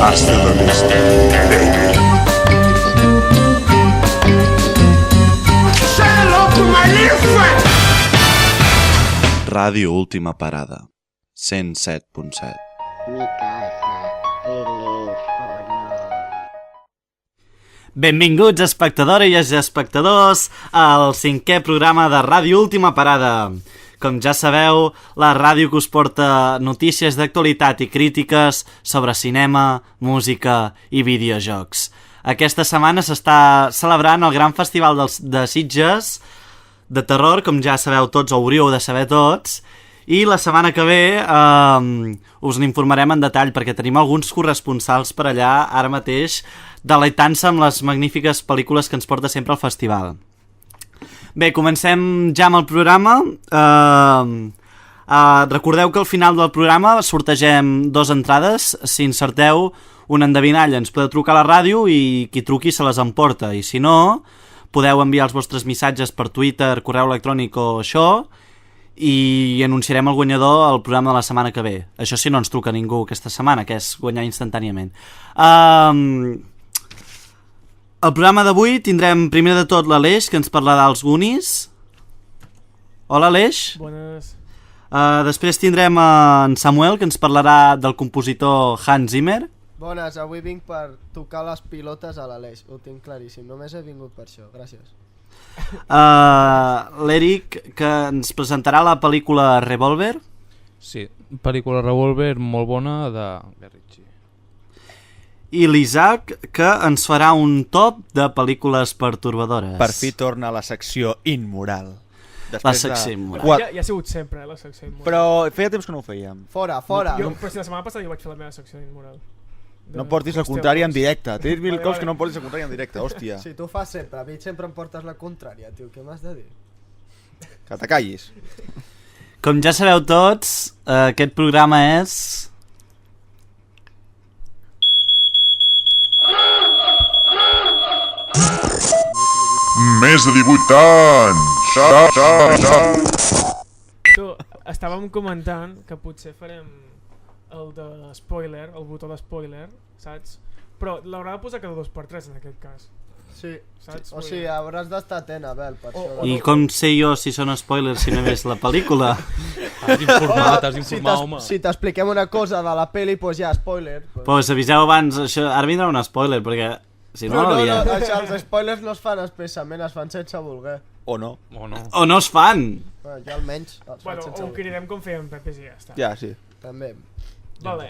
Hasta la vista, baby. Say hello to my little friend. Ràdio Última Parada, 107.7. Mi casa, teléfono. Benvinguts, espectadores i espectadors, al 5è programa de Ràdio Última Parada. Com ja sabeu, la ràdio que us porta notícies d'actualitat i crítiques sobre cinema, música i videojocs. Aquesta setmana s'està celebrant el gran festival de Sitges de terror, com ja sabeu tots o hauríeu de saber tots, i la setmana que ve us n'informarem en detall perquè tenim alguns corresponsals per allà ara mateix deleitant-se amb les magnífiques pel·lícules que ens porta sempre al festival. Bé, comencem ja amb el programa. Recordeu que al final del programa sortegem 2 entrades. Si encerteu una endevinalla ens podeu trucar a la ràdio i qui truqui se les emporta. I si no, podeu enviar els vostres missatges per Twitter, correu electrònic o això i anunciarem el guanyador al programa de la setmana que ve. Això si no ens truca ningú aquesta setmana, que és guanyar instantàniament. El programa d'avui tindrem primer de tot l'Aleix, que ens parlarà dels Goonies. Hola, Aleix. Bones. Després tindrem en Samuel, que ens parlarà del compositor Hans Zimmer. Bones, avui vinc per tocar les pilotes a l'Aleix, ho tinc claríssim, només he vingut per això, gràcies. L'Eric, que ens presentarà la pel·lícula Revolver. Sí, pel·lícula Revolver molt bona de Guy Ritchie. I l'Isaac, que ens farà un top de pel·lícules pertorbadores. Per fi torna a la secció immoral. La secció immoral. Ja ha sigut sempre, la secció immoral. Però feia temps que no ho fèiem. Fora, fora! Però si la setmana passada jo vaig fer la meva secció immoral. No portis la contrària en directe. Tens 1000 cops que no portis la contrària en directe, hòstia. Si tu fas sempre, a mi sempre em portes la contrària, tio, què m'has de dir? Que te callis. Com ja sabeu tots, aquest programa és... Més de 18 anys! Tu, estàvem comentant que potser farem el de spoiler, el botó de spoiler, saps? Però l'haurà de posar cada 2x3 en aquest cas. Sí, saps? o sigui, hauràs d'estar atent, Abel, per això. I com sé jo si són spoilers si no he vist la pel·lícula? T'has d'informar, home. Si t'expliquem una cosa de la peli, doncs ja, spoiler. Pues aviseu abans, això, ara vindrà un spoiler, perquè si no, No, l'havia... això, els spoilers no es fan expressament, es fan sense voler. O no. O no es fan! Bueno, jo almenys els fan Bueno, sense ho voler. cridem com fèiem Pepes i ja està. Ja, sí. També. Vale.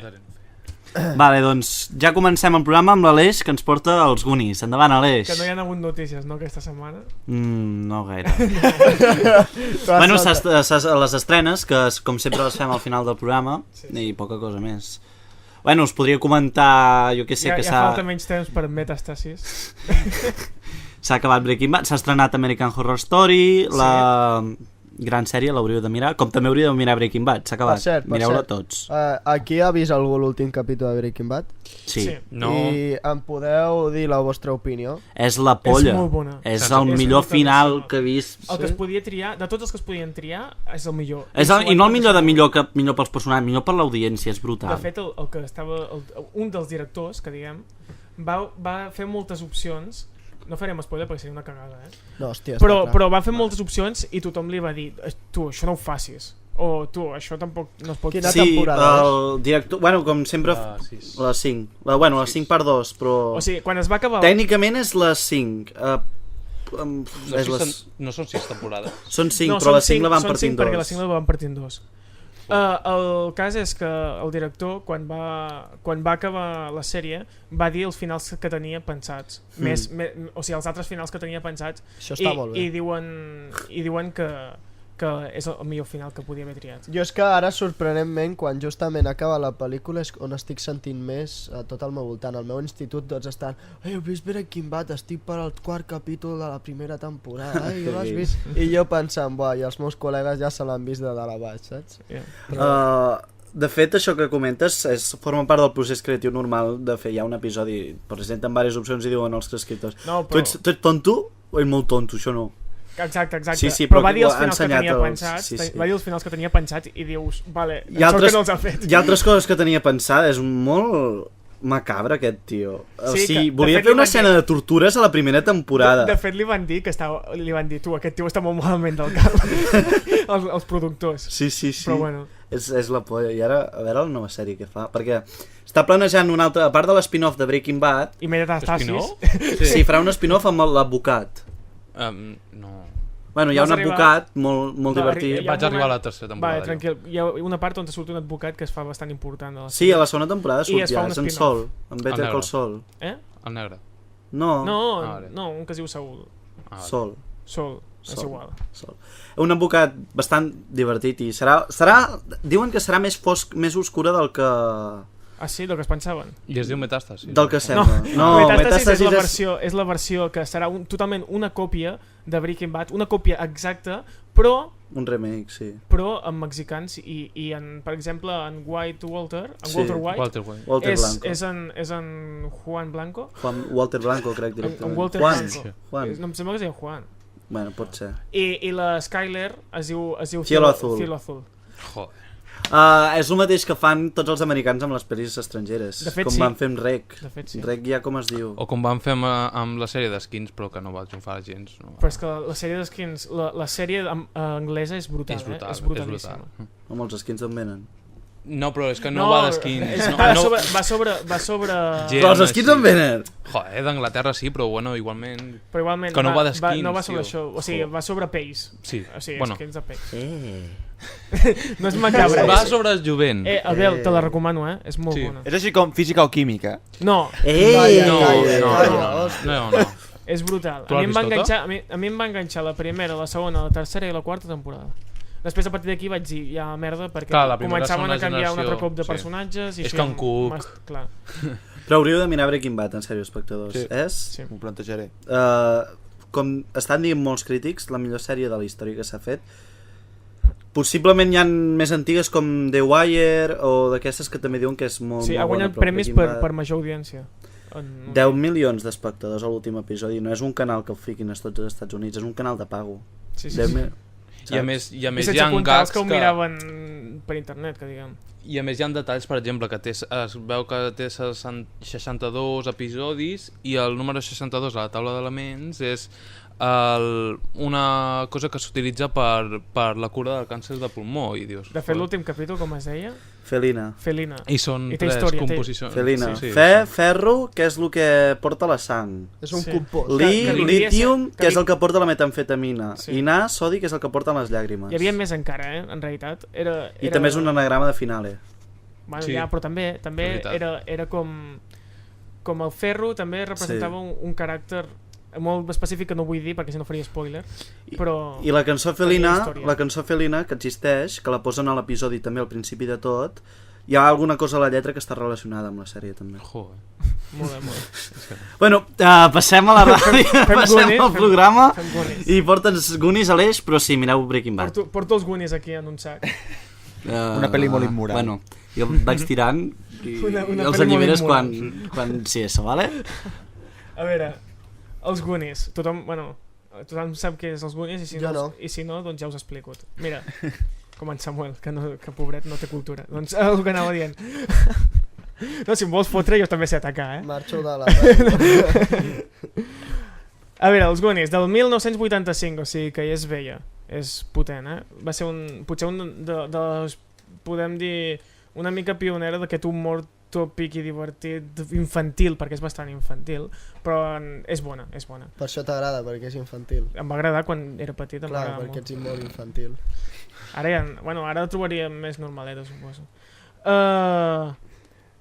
Vale, doncs ja comencem el programa amb l'Aleix, que ens porta els Goonies. Endavant, Aleix. Que no hi ha hagut notícies, no, aquesta setmana? No gaire. Bueno, les estrenes, que com sempre les fem al final del programa, i poca cosa més. Bueno, us podria comentar, jo que sé, que ja falta menys temps per Metastasis. s'ha acabat Breaking Bad, s'ha estrenat American Horror Story, la gran sèrie, l'hauríeu de mirar, com també hauríeu de mirar Breaking Bad, s'ha acabat, mireu-la tots. Aquí ha vist algú l'últim capítol de Breaking Bad? Sí. No. I em podeu dir la vostra opinió? És la polla. És molt bona. És el millor final que he vist. El que es podia triar, de tots els que es podien triar, és el millor. I no el millor pels personatges, millor per l'audiència, és brutal. De fet, el que estava un dels directors, que diguem, va fer moltes opcions. No farem spoiler perquè seria una cagada, No, hòstia, però va fer moltes opcions i tothom li va dir tu, això no ho facis, o tu, això tampoc no es pot fer. Quina temporada el director, bueno, com sempre la 5, bueno, la 5/2, però o sigui, quan es va acabar tècnicament és la 5. No són 6 temporades. Són 5, però la 5 la van partir en 2. Perquè la 5 la van partir en 2. El cas és que el director, quan va acabar la sèrie, va dir els finals que tenia pensats. O sigui, els altres finals que tenia pensats. Això està molt bé. I diuen que és el millor final que podia haver triat. Jo és que ara, sorprenentment, quan justament acaba la pel·lícula és on estic sentint més a tot el meu voltant. Al meu institut tots estan heu vist Breaking Bad? Estic per al 4 capítol de la primera temporada. Jo l'has vist? I jo pensant, i els meus col·legues ja se l'han vist de dalt a baix, saps? De fet, això que comentes forma part del procés creatiu normal de fer ja un episodi. Presenten diverses opcions i diuen els escriptors tu ets tonto o ets molt tonto? Això no. Exacte. Sí, però va dir els finals que tenia pensats, va dir els finals que tenia pensats i dius, vale, això que no els ha fet. Hi ha altres coses que tenia pensades, molt macabre aquest tio. O Sí, sigui, que, de volia fet, fer li una van escena de tortures a la primera temporada. De fet, li van dir tu, aquest tio està molt malament del cap. els productors. Sí. Però bueno. És la polla. I ara, a veure la nova sèrie que fa. Perquè està planejant una altra... A part de l'spin-off de Breaking Bad... I Metastasis. Spin-off? Sí, farà un spin-off amb l'advocat. No. Bueno, hi ha Vas un arribar- advocat molt Va, divertit. hi ha Vaig un arribar a moment- la tercera temporada. Va, tranquil. Hi ha una part on surt un advocat que es fa bastant important. De la Sí, a la segona temporada I surt es fa ja, un és en spin-off. Sol, en Better negre. Call Saul. Eh? El negre. No, No, vale. no, un que es diu Saul. Vale. Sol. Sol, és Sol. igual. Sol. Un advocat bastant divertit i serà... Diuen que serà més fosc, més oscura del que... Ah, sí, del que es pensaven. I es diu Metàstasis. Del que No, sembla. Metastasis és la versió que serà totalment una còpia de Breaking Bad, una còpia exacta, però Un remake, sí. amb mexicans i en, per exemple, en White Walter, en Sí, Walter White, Walter White. Walter és, Blanco. és en Juan Blanco. Walter Blanco, crec, En directament. Walter Juan. Blanco. Juan. No, em sembla que es diu Juan. Bueno, pot ser. I la Skyler es diu Cielo Azul. Cielo Azul. Joder. És el mateix que fan tots els americans amb les pel·lis estrangeres. De fet, com sí. van fer amb Rec. De fet, sí. Rec ja com es diu. O com van fer amb la sèrie d'Skins, però que no va triomfar gens. No. Però és que la sèrie d'Skins, la sèrie anglesa és brutal, És brutal, és brutalíssima. Amb els skins d'on venen. No, però és que no va d'Skins. Va sobre... Gent Però els skins així. d'on venen? Joder, d'Anglaterra sí, però bueno, igualment... Però igualment Que no va d'skins, no va sobre tio. això, o sigui, Joder. va sobre pells. Sí, O sigui, bueno. skins de pells. No és macabre. Va sobre el jovent. Abel, te la recomano, és molt Sí. bona. És així com física o química. No, Calla, No, calla, no, calla, no, hòstia. no. és brutal. Tu A mi, l'has em va vist tota? enganxar, a mi em va enganxar la primera, la segona, la tercera i la quarta temporada. Després, a partir d'aquí, vaig dir, ja merda, perquè Clar, la primera, començaven a segona canviar un altre generació, cop de sí. personatges. I És feien com Cook. Clar, Però hauríeu de mirar Breaking Bad, en sèrio, espectadors. Sí. És, sí. M'ho plantejaré. com estan dient molts crítics, la millor sèrie de la història que s'ha fet. Possiblement hi ha més antigues com The Wire o d'aquestes que també diuen que és molt, Sí, molt ha bona, guanyat però premis Breaking Bad- per major audiència. 10 milions d'espectadors a l'últim episodi. No és un canal que ho fiquin a tots els Estats Units, és un canal de pago. Sí, sí, 10 sí. mil... I a més, I hi sense ha comptar els gags que ho miraven per internet, que diguem. I a més hi ha detalls, per exemple, que es veu que té 62 episodis i el número 62 a la taula d'elements és una cosa que s'utilitza per la cura del càncer de pulmó i dius... De fet, l'últim capítol, com es deia? Felina. Felina. I són I té 3 història, té- composicions. Felina. Sí, Ferro, que és el que porta la sang. És un Sí. compost. que li diria Litium, que que és li- el que porta la metamfetamina. Sí. I Na, sodi, que és el que porta les llàgrimes. Hi havia més encara, en realitat. I també és un anagrama de finale. Bueno, Sí. ja, però també És veritat. era com el ferro, també representava un caràcter molt específic que no vull dir perquè si no faria spoiler, però... I la cançó tenia Felina, que existeix, que la posen a l'episodi també al principi de tot, hi ha alguna cosa a la lletra que està relacionada amb la sèrie també. Joder. Molt bé, molt bé. Bueno, passem a la ràdio, passem Goonies, al programa fem Goonies. i porta'ns Goonies a l'eix, però sí, mireu Breaking Bad. Porto els Goonies aquí en un sac. Una pel·li molt immoral. Bueno, jo vaig tirant i Una els pel·li molt alliberes immoral. quan sí, això, vale? A veure, els Goonies. Tothom sap què és els Goonies i si no, doncs ja us explico. Mira, com en Samuel, que pobret no té cultura. Doncs el que anava dient. No, si em vols fotre jo també sé atacar, Marxo de la ràdio. A veure, els Goonies, del 1985, o sigui que ja és vella, és potent, Va ser potser un de les, podem dir, una mica pionera d'aquest humor tòpic i divertit infantil, perquè és bastant infantil, però és bona, és bona. Per això t'agrada, perquè és infantil. Em va agradar quan era petit, em va Clar, agradar perquè molt. ets molt infantil. Ara la trobaríem més normaleta, suposo.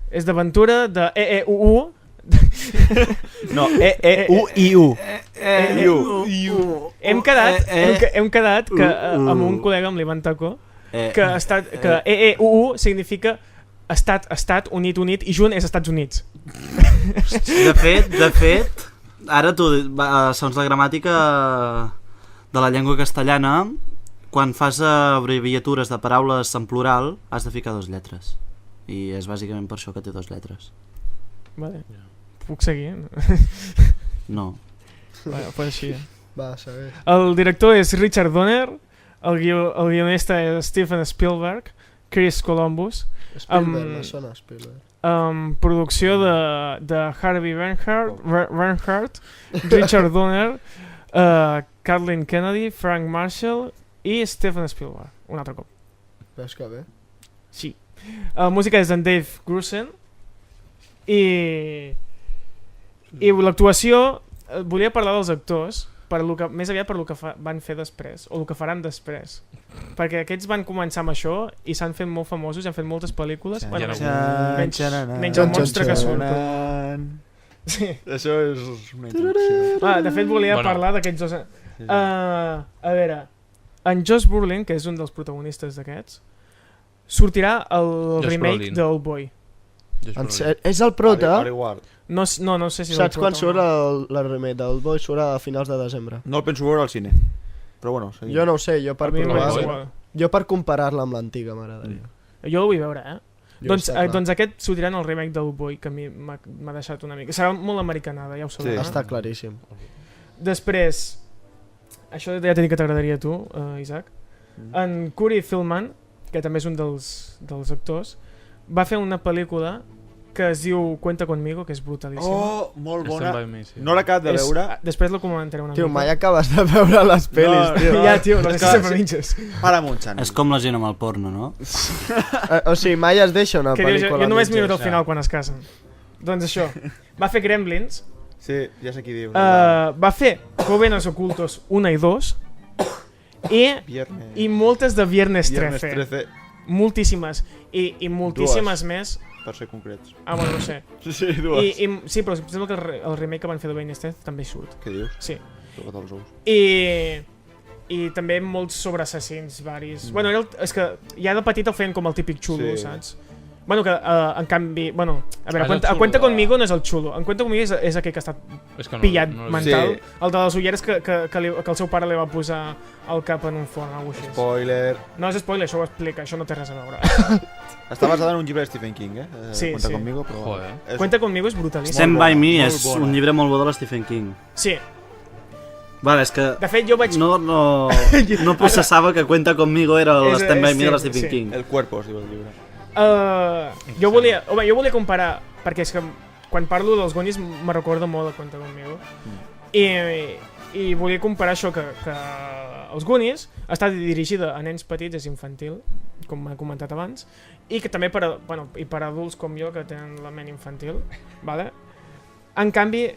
És d'aventura, de EEUU. No, E-E-U-I-U. Hem quedat que amb un col·lega, amb l'Ivan Taco, que EEUU significa estat, unit i junt és Estats Units. De fet, ara tu, segons la gramàtica de la llengua castellana, quan fas abreviatures de paraules en plural, has de ficar 2 lletres. I és bàsicament per això que té 2 lletres. Vale. Puc seguir? No. Vale, pues així. Va, segueix. El director és Richard Donner, el guionista és Steven Spielberg, Chris Columbus. Spielberg, me sona Spielberg. producció de Harvey Bernhardt, Richard Donner, Kathleen Kennedy, Frank Marshall i Steven Spielberg, un altre cop. Veus que bé? Sí. La música és d'en Dave Grusin i l'actuació, volia parlar dels actors, més aviat per lo que van fer després, o el que faran després. Perquè aquests van començar amb això i s'han fet molt famosos i han fet moltes pel·lícules. Bueno, menys el monstre que surt. Sí. Això és una introducció. De fet, volia parlar d'aquests dos... A veure, en Josh Brolin, que és un dels protagonistes d'aquests, sortirà el remake d'Oldboy. És el prota? No sé si... Saps quan surt el remake d'Oldboy? Surt a finals de desembre. No el penso veure al cine. Però bueno, seguim. Jo no ho sé, jo per provar-la. Jo per comparar-la amb l'antiga m'agradaria. Jo el vull veure, doncs aquest sortirà en el remake d'Oldboy, que a mi m'ha deixat una mica... Serà molt americanada, ja ho sabeu. Està claríssim. Després, això ja t'he dit que t'agradaria a tu, Isaac. En Corey Feldman, que també és un dels actors, va fer una pel·lícula que es diu Cuenta Conmigo, que és brutalíssima. Oh, molt bona. No l'he acabat de veure. Després la comentaré una mica. Tio, mai acabes de veure les pel·lis, tio. Ja, tio, no és que sempre minxes. Para un xan. És com la gent amb el porno, no? O sigui, mai es deixa una pel·lícula. Jo només miro al final quan es casen. Doncs això, va fer Gremlins. Sí, ja sé qui diu. Va fer Jóvenes Ocultos 1 i 2 i moltes de Viernes 13. Moltíssimes. I moltíssimes més. Per ser concrets. Bueno, no sé. Sí, dues. Sí, però sembla que el remake que van fer de Viernes 13 també surt. Què dius? Sí. Tocat els ous. I també molts sobre assassins varis. Bueno, és que ja de petit el feien com el típic xulo, saps? Bueno, que en canvi... Bueno, a veure, a Cuenta Conmigo no és el xulo. En Cuenta Conmigo és aquell que ha estat pillat mental. El de les ulleres que el seu pare li va posar al cap en un forn, alguna cosa així. Spoiler. No és spoiler, això ho explica, això no té res a veure. Està basada en un llibre de Stephen King, Sí, Cuenta Conmigo, però... Cuenta Conmigo és brutalíssim. Stand By Me és un llibre molt bo de l'Stephen King. Sí. Vale, és que... De fet, jo vaig... No processava que Cuenta Conmigo era l'Stand By Me de l'Stephen King. El cuerpo, es diu el llibre. Jo volia comparar, perquè és que quan parlo dels Goonies me recorda molt a Cuenta Conmigo. I volia comparar això, que els Goonies està dirigida a nens petits, és infantil, com he comentat abans, i que també per adults com jo, que tenen la ment infantil, vale? En canvi,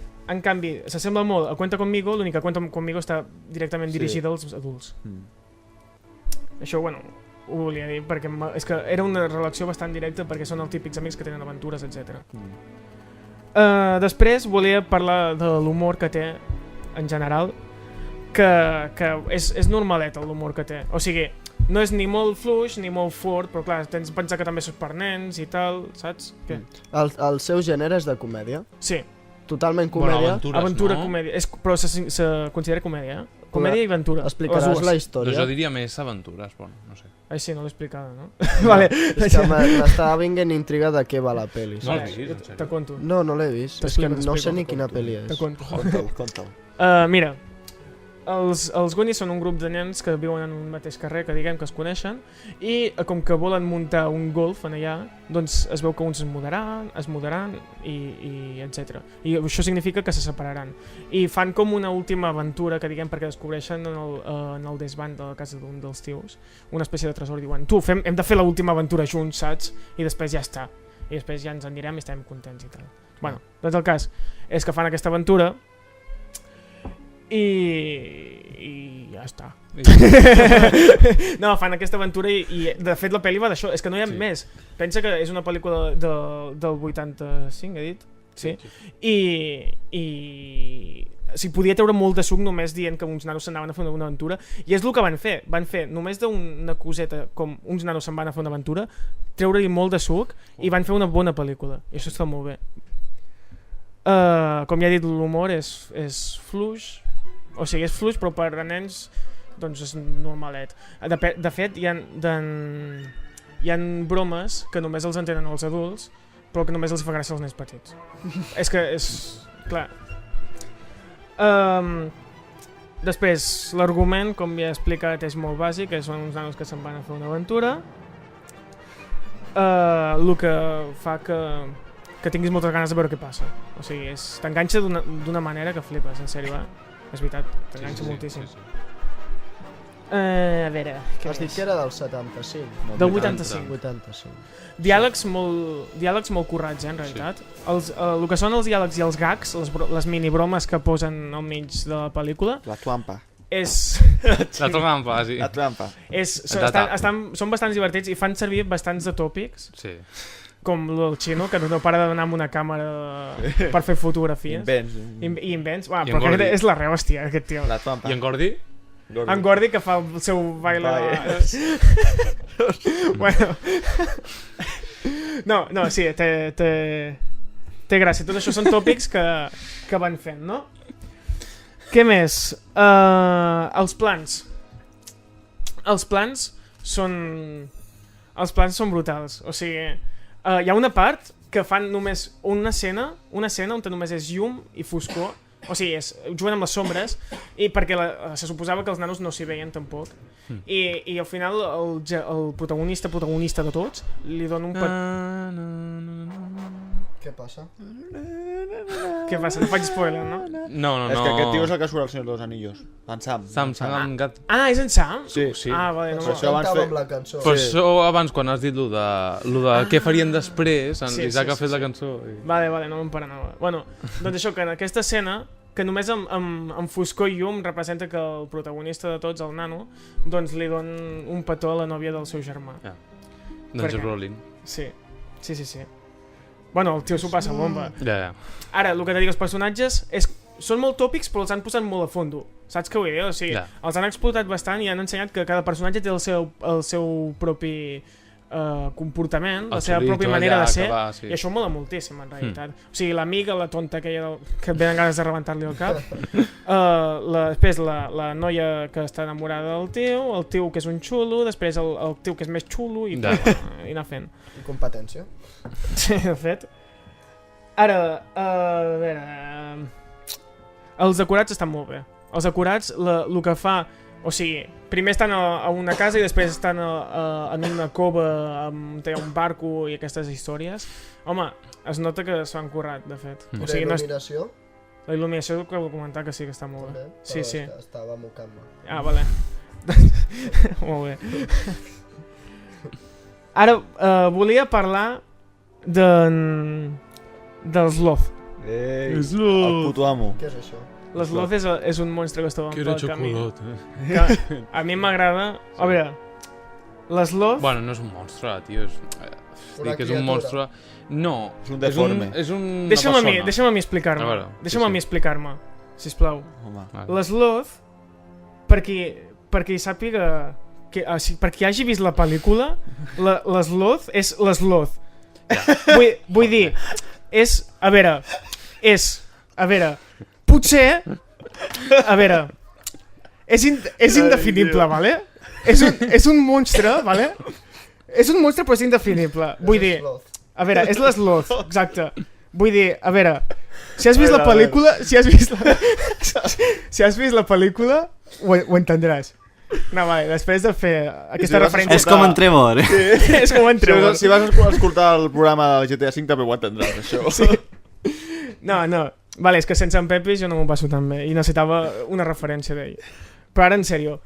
s'assembla molt a Cuenta Conmigo, l'únic que Cuenta Conmigo està directament dirigida als adults. Això, bueno, ho volia dir, perquè és que era una relació bastant directa, perquè són els típics amics que tenen aventures, etc. Després volia parlar de l'humor que té, en general, que és normalet l'humor que té. O sigui, no és ni molt fluix ni molt fort, però clar, tens de pensar que també és per nens i tal, saps? Què? El seu gènere és de comèdia? Sí. Totalment comèdia? Bueno, aventura, no? Comèdia. Però se considera comèdia, eh? Comèdia i aventura. Explicaràs la història? Jo diria més aventures, bueno, no sé. Ai, sí, no l'he explicada, no? Vale. És que m'estava vinguent intriga de què va la pel·li. No l'he vist, en sèrio? Te conto. No l'he vist. És que no sé ni quina pel·li és. Te conto. Conta'l. Mira, els Goonies són un grup de nens que viuen en un mateix carrer, que diguem que es coneixen, i com que volen muntar un golf en allà, doncs es veu que uns es mudaran i etc. I això significa que se separaran. I fan com una última aventura, que diguem, perquè descobreixen en el desván de la casa d'un dels tios una espècie de tresor, diuen, hem de fer l'última aventura junts, saps? I després ja està. I després ja ens en direm i estem contents i tal. Bueno, doncs el cas és que fan aquesta aventura i ja està. No, fan aquesta aventura i de fet la pel·li va d'això, és que no hi ha més. Pensa que és una pel·lícula del 85, he dit? Sí. I podia treure molt de suc només dient que uns nanos s'anaven a fer una aventura, i és el que van fer. Van fer només d'una coseta com uns nanos se'n van a fer una aventura, treure-hi molt de suc i van fer una bona pel·lícula, i això està molt bé. Com ja he dit, l'humor és fluix. O sigui, és fluix, però per a nens doncs és normalet. De fet, hi ha bromes que només els entenen els adults, però que només els fa gràcia als nens petits. És que és... clar. Després, l'argument, com ja he explicat, és molt bàsic, són uns nanos que se'n van a fer una aventura. el que fa que tinguis moltes ganes de veure què passa. O sigui, t'enganxa d'una manera que flipes, en sèrio, És veritat, t'enganxa moltíssim. A veure, què Has dit que era del 75. Del 85. 85. Diàlegs molt currats, en realitat. El que són els diàlegs i els gags, les minibromes que posen al mig de la pel·lícula, La trampa. La trampa, sí. La trampa. són bastants divertits i fan servir bastants de tòpics, Sí. com el xino, que no para d'anar amb una càmera per fer fotografies. Invents. I invents. Uah, I en però Gordy. aquest és la reu, hòstia, aquest tio. La trampa. I en Gordy? En Gordy, que fa el seu baile bueno. No, sí, té gràcia. Tot això són tòpics que van fent, no? Què més? Els plans. Els plans són brutals. O sigui, hi ha una part que fan només una escena on només és llum i foscor. O sigui, juguen amb les sombres i perquè se suposava que els nanos no s'hi veien tampoc. I al final el protagonista de tots li dona un Què passa? Què passa? No faig spoiler, no? No. És que aquest tio és el que surt al Senyor dels Anillos. En Sam. Sam, en gat. Ah, és en Sam? Sí. Ah, vale, no. Per això abans Cantava amb la cançó. Per això abans, quan has dit lo de què farien després, en Isaac ha fet la cançó. Vale, no me'n paranava. Bueno, doncs això, que en aquesta escena, que només amb foscor i llum representa que el protagonista de tots, el nano, doncs li don un petó a la nòvia del seu germà. Doncs Rowling. Sí. Bueno, el tio s'ho passa bomba. Ja. Ara, el que t'he dit, els personatges són molt tòpics, però els han posat molt a fondo. Saps què vull dir? O sigui, els han explotat bastant i han ensenyat que cada personatge té el seu propi comportament, la seva pròpia manera de ser, i això mola moltíssim, en realitat. O sigui, l'amiga, la tonta aquella que et venen ganes de rebentar-li el cap, després la noia que està enamorada del tio, el tio que és un xulo, després el tio que és més xulo i anar fent. Incompetència. Sí, de fet. Ara, a veure... Els decorats estan molt bé. Els decorats, el que fa... O sigui, primer estan a una casa i després estan en una cova amb un barco i aquestes històries. Home, es nota que s'ho han currat, de fet. O sigui, la il·luminació? La il·luminació que vull comentar que sí que està molt bé. Sí. Estava mocant-me. Ah, vale. Molt bé. Ara, volia parlar dels Sloth. El puto amo. Què és això? L'Sloth és un monstre que es troba pel camí. Que a mi m'agrada... A veure, l'Sloth... Bueno, no és un monstre, tio. És un monstre... No. És un deforme. És una persona. Deixa'm a mi explicar-me. Deixa'm a mi explicar-me, sisplau. L'Sloth, perquè sàpiga... Perquè hagi vist la pel·lícula, l'Sloth és l'Sloth. Vull dir, a veure, potser, a veure, és indefinible, vale? És un monstre, vale? És un monstre però és indefinible. Vull dir, a veure, és l'Sloth, exacte. Vull dir, a veure, si has vist la pel·lícula, si has vist la pel·lícula, ho entendràs. No, vale, després de fer aquesta referència... És com en Trevor. És com en Trevor. Si vas escoltar el programa de GTA V també ho entendràs, això. Sí. No, vale, és que sense en Pepi jo no m'ho passo tan bé i necessitava una referència d'ell. Però ara, en sèrio,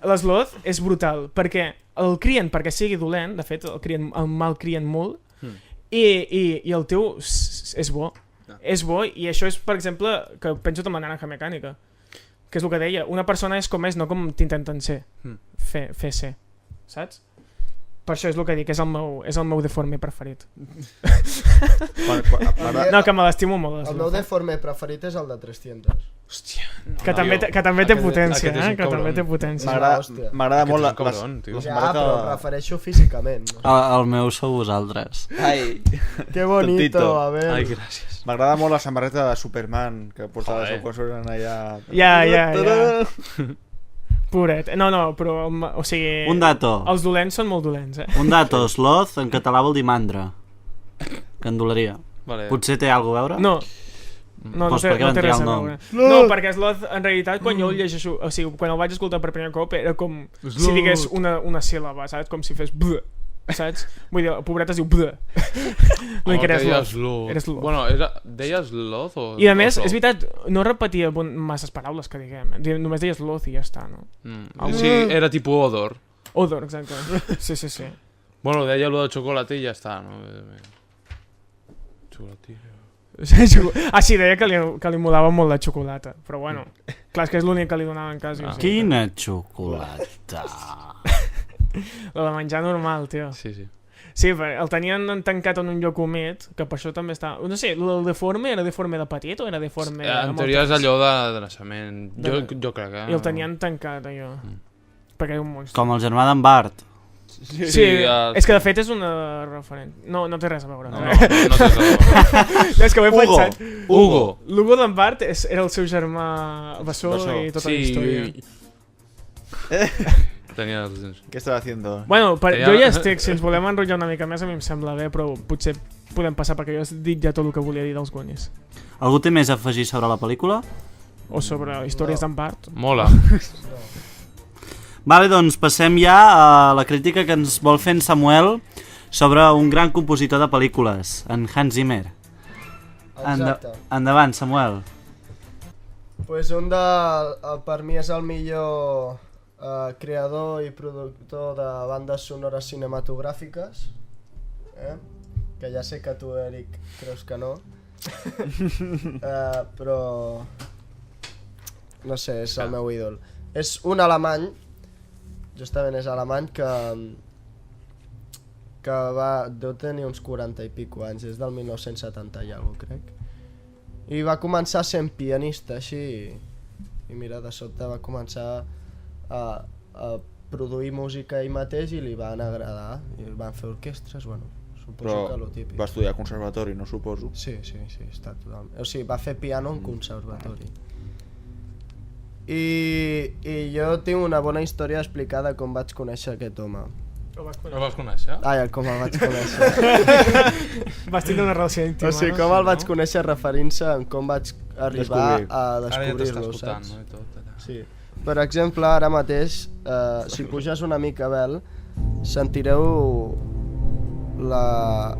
l'Sloth és brutal, perquè el crien perquè sigui dolent, de fet, el mal crien molt, i el teu és bo. És bo, i això és, per exemple, que penso amb la naranja mecànica, que és el que deia, una persona és com és, no com t'intenten ser, fer ser, saps? Per això és el que dic, és el meu deforme preferit. No, que me l'estimo molt. El meu deforme preferit és el de 300. Hòstia. Que també té potència, que també té potència. M'agrada molt la... Ja, però em refereixo físicament. El meu sou vosaltres. Ai, que bonito, a ver. Ai, gràcies. M'agrada molt la samarreta de Superman que portava el seu quan allà... Ja. Pobret. No, però, o sigui... Un dato. Els dolents són molt dolents, Un dato, Sloth en català vol dir mandra. Que en doleria. Potser té alguna cosa a veure? No. No té res a veure. No, perquè Sloth, en realitat, quan jo el llegeixo... O sigui, quan el vaig escoltar per primer cop, era com si digués una síl·laba, saps? Com si fes... saps? Vull dir, el pobret es diu Buda. L'únic que era Sloth. Era Sloth. Bueno, deia Sloth o... I a més, és veritat, no repetia masses paraules que diguem. Només deia Sloth i ja està, no? Sí, era tipus Odor. Odor, exacte. Sí. Bueno, deia allò de xocolata i ja està, no? Xocolatillo. Sí, deia que li molava molt la xocolata, però bueno, clar, és que és l'únic que li donaven quasi. Quina xocolata! La de menjar normal, tio. Sí. Sí, el tenien tancat en un lloc humit, que per això també està... No sé, el deforme era deforme de petit o era deforme... En teoria és allò de naixement, jo crec, I el tenien tancat, allò. Perquè era un monstre. Com el germà d'en Bart. Sí, és que de fet és una referent. No té res a veure. No té res a veure. És que ho he pensat. Hugo. L'Hugo d'en Bart era el seu germà Bessó i tota la història. Tenia els dents. Què estava haciendo? Bueno, jo ja estic, si ens volem enrotllar una mica més a mi em sembla bé, però potser podem passar perquè jo he dit ja tot el que volia dir dels Goonies. Algú té més a afegir sobre la pel·lícula? O sobre històries d'en Bart? Mola. Vale, doncs passem ja a la crítica que ens vol fer en Samuel sobre un gran compositor de pel·lícules, en Hans Zimmer. Exacte. Endavant, Samuel. Pues per mi és el millor creador i productor de bandes sonores cinematogràfiques, que ja sé que tu, Eric, creus que no, però no sé, és el meu ídol. És un alemany, justament és alemany, que deu tenir uns 40 i pico anys, és del 1970 i alguna cosa, crec. I va començar sent pianista, així, i mira, de sobte va començar a produir música ell mateix i li van agradar, i van fer orquestres, bueno, suposo que lo típic. Va estudiar conservatori, no suposo? Sí, està totalment. O sigui, va fer piano en conservatori. I jo tinc una bona història explicada com vaig conèixer aquest home. El vas conèixer? Ai, com el vaig conèixer. Vas tindre una relació íntima, o sigui, com el vaig conèixer referint-se en com vaig arribar a descobrir-lo, saps? Sí. Per exemple, ara mateix, si puges una mica vel, sentireu la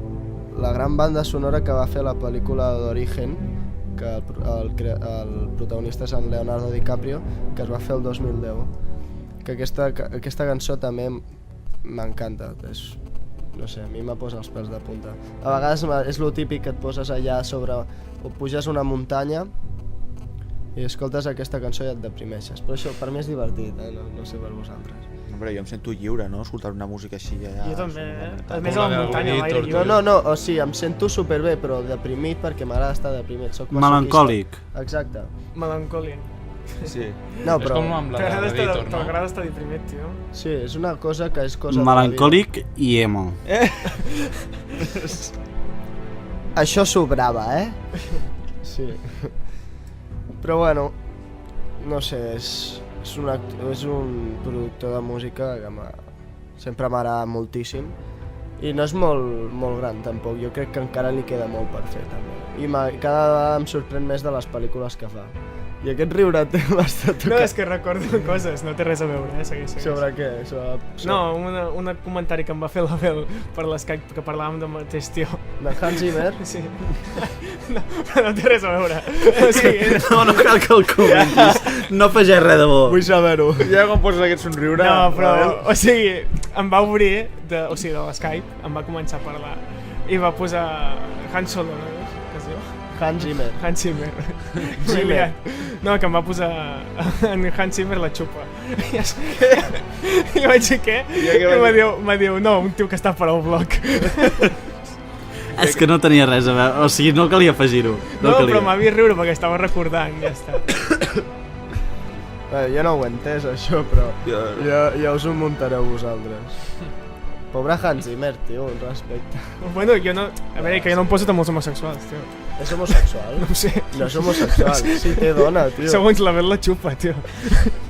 gran banda sonora que va fer la pel·lícula d'Origen, que el protagonista és en Leonardo DiCaprio, que es va fer el 2010. Que aquesta cançó també m'encanta, no sé, a mi me posa els pèls de punta. A vegades és lo típic que et poses allà sobre, o puges una muntanya i escoltes aquesta cançó i et deprimeixes, però això per mi és divertit, no sé per vosaltres. Hombre, jo em sento lliure, no?, escoltar una música així allà... Jo també, a més a la muntanya, l'aire lliure. No, o sigui, em sento superbé, però deprimit perquè m'agrada estar deprimit, soc masoquista. Melancòlic. Exacte. Melancòlic. Sí. No, però... És com amb la d'Editor, no? T'agrada estar deprimit, tio? Sí, és una cosa que és cosa melancòlic i emo. Això sobrava, Sí. Però bueno, no sé, és un productor de música que sempre m'agrada moltíssim i no és molt gran tampoc, jo crec que encara li queda molt per fer també. I cada vegada em sorprèn més de les pel·lícules que fa. I aquest riure m'està tocant. No, és que recordo coses, no té res a veure, segueix. Sobre què? No, un comentari que em va fer l'Abel per l'Skype, que parlàvem del mateix tio. De Hans Zimmer? Sí. No, però no té res a veure. O sigui, no cal que el comentis, no afegeix res de bo. Vull saber-ho. Ja com poses aquest somriure... No, però, o sigui, em va obrir, de l'Skype, em va començar a parlar, i va posar Han Solo, no? Què es diu? Hans Zimmer. Hans Zimmer. No, que em va posar en Hans Zimmer la xupa. I vaig dir què? I m'ha diu, no, un tio que està per al blog. És que no tenia res a veure, o sigui, no calia afegir-ho. No, però m'ha vist riure perquè estava recordant, ja està. Jo no ho he entès, això, però ja us ho muntareu vosaltres. Pobre Hans Zimmer, tio, un respecte. Bueno, jo no... A veure, que jo no em poso amb els homosexuals, tio. És homosexual? No ho sé. No és homosexual, sí, té dona, tio. Segons la la xupa, tio.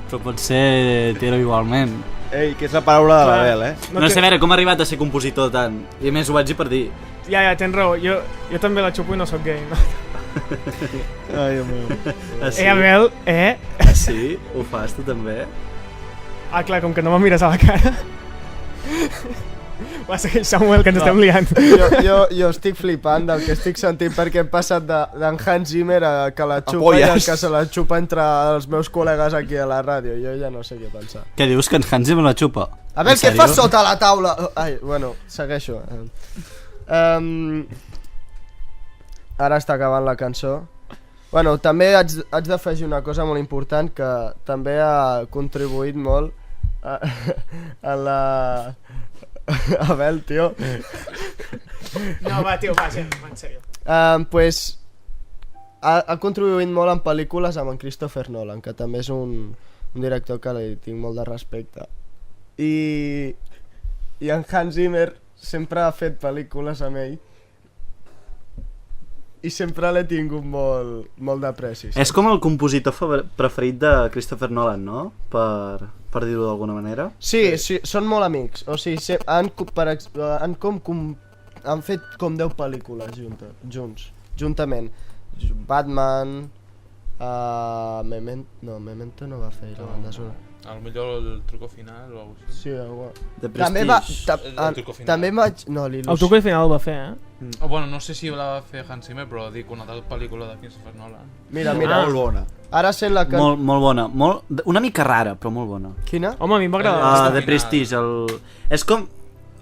Però pot ser hetero igualment. Ei, que és la paraula de l'Abel, No sé, a veure, com ha arribat a ser compositor tant? I a més ho vaig dir per dir. Ja, tens raó, jo també la xupo i no sóc gay, no? Ai, meu. Abel, Sí? Ho fas tu també? Ah, clar, com que no me mires a la cara. Va, segueix, Samuel, que ens estem liant. Jo estic flipant del que estic sentint perquè hem passat d'en Hans Zimmer a que la xupa i polles. que se la xupa entre els meus col·legues aquí a la ràdio. Jo ja no sé què pensar. Què dius, que en Hansi me la xupa? A veure, En què sèrio? fas sota la taula? Ai, bueno, segueixo. Ara està acabant la cançó. Bueno, també haig d'afegir una cosa molt important que també ha contribuït molt a la... Abel, tio. No, va, tio, va, gent, va, en sèrio. Pues ha contribuït molt en pel·lícules amb en Christopher Nolan, que també és un director que li tinc molt de respecte. I en Hans Zimmer sempre ha fet pel·lícules amb ell i sempre l'he tingut molt d'apreci. És com el compositor preferit de Christopher Nolan, no? Per dir-ho d'alguna manera. Sí, són molt amics. O sigui, han fet com 10 pel·lícules juntament. Batman, Memento no va fer la banda sonora. A lo millor el truco final o alguna cosa així. Sí, algú. The També va... Prestige. El truco final. També vaig... No, El truco final el va fer, Bueno, no sé si la va fer Hans Zimmer, però dic una altra pel·lícula de Christopher Nolan. Mira, Molt bona. ara sent la Molt bona. Una mica rara, però molt bona. Quina? Home, a mi m'agrada. The Prestige. És com...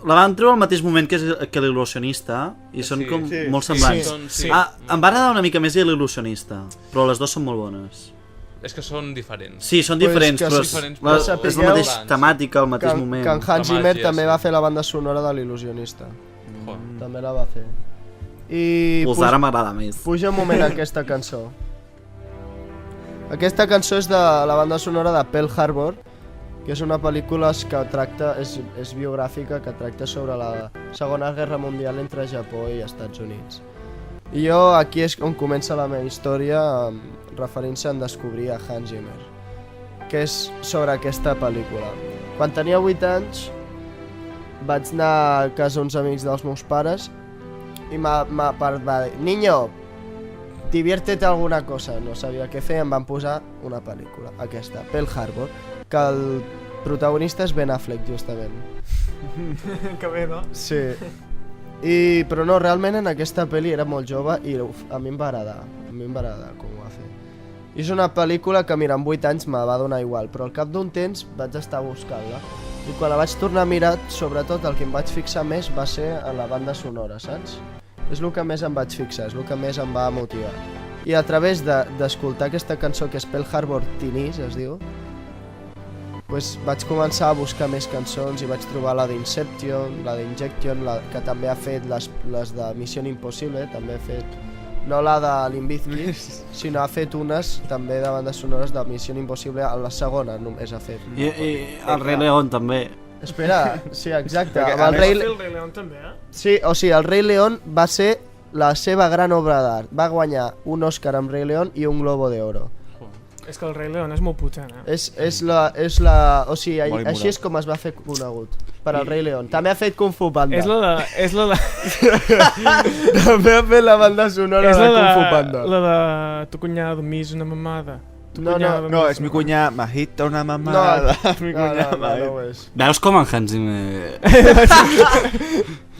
La van treure al mateix moment que l'il·lusionista i són com molt semblants. Sí. Em va agradar una mica més l'il·lusionista, però les dues són molt bones. És que són diferents. Sí, són diferents, que però sí, és però la mateixa temàtica al mateix Que moment. en Hans Zimmer màgia, també sí. va fer la banda sonora de l'il·lusionista. Joder. També la va fer. I Pues ara m'agrada més. puja un moment aquesta cançó. Aquesta cançó és de la banda sonora de Pearl Harbor, que és una pel·lícula que tracta, és biogràfica, que tracta sobre la Segona Guerra Mundial entre Japó i Estats Units. I jo aquí és on comença la meva història, referint-se en descobrir a Hans Zimmer, que és sobre aquesta pel·lícula. Quan tenia 8 anys vaig anar a casa uns amics dels meus pares i va dir, niño, diviértete alguna cosa. No sabia què fer, em van posar una pel·lícula, aquesta, Pearl Harbor, que el protagonista és Ben Affleck, justament. Que bé, no? Sí. Però no, realment en aquesta pel·li era molt jove i a mi em va agradar com ho va fer. I és una pel·lícula que, mira, amb 8 anys me va donar igual, però al cap d'un temps vaig estar buscant-la. I quan la vaig tornar a mirar, sobretot el que em vaig fixar més va ser en la banda sonora, saps? És el que més em vaig fixar, és el que més em va motivar. I a través d'escoltar aquesta cançó, que és Pearl Harbor Teenies, es diu, pues vaig començar a buscar més cançons i vaig trobar la d'Inception, la d'Injection, que també ha fet les de Mission Impossible, també ha fet, no la de Limbizkit, sinó ha fet unes també de bandes sonores de Mission Impossible, a la segona només ha fet. I el Rei León també. Espera, sí, exacte. Perquè, Amb el Rei... El Rei León també, Sí, o sigui, el Rei León va ser la seva gran obra d'art. Va guanyar un Òscar amb Rei León i un Globo de Oro. És que el Rei León és molt potent, És la... O sigui, Molt així immoral. és com es va fer conegut, per al Rei León. També ha fet Kung Fu Panda. És la de... També ha fet la banda sonora És de Kung Fu la Panda. de... Tu cunyado, mis una mamada. No, és mi cunyà, m'agita una mamada. Mi cunyà, no ho és. Veus com en Hans Zimmer...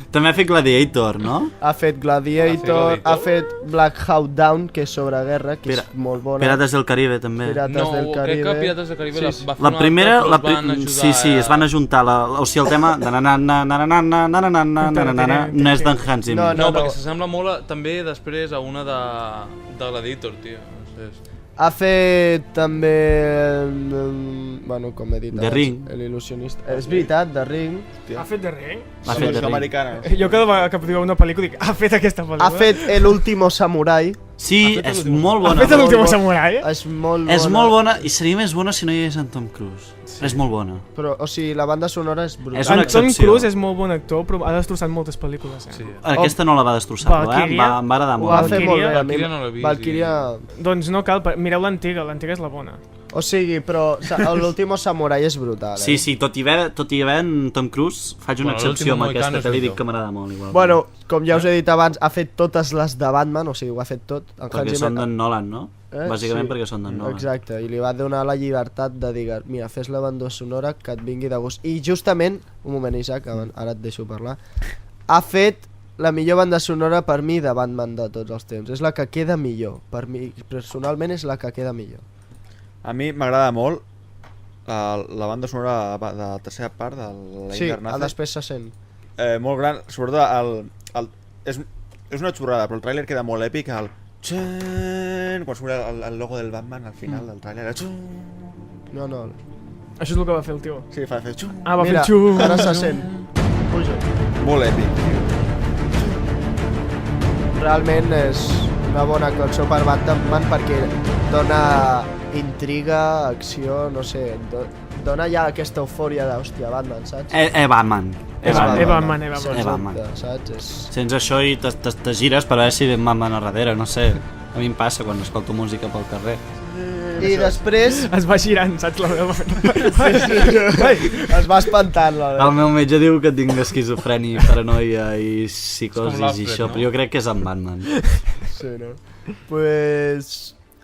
També ha fet Gladiator, no? Ha fet Gladiator, ha fet Black Hawk Down, que és sobre guerra, que és molt bona. Pirates del Caribe, també. Pirates No, del Caribe. crec que Pirates del Caribe Sí, va fer La una primera... altra, però es van ajudar Sí, es van ajuntar. O sigui, el tema... No és d'en Hans Zimmer. No, perquè s'assembla molt també després a una de Gladiator, tio. No sé. Ha fet també... Bueno, com he dit The Ring. l'il·lusionista. És veritat, The Ring. Ha fet The Ring? Ha fet The Ring. americanes. Jo cada vegada que diu una pel·lícula dic, ha fet aquesta pel·lícula. Ha fet El último samurai. Sí, és molt Ha bona. fet l'últim samurai? És molt bona. És molt bona i seria més bona si no hi hagués en Tom Cruise. És molt bona. Però, o sigui, la banda sonora és brutal. És una En Tom excepció. Cruise és molt bon actor, però ha destrossat moltes pel·lícules. Sí. Aquesta no la va destrossar, però em va agradar Ho va molt. fer molt bé. a mi. Valkyria no l'he vist. Valkyria... Doncs no cal, mireu l'antiga és la bona. O sigui, però l'Último Samurai és brutal, Sí, tot i haver en Tom Cruise, faig una excepció amb aquesta, que li dic que m'agrada molt. Igual. Bueno, com ja us he dit abans, ha fet totes les de Batman, o sigui, ho ha fet tot. Perquè són d'en Nolan, no? Bàsicament perquè són d'en Nolan. Exacte, i li va donar la llibertat de dir, mira, fes la banda sonora que et vingui de gust. I justament, un moment, Isaac, ara et deixo parlar, ha fet la millor banda sonora per mi de Batman de tots els temps. És la que queda millor. Per mi, personalment, és la que queda millor. A mi m'agrada molt la banda sonora de la tercera part de la Internace. Sí, després se sent. Molt gran, sobretot és una xorrada, però el tràiler queda molt èpic, quan surt el logo del Batman al final del tràiler. No. Això és el que va fer el tio. Sí, fa Va Mira, fer xum. ara se sent. Puja. molt èpic. Realment és una bona cançó per Batman perquè dona intriga, acció, no sé, dona ja aquesta eufòria d'hòstia, Batman, saps? Batman. Batman. Batman. Saps? Sents això i te gires per veure si ve Batman a darrere, no sé. A mi em passa quan escolto música pel carrer. I després Es va girant, saps la veu? es va espantant la El meu metge diu que tinc esquizofrènia, paranoia i psicosis i l'Alfred, això, no? però jo crec que és en Batman. Sí, no? Pues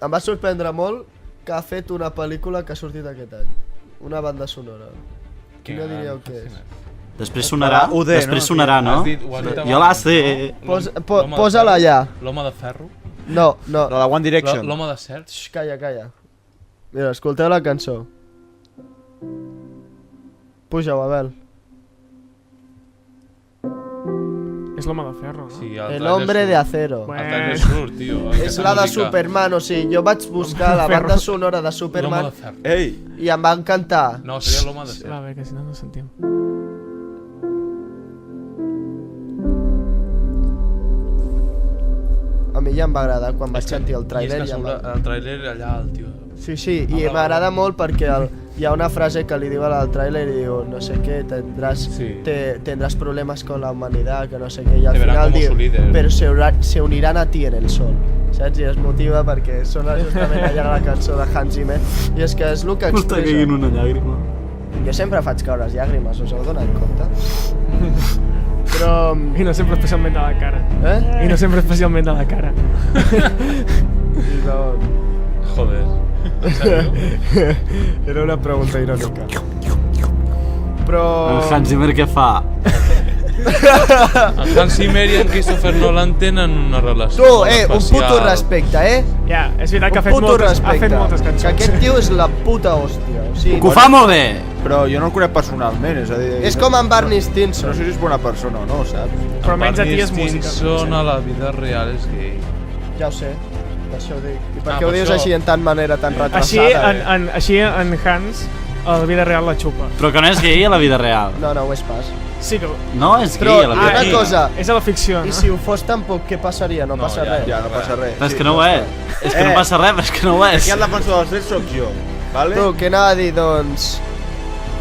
em va sorprendre molt que ha fet una pel·lícula que ha sortit aquest any. Una banda sonora. Quina diríeu que és? Després sonarà, UD, després no? sonarà, no? Ho has dit Jo la sé. Posa-la allà. L'home de ferro? No. La de One Direction. L'home de cert? Xx, calla. Mira, escolteu la cançó. Puja-ho, Abel. És l'home de ferro, no? Sí, El hombre de acero. Bueno. El trailer surt, tio. És la de Superman, o sigui, jo vaig buscar la banda sonora de L'home Superman de ferro. Ei, i em va encantar. No, seria l'home de Va cert. bé, que si no, no sentim. A mi ja em va agradar quan vaig sentir el I tràiler. és que surt el tràiler allà, el tio. Sí, i m'agrada molt perquè hi ha una frase que li diu al tràiler i diu no sé què, tendrás problemas con la humanidad, que no sé què, i al Te verán final como su diu, líder. però se unirán a ti en el sol, saps? I es motiva perquè sona justament allà la cançó de Hans Zimmer i és que és el que M'està caient expressa. una llàgrima. Jo sempre faig caure les llàgrimes, us heu donat compte? Però... I no sempre especialment de la cara. Eh? I no sempre especialment de la cara. I no... Joder. Era una pregunta irònica. Però... El Hans Zimmer què fa? En Hans Zimmer i en Christopher Nolan tenen una relació Tu, molt un especial. puto respecte, Ja, és veritat que Un puto respecte. ha fet moltes cançons. Que aquest tio és la puta hòstia. O sigui, Que ho fa molt bé! però jo no el conec personalment, és a dir... és com en Barney No Stinson. sé si és bona persona o no, saps? Però almenys a ti és Barney música. Stinson a la vida real és gay. Ja ho sé, per això ho dic. I per Ah, què ho per dius això. així en tan manera tan Així, retrasada? així en Hans, a la vida real la xupa. Però que no és gay a la vida real. No, ho és pas. Sí que... No és Però gay a la vida una real. cosa, És a la ficció, no? i si ho fos tampoc, què passaria? No passa res. Ja, no passa res. Però és que no ho és. És que no passa res, però és que no ho és. Aquí el defensor dels drets sóc jo, vale? Tu, què anava a dir, doncs...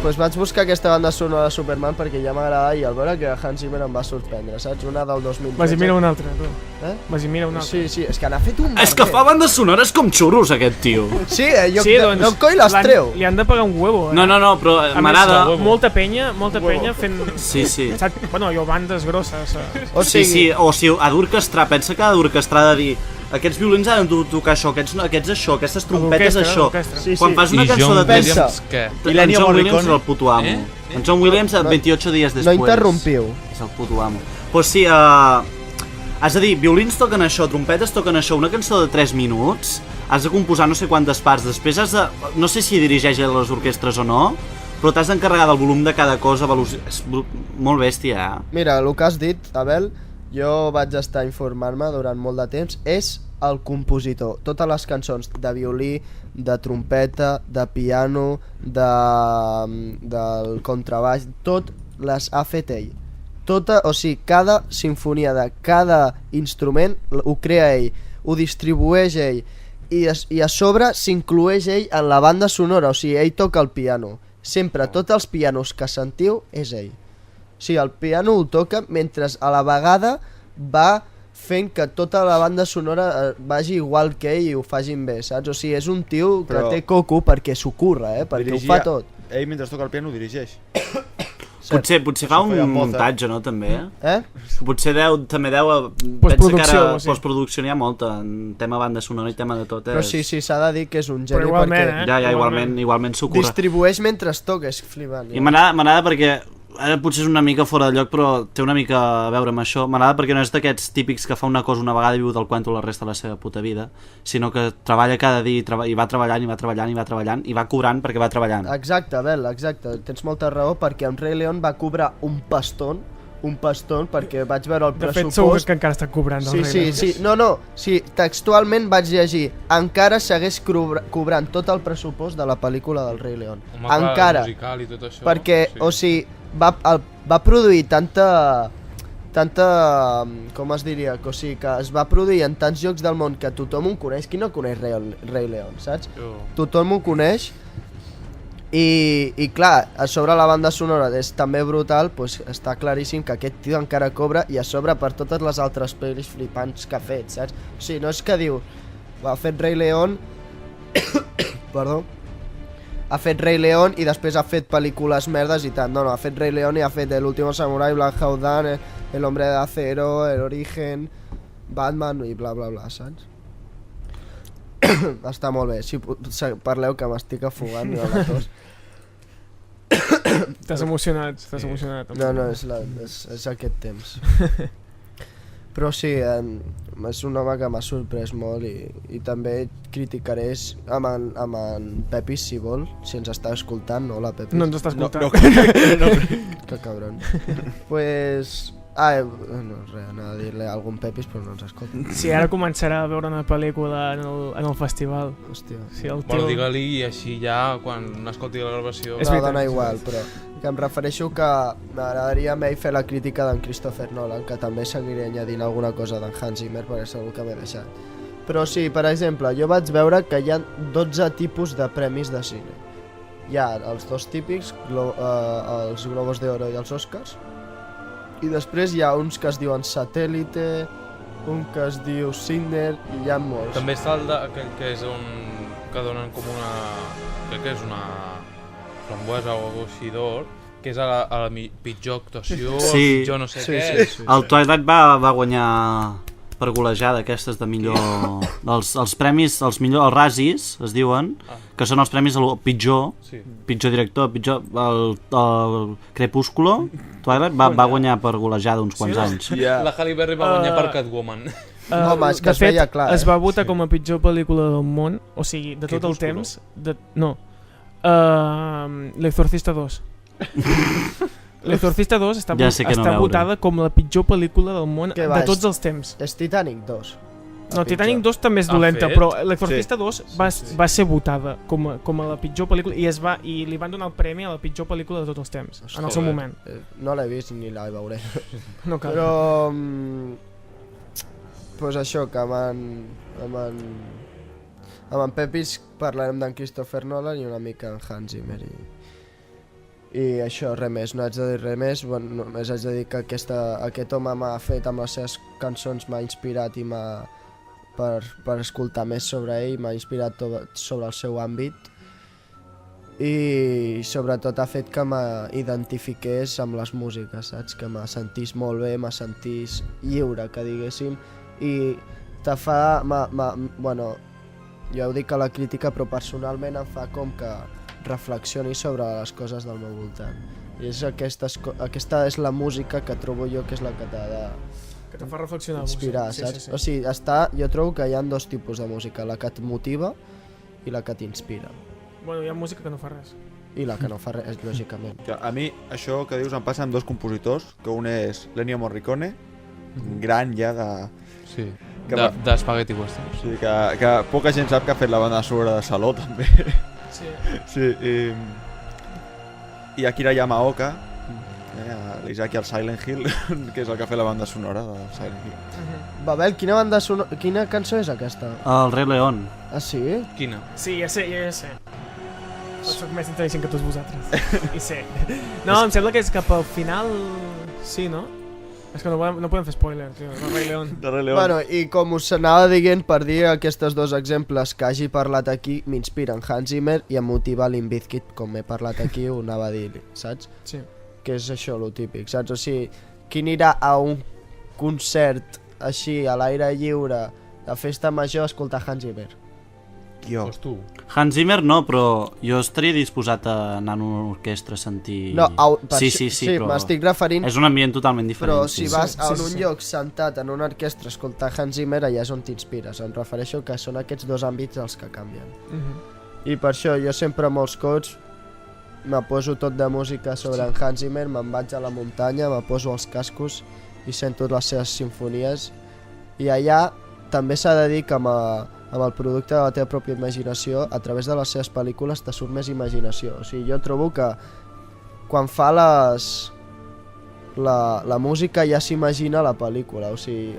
Pues vaig buscar aquesta banda sonora de Superman perquè ja m'agrada i al veure que Hans Zimmer em va sorprendre, saps? Una del 2013. Vas i mira una altra, tu. Eh? Vas i mira una altra. Sí, és que n'ha fet un És que fa bandes sonores com xurros, aquest tio. Sí, jo doncs, no coi les treu. Li han de pagar un huevo, No, però A més, m'agrada... molta penya fent... Sí. Saps? Bueno, jo bandes grosses. O Sí, sigui, o sigui, ha d'orquestrar, pensa que ha d'orquestrar de dir aquests violins han de tocar això, aquests això, aquestes trompetes L'orquestra, això. l'orquestra. Sí, Quan fas una I cançó John de Pensa. Williams, què? I en l'Ennio John Williams Morricone? és el puto amo. En John Williams 28 dies després. no interrompiu. És el puto amo. Pues sí, has de dir, violins toquen això, trompetes toquen això, una cançó de 3 minuts, has de composar no sé quantes parts, després has de... No sé si dirigeix a les orquestres o no, però t'has d'encarregar del volum de cada cosa, és molt bèstia, Mira, el que has dit, Abel, jo vaig estar informant-me durant molt de temps, és el compositor. Totes les cançons de violí, de trompeta, de piano, del contrabaix, tot les ha fet ell. Tota, o sigui, cada sinfonia de cada instrument ho crea ell, ho distribueix ell i a sobre s'inclueix ell en la banda sonora, o sigui, ell toca el piano. Sempre, tots els pianos que sentiu és ell. O sigui, el piano ho toca mentre a la vegada va fent que tota la banda sonora vagi igual que ell i ho facin bé, saps? O sigui, és un tio que Però- té coco perquè s'ho curra, perquè ho fa tot. Ell mentre toca el piano dirigeix. Potser fa Això feia un Mozart. muntatge, no, també, Potser també deu... Postproducció, Pensa que ara sí. postproducció n'hi ha molta, en tema banda sonora i tema de tot. Però sí, s'ha de dir que és un Però geni igualment, perquè Ja, igualment s'ho curra. distribueix mentre es toca, és flipant. I m'agrada perquè, ara potser és una mica fora de lloc, però té una mica a veure amb això. M'agrada perquè no és d'aquests típics que fa una cosa una vegada i viu del cuento la resta de la seva puta vida, sinó que treballa cada dia i va treballant i va cobrant perquè va treballant. Exacte, Bel, exacte, tens molta raó perquè en Rei León va cobrar un paston perquè vaig veure el De fet, segur pressupost. que encara està cobrant el Sí, sí, textualment vaig llegir encara segueix cobrant tot el pressupost de la pel·lícula del Rei León. Home, clar, Encara, musical i tot això, perquè, sí. o sigui, va produir tanta, com es diria, o sigui, que es va produir en tants llocs del món que tothom ho coneix. Qui no coneix Rei León, saps? Jo. Tothom ho coneix i clar, a sobre la banda sonora és també brutal, doncs està claríssim que aquest tio encara cobra i a sobre per totes les altres pel·lis flipants que ha fet, saps? O sigui, no és que diu, ha fet Rei León perdó, ha fet Rei León i després ha fet pel·lícules merdes i tant, no, ha fet Rei León i ha fet El último samurai, Black Hawk Down, El hombre de acero, El origen, Batman i bla bla bla, saps? Està molt bé, si parleu que m'estic afogant amb la tos. T'has emocionat. No, és aquest temps. Però sí, és un home que m'ha sorprès molt i també criticaré amb en Pepis, si vol, si ens està escoltant, no, la Pepis? No ens està escoltant. Que cabron. Pues... no, res, anava a dir-li a algun Pepis, però no ens escolta. Sí, ara començarà a veure una pel·lícula en el festival. Hòstia. Sí, el Bueno, tio... digue-li i així ja, quan escolti la gravació... És No, veritat, dona és igual, veritat. però que em refereixo que m'agradaria a mi fer la crítica d'en Christopher Nolan, que també seguiré añadint alguna cosa d'en Hans Zimmer perquè segur que m'he deixat. Però sí, per exemple, jo vaig veure que hi ha 12 tipus de premis de cine. Hi ha els dos típics, els Globos de Oro i els Oscars, i després hi ha uns que es diuen Satèl·lite, un que es diu Signer, i hi ha molts. També està aquell que és que donen com una... crec que és una frambuesa o algo així d'or, que és a la pitjor actuació, Sí. el pitjor no sé què. El Twilight va guanyar per golejada aquestes de millor... els premis, els Razzies, es diuen, que són els premis al pitjor, Sí. pitjor director, el Crepúsculo, Twilight, va guanyar per golejada uns quants anys. La Halle Berry va guanyar per Catwoman. Home, és que de es fet, veia clar, es va votar com a pitjor pel·lícula del món, o sigui, de tot el Crepúsculo. temps... No. L'Exorcista 2. L'Exorcista 2 està, Ja sé que no està veure. votada com la pitjor pel·lícula del món Què de va, tots els temps. És Titanic 2. No, Titanic 2 també és Ha dolenta, fet? però l'Exorcista 2 va ser votada com a la pitjor pel·lícula i li van donar el premi a la pitjor pel·lícula de tots els temps, en el seu moment. No l'he vist ni la veuré. No cal. Però... pues això, que amb en Pepis parlarem d'en Christopher Nolan i una mica en Hans Zimmer i això, res més, no haig de dir res més, bueno, només haig de dir que aquest home m'ha fet amb les seves cançons, m'ha inspirat i per escoltar més sobre ell, m'ha inspirat sobre el seu àmbit i sobretot ha fet que m'identifiqués amb les músiques, saps? Que me sentís molt bé, me sentís lliure, que diguéssim, i te fa... bueno, jo ho dic a la crítica, però personalment em fa com que reflexioni sobre les coses del meu voltant. I és aquesta és la música que trobo jo que és la que t'ha de Que te fa reflexionar. inspirar, sí, saps? sí. O sigui, jo trobo que hi ha dos tipus de música, la que et motiva i la que t'inspira. Bueno, hi ha música que no fa res. I la que no fa res, lògicament. A mi, això que dius em passa amb dos compositors, que un és l'Ennio Morricone, gran ja de... Sí, Que de Spaghetti Western. Sí, que poca gent sap que ha fet la banda sonora de Saló, també. Sí. Sí, i Akira Yamaoka, l'Isaac i el Silent Hill, que és el que ha fet la banda sonora de Silent Hill. Babel, quina cançó és aquesta? El Rei León. Ah, sí? Quina? Sí, ja sé. Però soc més intel·ligent que tots vosaltres. I sé. No, em sembla que és cap al final... Sí, no? És que no podem fer spoiler, tio. El Rei León. De Rei León. Bueno, i com us anava dient, per dir aquests dos exemples que hagi parlat aquí, m'inspiren Hans Zimmer i em motiva Limp Bizkit, com he parlat aquí, ho anava a dir, saps? Sí. Que és això, lo típic, saps? O sigui, qui anirà a un concert així, a l'aire lliure, de festa major, a escoltar Hans Zimmer? Jo. Doncs tu. Hans Zimmer no, però jo estaria disposat a anar a una orquestra a sentir... No, sí, però m'estic referint, és un ambient totalment diferent. però si vas a un sí. lloc sentat en una orquestra a escoltar Hans Zimmer, allà és on t'inspires. Em refereixo que són aquests dos àmbits els que canvien. I per això jo sempre a molts cops me poso tot de música sobre en Hans Zimmer, me'n vaig a la muntanya, me poso els cascos i sento les seves simfonies. I allà també s'ha de dir que amb el producte de la teva pròpia imaginació, a través de les seves pel·lícules te surt més imaginació. O sigui, jo trobo que quan fa la música ja s'imagina la pel·lícula, o sigui,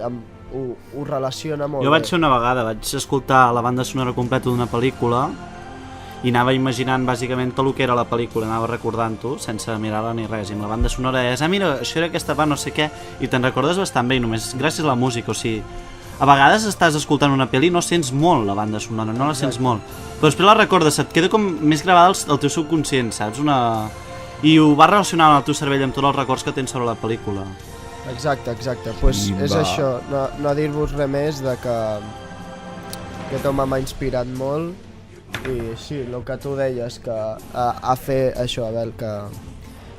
ho relaciona molt Jo vaig bé. fer una vegada, vaig escoltar la banda sonora completa d'una pel·lícula i anava imaginant bàsicament tot el que era la pel·lícula, anava recordant-ho sense mirar-la ni res, i amb la banda sonora és mira, això era aquesta part, no sé què, i te'n recordes bastant bé, només gràcies a la música, o sigui, a vegades estàs escoltant una pel·li i no sents molt la banda sonora, no la sents molt, però després la recordes, et queda com més gravada al teu subconscient, saps? I ho vas relacionar amb el teu cervell amb tots els records que tens sobre la pel·lícula. Exacte, pues és això, no dir-vos res més de que aquest home m'ha inspirat molt i sí, el que tu deies, que a fer això, Abel, que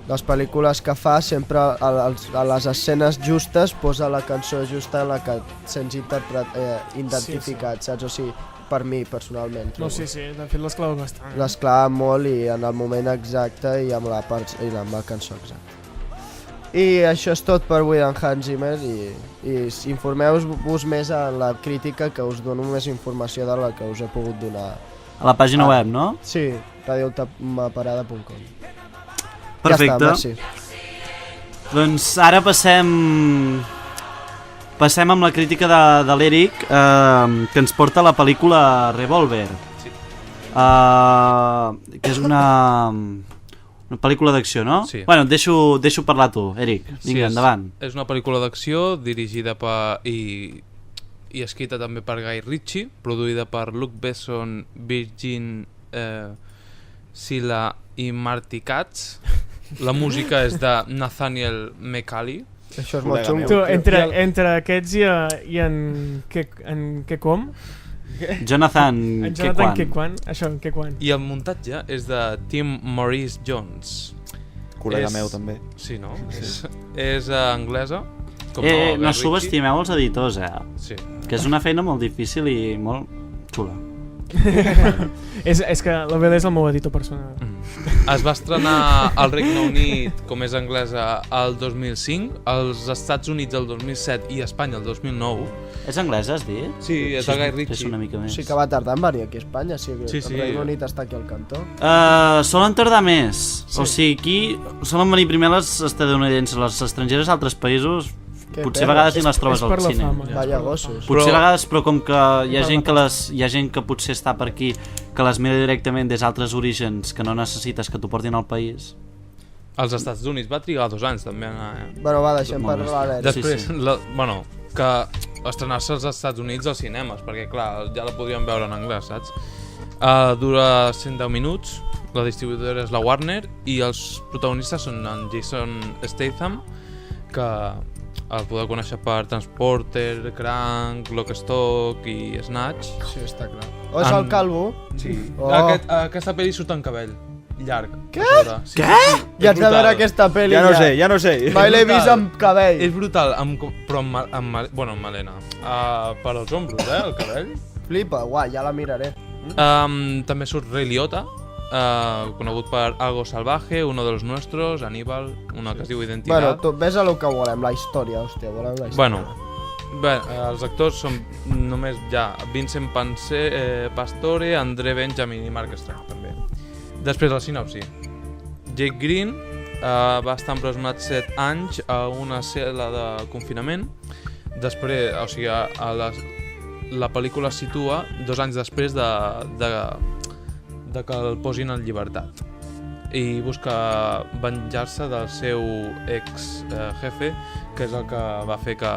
les pel·lícules que fa sempre a les escenes justes posa la cançó justa en la que et sents identificat, saps? O sigui, per mi, personalment. No, sí, de fet l'esclava bastant. L'esclava molt i en el moment exacte i amb la cançó exacta. I això és tot per avui en Hans Zimmer i informeu-vos més en la crítica, que us dono més informació de la que us he pogut donar. A la pàgina web, no? Sí, radioultimaparada.com. Perfecte. Ja està, merci. Doncs ara passem amb la crítica de l'Eric, que ens porta la pel·lícula Revolver, que és una pel·lícula d'acció, no? Sí. Bueno, et deixo parlar tu, Eric. Vinga, endavant. És una pel·lícula d'acció dirigida i escrita també per Guy Ritchie, produïda per Luc Besson, Virgin Silla i Marty Katz. La música és de Nathaniel McCauley. Això és molt Col·lega xungo. meu. Tu, entre aquests i en Kequan? Jonathan En Jonathan Kequan. Kequan, això, en Kequan. I el muntatge és de Tim Maurice Jones. Col·lega És- meu també. Sí, no? És anglesa. Com Guy No Ritchie. subestimeu els editors, Sí. que és una feina molt difícil i molt xula. És que l'Abel és el meu editor personal. Es va estrenar al Regne Unit, com és anglesa, el 2005, als Estats Units el 2007 i a Espanya el 2009. És anglesa, has dit? Sí, és de Guy Ritchie. És una mica més. Sí que va tardar en venir aquí a Espanya, sí, Sí, sí. el Regne Unit està aquí al cantó. Solen tardar més. O sigui, aquí solen venir primer les estadounidenses, les estrangeres d'altres països. Que Potser a perra. vegades ni les trobes És al per la cine. fama. Vaya gossos. Potser Però- a vegades, però com que hi ha gent que potser està per aquí, que les mira directament des d'altres orígens, que no necessites que t'ho portin al país. Als Estats Units va trigar 2 anys també a anar. Bueno, va, deixem Molt parlar l'Eric. Després, sí. que estrenar-se als Estats Units als cinemes, perquè clar, ja la podríem veure en anglès, saps? Dura 110 minuts, la distribuïdora és la Warner i els protagonistes són en Jason Statham, que el podeu conèixer per Transporter, Crank, Lock, Stock i Snatch. Sí, està clar. O és el calvo? Sí. Oh. Aquesta pel·li surt en cabell llarg. Què? Sí, Què? sí, Ja haig de veure aquesta pel·li. Ja no sé. Mai l'he vist amb cabell. És brutal, però amb melena. Per als ombros, el cabell. Flipa, guai, ja la miraré. També surt Ray Liotta, conegut per Algo Salvaje, Uno de los Nuestros, Aníbal, una que es diu Identitat. Bueno, tu, ves a lo que volem, la història, hòstia, volem la història. Bueno, bé, els actors són només ja Vincent Pastore, André Benjamin i Mark Strong també. Després la sinopsi. Jake Green va estar empresonat 7 anys a una cel·la de confinament. Després, o sigui, la pel·lícula es situa 2 anys després de que el posin en llibertat. i busca venjar-se del seu ex-jefe, que és el que va fer que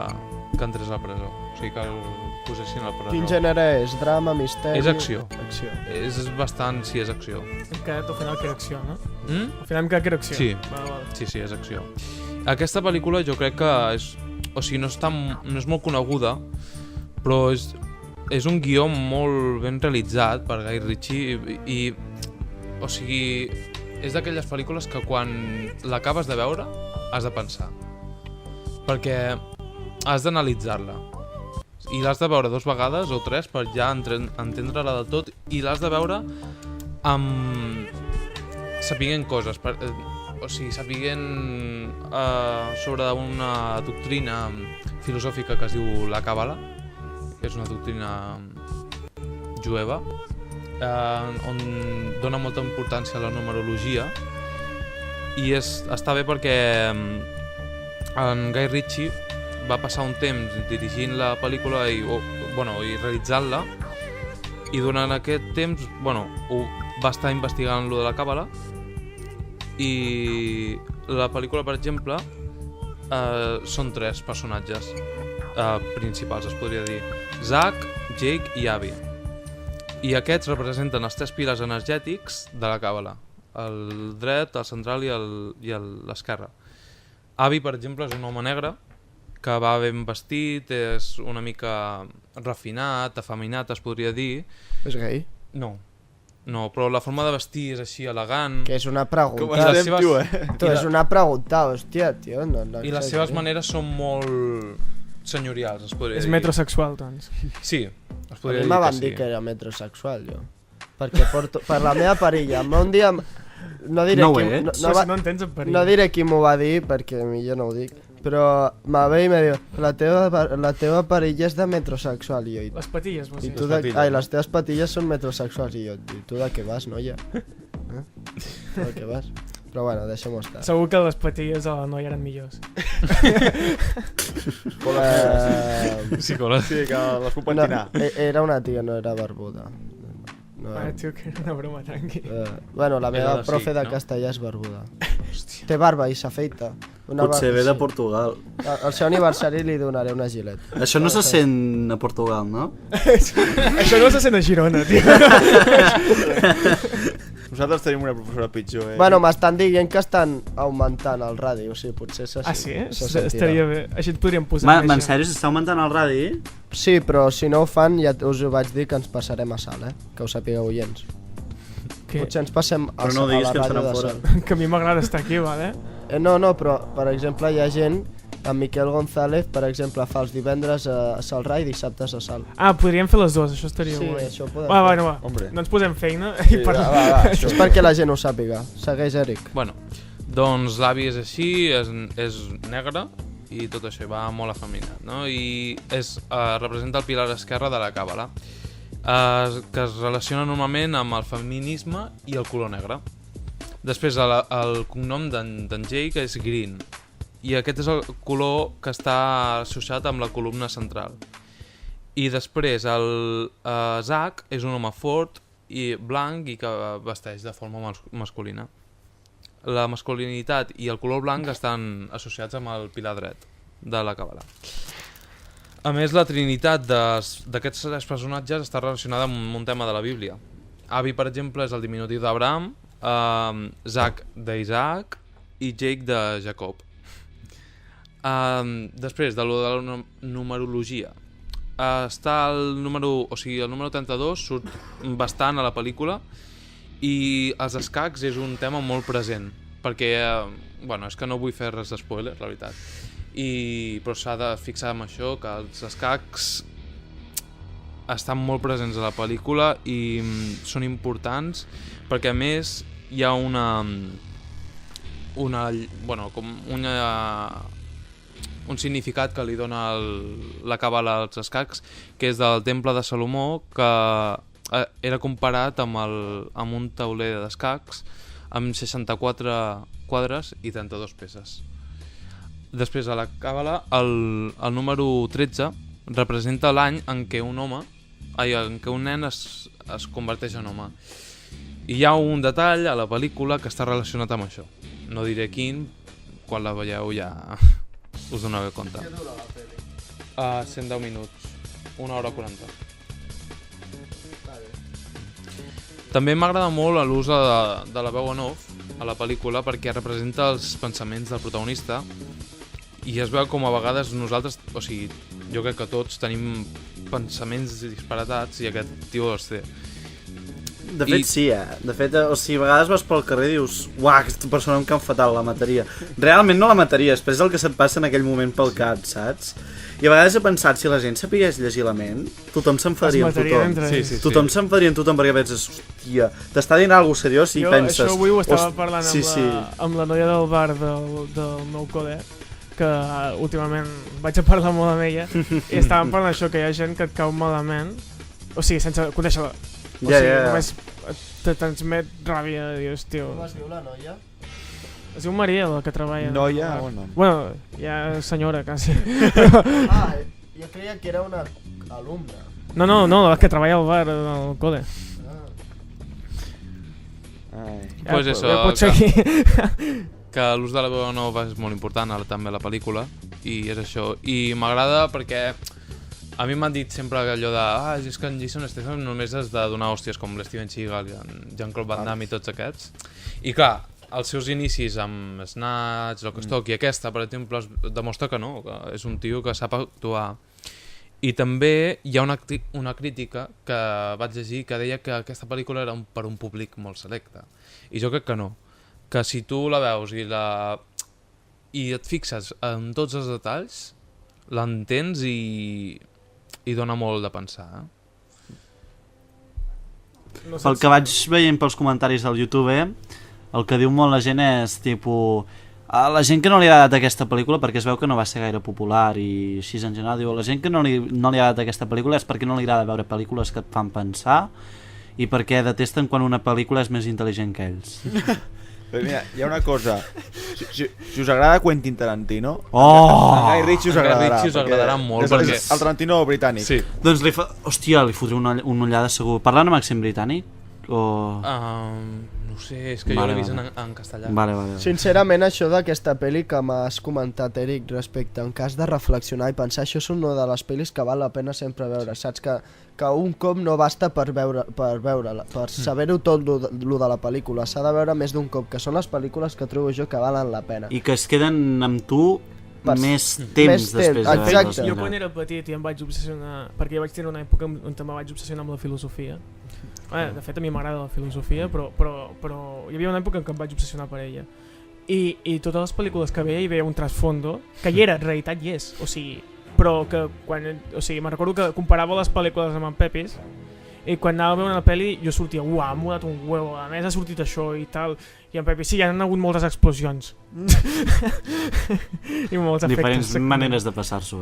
entrés a la presó. O sigui, que el posessin a la presó. Quin gènere és? Drama, misteri? És acció. Acció. És bastant, sí, és acció. Hem quedat al final que era acció, no? Mm? Al final hem quedat que era acció. Sí. Val. Sí, és acció. Aquesta pel·lícula jo crec que és... O sigui, no és molt coneguda, però és un guió molt ben realitzat per Guy Ritchie i o sigui, és d'aquelles pel·lícules que quan l'acabes de veure has de pensar, perquè has d'analitzar-la i l'has de veure 2 vegades o 3 per ja entendre-la del tot, i l'has de veure amb sapiguent coses, o sigui, sapiguent sobre una doctrina filosòfica que es diu la Càbala, que és una doctrina jueva, on dona molta importància a la numerologia, i està bé perquè en Guy Ritchie va passar un temps dirigint la pel·lícula i realitzant-la, i durant aquest temps va estar investigant lo de la Càbala, i la pel·lícula, per exemple, són 3 personatges principals, es podria dir: Zack, Jake i Abby. I aquests representen els 3 pilars energètics de la Càbala: el dret, el central i l'esquerra. Abby, per exemple, és un home negre que va ben vestit, és una mica refinat, afeminat, es podria dir. És gay? No, però la forma de vestir és així elegant. Que és una pregunta. Com estem, tio, Tu, és una pregunta, hòstia, tio. No, I les seves maneres són molt senyorials, es podria dir. És metrosexual, doncs. Sí, es A podria mi dir me que van sí. dir que era metrosexual, jo. Perquè per la meva parella, un dia... No diré No ho qui, ets. No entens en perill. no diré qui m'ho va dir, perquè millor no ho dic, però me ve i me diu: la teva parella és de metrosexual, i jo... Les patilles, vols I dir. tu les teves patilles són metrosexuals, i jo, i tu de què vas, noia? Tu de què vas? Però bueno, deixem-ho estar. Segur que les patilles de la noia eren millors. Sí, com Sí, que les puc No, pentinar. era una tia, no era barbuda. No, Ah, tio, que era una broma, tranqui. bueno, la meva de profe SIC, de no? castellà és barbuda. Té barba i s'afeita. Potser ve de Portugal. Al seu aniversari li donaré una gilet. Això no se sent a Portugal, no? Això no se sent a Girona, tio. Nosaltres tenim una professora pitjor, Bueno, m'estan dient que estan augmentant el radi, o sigui, potser se Ah, sí? se sentirà. Estaria bé. Així et podríem posar Ma, més, en ja. sèrio, s'està augmentant el radi? Sí, però si no ho fan, ja us ho vaig dir que ens passarem a sal, que ho sapigueu, oients. Que, Potser ens passem a, Però no a diguis la que ens ràdio faran de fora. sal. que a mi m'agrada estar aquí, vale? No, però, per exemple, hi ha gent, en Miquel González, per exemple, fa els divendres a Salrà i dissabtes a Sal. Ah, podríem fer les dues, això estaria Sí, guai. això ho podem Va, fer. bueno, va. Hombre. No ens posem feina Sí, i parlem. va. És perquè la gent ho sàpiga. Segueix, Eric. Bueno, doncs l'avi és així, és negre i tot això, i va molt afeminat, no? I representa el pilar esquerre de la Càbala, que es relaciona normalment amb el feminisme i el color negre. Després el cognom d'en Jake és Green, i aquest és el color que està associat amb la columna central. I després el Zack és un home fort i blanc i que vesteix de forma masculina. La masculinitat i el color blanc estan associats amb el pilar dret de la Càbala. A més, la trinitat d'aquests 3 personatges està relacionada amb un tema de la Bíblia. Abby, per exemple, és el diminutiu d'Abraham, Zack d'Isaac i Jake de Jacob. Després de la numerologia, està el número 32 surt bastant a la pel·lícula, i els escacs és un tema molt present, perquè és que no vull fer res d'espoiler, la veritat, però s'ha de fixar en això, que els escacs estan molt presents a la pel·lícula i són importants, perquè a més hi ha un significat que li dona la Càbala als escacs, que és del Temple de Salomó, que era comparat amb un tauler d'escacs amb 64 quadres i 32 peces. Després, a la Càbala, el número 13 representa l'any en què un nen es converteix en home. I hi ha un detall a la pel·lícula que està relacionat amb això. No diré quin, quan la veieu ja us donareu compte. Què dura la pel·li? 110 minuts, 1 hora 40. També m'agrada molt l'ús de la veu en off a la pel·lícula perquè representa els pensaments del protagonista i es veu com a vegades nosaltres, o sigui, jo crec que tots tenim pensaments disparatats i aquest tio els té. De fet, sí, De fet, o sigui, a vegades vas pel carrer i dius uah, aquesta persona em cau fatal, la mataria. Realment no la mataria, després el que se't passa en aquell moment pel cap, saps? I a vegades he pensat, si la gent sapigués llegir la ment, tothom s'enfadaria amb tothom. Tothom s'enfadaria amb tothom perquè penses, hòstia, t'està dient alguna cosa seriós i penses... Això avui ho estava parlant amb la noia del bar del meu col·le, que últimament vaig a parlar molt amb ella, i estàvem parlant d'això, que hi ha gent que et cau malament, o sigui, sense conèixer-la. O sigui, només te transmet ràbia, dius, tio... Com es diu la noia? Es diu Maria, la que treballa. Noia o no? Bueno, ja senyora, quasi. Jo creia que era una alumna. No, la que treballa al bar del col·le. Pues això, ja pot seguir. Que l'ús de la veu nova és molt important també a la pel·lícula, i és això. I m'agrada perquè a mi m'han dit sempre allò de és que en Jason Statham només has de donar hòsties com l'Steven Seagal i en Jean-Claude Van Damme i tots aquests. I clar, els seus inicis amb Snatch, Lockstock i aquesta, per exemple, demostra que no, que és un tio que sap actuar. I també hi ha una crítica que vaig llegir que deia que aquesta pel·lícula era per un públic molt selecte. I jo crec que no. Que si tu la veus i et fixes en tots els detalls, l'entens i dona molt de pensar. Pel que vaig veient pels comentaris del YouTube, el que diu molt la gent és tipus... la gent que no li ha agradat aquesta pel·lícula, perquè es veu que no va ser gaire popular i així en general, diu, la gent que no li ha agradat aquesta pel·lícula és perquè no li agrada veure pel·lícules que et fan pensar i perquè detesten quan una pel·lícula és més intel·ligent que ells. Però mira, hi ha una cosa, si us agrada Quentin Tarantino, a Guy Ritchie us agradarà. Us agradarà molt perquè... És el Tarantino britànic. Sí. Doncs li fotré una ullada segur. Parlant amb accent britànic? O... no sé, és que jo l'he vist en castellà. Vale. Sincerament, això d'aquesta pel·li que m'has comentat, Eric, respecte en cas de reflexionar i pensar, això és una de les pel·lis que val la pena sempre veure, saps? Que un cop no basta per veure-la, per saber-ho tot lo de la pel·lícula, s'ha de veure més d'un cop, que són les pel·lícules que trobo jo que valen la pena. I que es queden amb tu més temps després de exacte. Jo quan era petit i em vaig obsessionar, perquè jo vaig tenir una època on també vaig obsessionar amb la filosofia. De fet, a mi m'agrada la filosofia, però hi havia una època en què em vaig obsessionar per ella. I totes les pel·lícules que veia hi veia un trasfondo, que hi era, en realitat hi és, o sigui, però que quan, o sigui, me'n recordo que comparava les pel·lícules amb en Pepis i quan anava a veure una pel·li jo sortia, uah, m'ho ha dat un huevo, a més ha sortit això i tal, i en Pepis, sí, hi han hagut moltes explosions i molts efectes diferents maneres de passar-s'ho,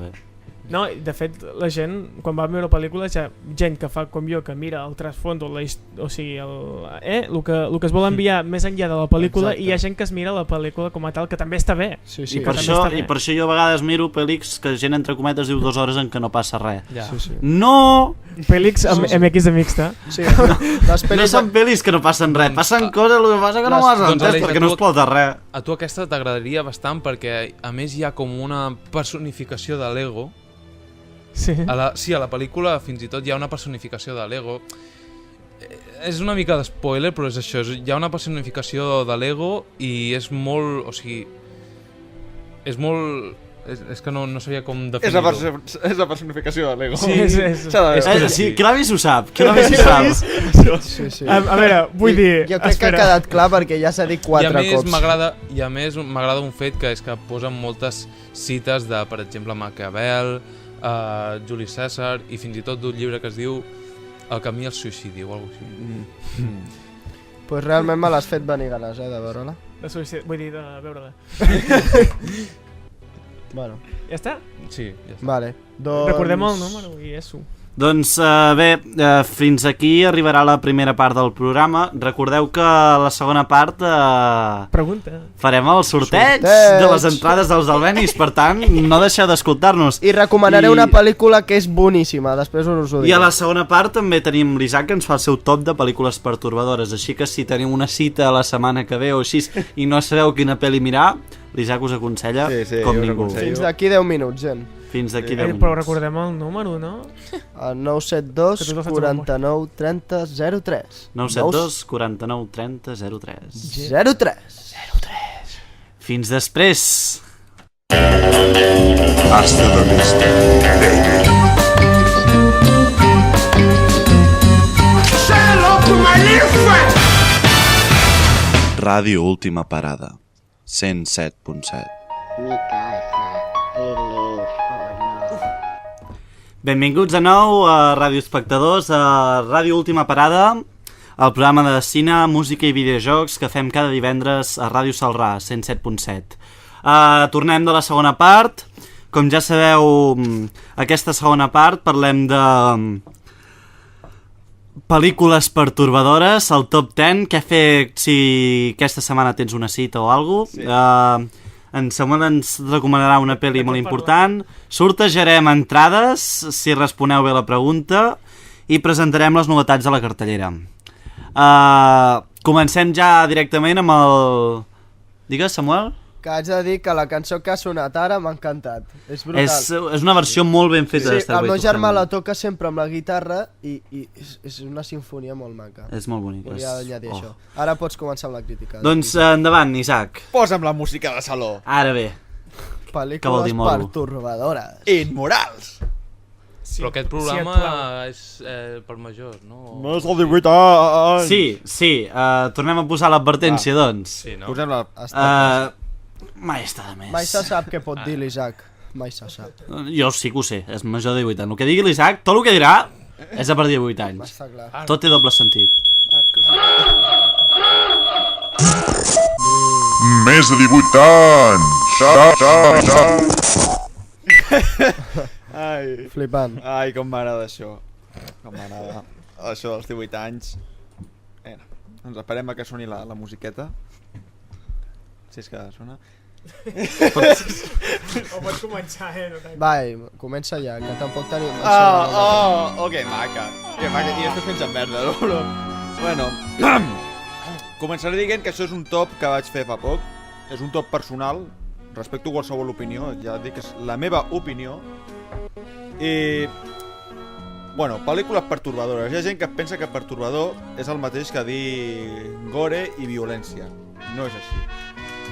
No, de fet, la gent, quan va veure pel·lícules, hi ha gent que fa com jo, que mira el trasfondo, o sigui, el que es vol enviar més enllà de la pel·lícula. Exacte. I hi ha gent que es mira la pel·lícula com a tal, que també està bé. Sí. I per això jo a vegades miro pel·lícules que gent entre cometes diu 2 hores en què no passa res. Ja. Sí. No! Pel·lícules amb MX de mixta. Sí, no són pel·lis que no passen res, passen coses, el que passa que no ho has entès perquè no es pot de res. A tu aquesta t'agradaria bastant perquè a més hi ha com una personificació de l'ego. Sí. A la pel·lícula fins i tot hi ha una personificació de l'ego. És una mica d'espoiler, però és això, hi ha una personificació de l'ego i és molt, o sigui, és molt... És que no sabia com definir-ho. És la personificació de l'ego. Sí, qui l'ha vist ho sap. Sí. A veure, vull dir... Jo crec que ha quedat clar perquè ja s'ha dit 4 cops. I a més m'agrada un fet que és que posen moltes cites de, per exemple, Maquiavel, Juli César i fins i tot d'un llibre que es diu El camí al suïcidi o alguna cosa així. Pues realment me l'has fet venir ganes, de veure-la. De suïcidi, vull dir, de veure-la. Bueno. Ja està? Sí, ja està. Vale, doncs... Recordem el número i eso. Doncs bé, fins aquí arribarà la primera part del programa. Recordeu que a la segona part Pregunta. farem el sorteig Sorteig. de les entrades dels Albenis, per tant, no deixeu d'escoltar-nos. I recomanaré una pel·lícula que és boníssima, després us ho dic. I a la segona part també tenim l'Isaac, que ens fa el seu top de pel·lícules pertorbadores, així que si teniu una cita la setmana que ve o així i no sabeu quina pel·li mirar, l'Isaac us aconsella Sí, com jo us ningú. aconsello. Fins d'aquí 10 minuts, gent. Fins d'aquí 10 Però minuts. recordem el número, no? El 972 Que tu te'l fas 49 30 03. 972 49 30 03. 03. Fins després. Hasta la vista, baby. Say hello to my little friend. Ràdio Última Parada, 107.7. Mi casa, teléfono. Benvinguts de nou a Ràdio Espectadors, a Ràdio Última Parada, el programa de cine, música i videojocs que fem cada divendres a Ràdio Salrà, 107.7. Tornem de la segona part. Com ja sabeu, aquesta segona part parlem de pel·lícules pertorbadores, el top 10, què fer si aquesta setmana tens una cita o alguna cosa. En Samuel ens recomanarà una pel·li molt important, sortejarem entrades si responeu bé la pregunta i presentarem les novetats de la cartellera. Comencem ja directament amb el... Digues, Samuel? Que haig de dir que la cançó que ha sonat ara m'ha encantat. És brutal. És una versió molt ben feta de Sí, Stairway el meu to germà Heaven. la toca sempre amb la guitarra i és una sinfonia molt maca. És molt bonica. Volia añadir això. Ara pots començar amb la crítica. Doncs endavant, Isaac. Posa'm la música de saló. Ara bé. que vol dir Pel·lícules morbo. pertorbadores. Immorals. Sí. Però aquest Sí, programa actual. és per majors, no? No és el 18 anys. Sí, tornem a posar l'advertència, doncs. Sí, no? Posem la... Mai està de més. Mai se sap què pot dir l'Isaac. Mai se sap. Jo sí que ho sé, és major de 18 anys. El que digui l'Isaac, tot el que dirà és a partir de 18 anys. Està clar. Tot té doble sentit. Més de 18 anys. Ai, Flipant. ai, com m'agrada això. Com m'agrada. Això dels 18 anys. Vinga, doncs esperem a que soni la musiqueta. Si és que sona. O pots començar, no tant. Vai, comença ja, que tampoc tenim... Oh, que maca. Que maca, i després penja merda, no? Però... Bueno, començaré dient que això és un top que vaig fer fa poc. És un top personal, respecto a qualsevol opinió, ja et dic que és la meva opinió. I... Bueno, pel·lícules pertorbadores. Hi ha gent que pensa que pertorbador és el mateix que dir gore i violència. No és així.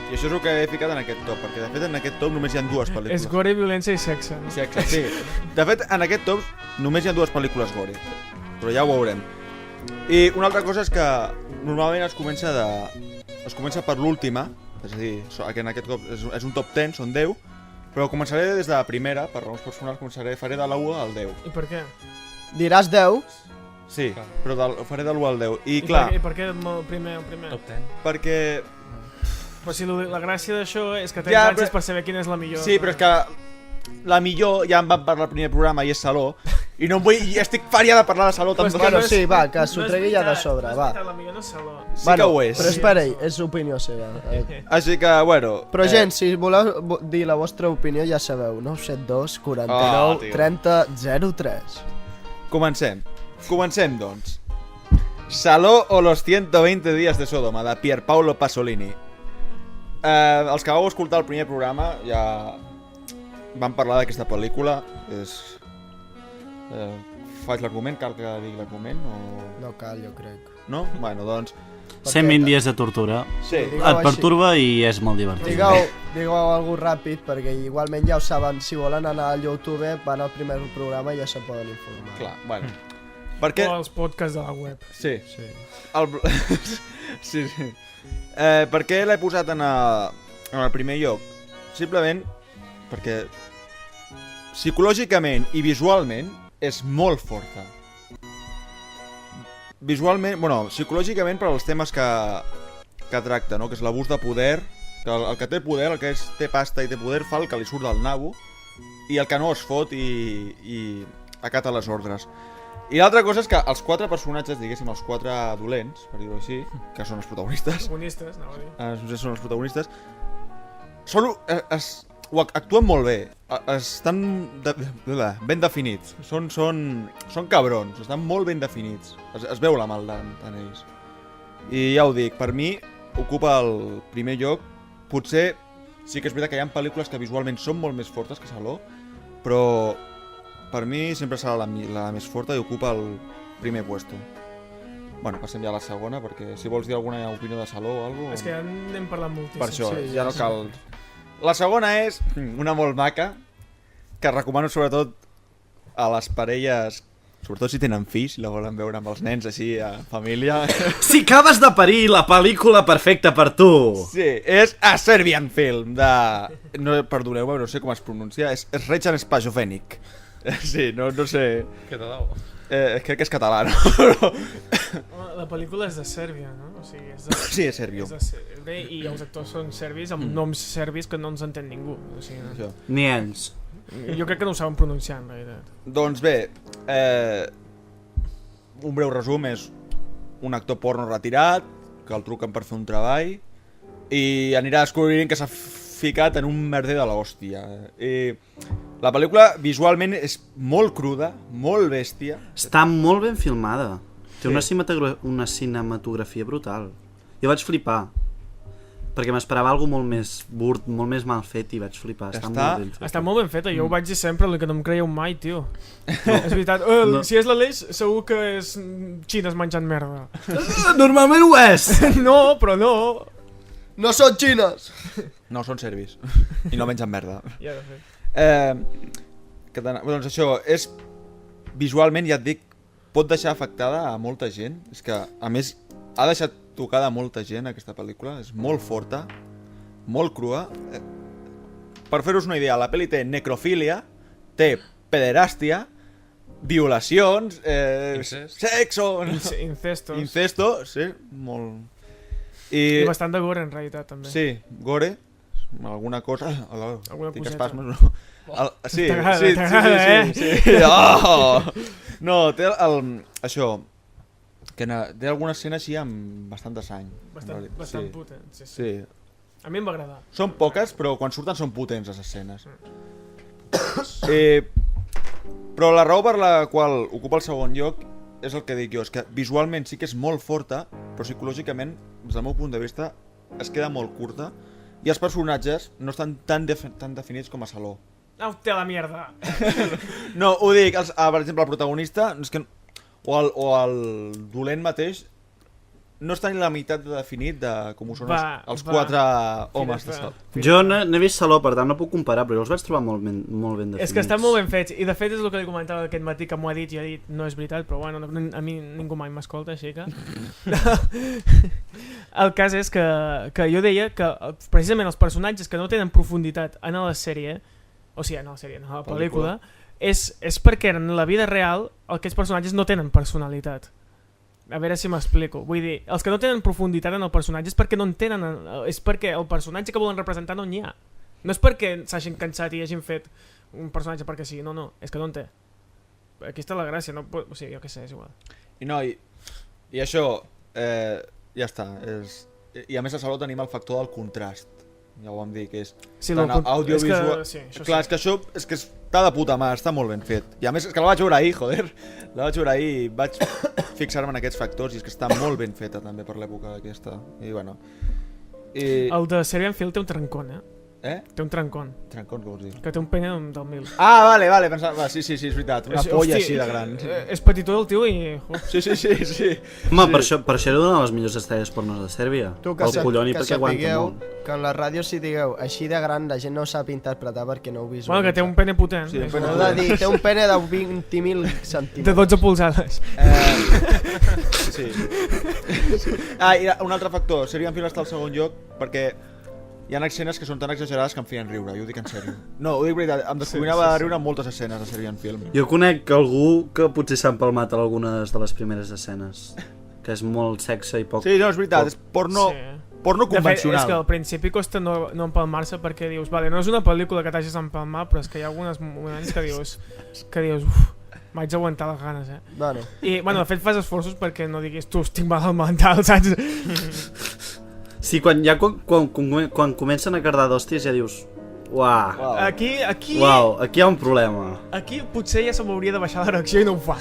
I això és el que he ficat en aquest top, perquè de fet en aquest top només hi ha dues pel·lícules. És gore, violència i sexe. Sexe, sí. De fet, en aquest top només hi ha dues pel·lícules gore, però ja ho veurem. I una altra cosa és que normalment es comença per l'última, és a dir, que en aquest cop és un top 10, són 10, però començaré des de la primera, per raons personals, faré de la 1 al 10. I per què? Diràs 10? Sí, però faré de l'1 al 10. I clar, I per què el primer? Top 10. perquè... Però si la gràcia d'això és que tens Ja, ànsies però- per saber quina és la millor. Sí, però és que la millor ja en vam parlar al primer programa i és Saló, i no em vull... I estic fària de parlar de Saló Però és tampoc. que Bueno, no és- sí, va, que s'ho no és tregui ja de veritat, sobre, no és va. veritat, la millor no és Saló. Sí que ho és. Però espera, és opinió seva. Així que, bueno... Però gent, si voleu dir la vostra opinió ja sabeu, 972 49 tio. 30 03. Comencem. Comencem, doncs. Saló o los 120 días de Sodoma, de Pierpaolo Pasolini. Els que vau escoltar el primer programa ja vam parlar d'aquesta pel·lícula. Faig l'argument, cal que digui l'argument o... No cal, jo crec. No? Bueno, doncs... 120 dies de tortura. Sí. Digueu Et així. perturba i és molt divertit. Digueu algú ràpid, perquè igualment ja ho saben, si volen anar al YouTube, van al primer programa i ja se poden informar. Clar, bueno. Perquè... O els podcasts de la web. Sí. Sí. Sí, sí. Per què l'he posat en el primer lloc? Simplement perquè psicològicament i visualment és molt forta. Visualment, bueno, psicològicament per als temes que tracta, no? Que és l'abús de poder, que el que té poder, el que té pasta i té poder fa el que li surt del nabo, i el que no es fot i acata les ordres. I l'altra cosa és que els 4 personatges, diguéssim, els 4 dolents, per dir-ho així, que són els protagonistes, Protagonistes, anava a dir. són els protagonistes, actuen molt bé, estan ben definits, són cabrons, estan molt ben definits, es veu la maldat en ells. I ja ho dic, per mi ocupa el primer lloc. Potser sí que és veritat que hi ha pel·lícules que visualment són molt més fortes que Saló, però per mi sempre serà la més forta i ocupa el primer puesto. Bueno, passem ja a la segona, perquè si vols dir alguna opinió de Saló o alguna cosa... És que ja n'hem parlat moltíssim. Per això, sí, ja no cal... La segona és una molt maca, que recomano sobretot a les parelles, sobretot si tenen fills i la volen veure amb els nens així a família. Si acabes de parir la pel·lícula perfecta per tu! Sí, és A Serbian Film, de... No, perdoneu-me, no sé com es pronuncia, és Rejan Spajovenic. Sí, no sé... Què te dau? Crec que és català, no? La pel·lícula és de Sèrbia, no? O sigui, és de... Sí, és sèrbio. És de Sèrbia, i els actors són serbis amb noms serbis que no ens entén ningú. O sigui, Això. Ni ells. jo crec que no ho saben pronunciar, en realitat. Doncs bé, un breu resum és un actor porno retirat, que el truquen per fer un treball, i anirà descobrint que s'ha ficat en un merder de l'hòstia. La pel·lícula visualment és molt cruda, molt bèstia. Està molt ben filmada. Té una cinematografia brutal. Jo vaig flipar. Perquè m'esperava alguna molt més burt, molt més mal fet i vaig flipar. Està molt ben fet. Està molt ben feta, jo ho vaig dir sempre, el que no em creieu mai, tio. És veritat, si és l'Aleix, segur que és xines menjant merda. Normalment ho és! No, però no. No són xines! No, són serbis. I no mengen merda. Ja, de fet. Doncs això, és... Visualment, ja et dic, pot deixar afectada a molta gent. És que, a més, ha deixat tocada a molta gent aquesta pel·lícula. És molt forta, molt crua. Per fer-vos una idea, la pel·li té necrofília, té pederàstia, violacions, sexo... Incestos. Incesto, sí, molt... I bastant de gore, en realitat, també. Sí, gore, alguna cosa... Alguna tinc coseta. espasmes, no? Sí, T'agrada, sí. Oh! No, té això, que té alguna escena així amb bastant de sang. Bastant potent, sí. Sí. A mi em va agradar. Són poques, però quan surten són potents les escenes. Però la raó per la qual ocupa el segon lloc és el que dic jo, és que visualment sí que és molt forta, però psicològicament, des del meu punt de vista, es queda molt curta i els personatges no estan tan definits com a Saló. Au, té la mierda! No, ho dic, per exemple, el protagonista és que, o el dolent mateix no està ni la meitat de definit de com ho són els 4 homes de Saló. Jo n'he vist Saló, per tant no puc comparar, però jo els vaig trobar molt ben definits. És que estan molt ben fets, i de fet és el que li comentava aquest matí, que m'ho ha dit i ha dit, no és veritat, però bueno, a mi ningú mai m'escolta, així que... El cas és que jo deia que precisament els personatges que no tenen profunditat en la sèrie, o sigui, en la pel·lícula, és perquè en la vida real aquests personatges no tenen personalitat. A veure si m'explico. Vull dir, els que no tenen profunditat en el personatge és perquè no en tenen, és perquè el personatge que volen representar no n'hi ha. No és perquè s'hagin cansat i hagin fet un personatge perquè sí, no, és que no en té. Aquí està la gràcia, no? O sigui, jo què sé, és igual. I això, ja està. I a més a Saló tenim el factor del contrast. Ja ho vam dir, que és tant audiovisual... Clar, és que això està de puta mà, està molt ben fet. I a més és que la vaig veure ahir, joder. La vaig veure ahir i vaig fixar-me en aquests factors i és que està molt ben feta també per l'època aquesta. I bueno... El de Serbian Film té un trencón, Té un trencón. Trencón, què vols dir? Que té un pene del 1000. Ah, vale, pensava... Sí, és veritat. Una polla així de gran. És petitó el tio i... Sí. Home, per això era una de les millors estrelles pornos de Sèrbia. Tu, que sapigueu que en la ràdio si digueu així de gran la gent no sap interpretar perquè no ho visualitza. Bueno, que té un pene potent. Sí, té un pene de 20.000 centímetres. De 12 polzades. Sí. I un altre factor. Serbian Film està al segon lloc perquè hi ha escenes que són tan exagerades que em feien riure, jo ho dic en sèrio. No, ho dic veritat, em descombinava de riure en moltes escenes de Serbian Film. Jo conec algú que potser s'ha empalmat a algunes de les primeres escenes, que és molt sexe i poc... Sí, no, és veritat, és porno convencional. De fet, és que al principi costa no empalmar-se perquè dius, vale, no és una pel·lícula que t'hagis empalmat, però és que hi ha alguns moments que dius, M'haig d'aguantar les ganes, Bueno, I, bueno, de fet fas esforços perquè no diguis tu estic mal mental, saps? Sí, quan comencen a cardar d'hòsties ja dius... Uau, Aquí aquí hi ha un problema. Aquí potser ja se m'hauria de baixar l'erecció i no ho fa.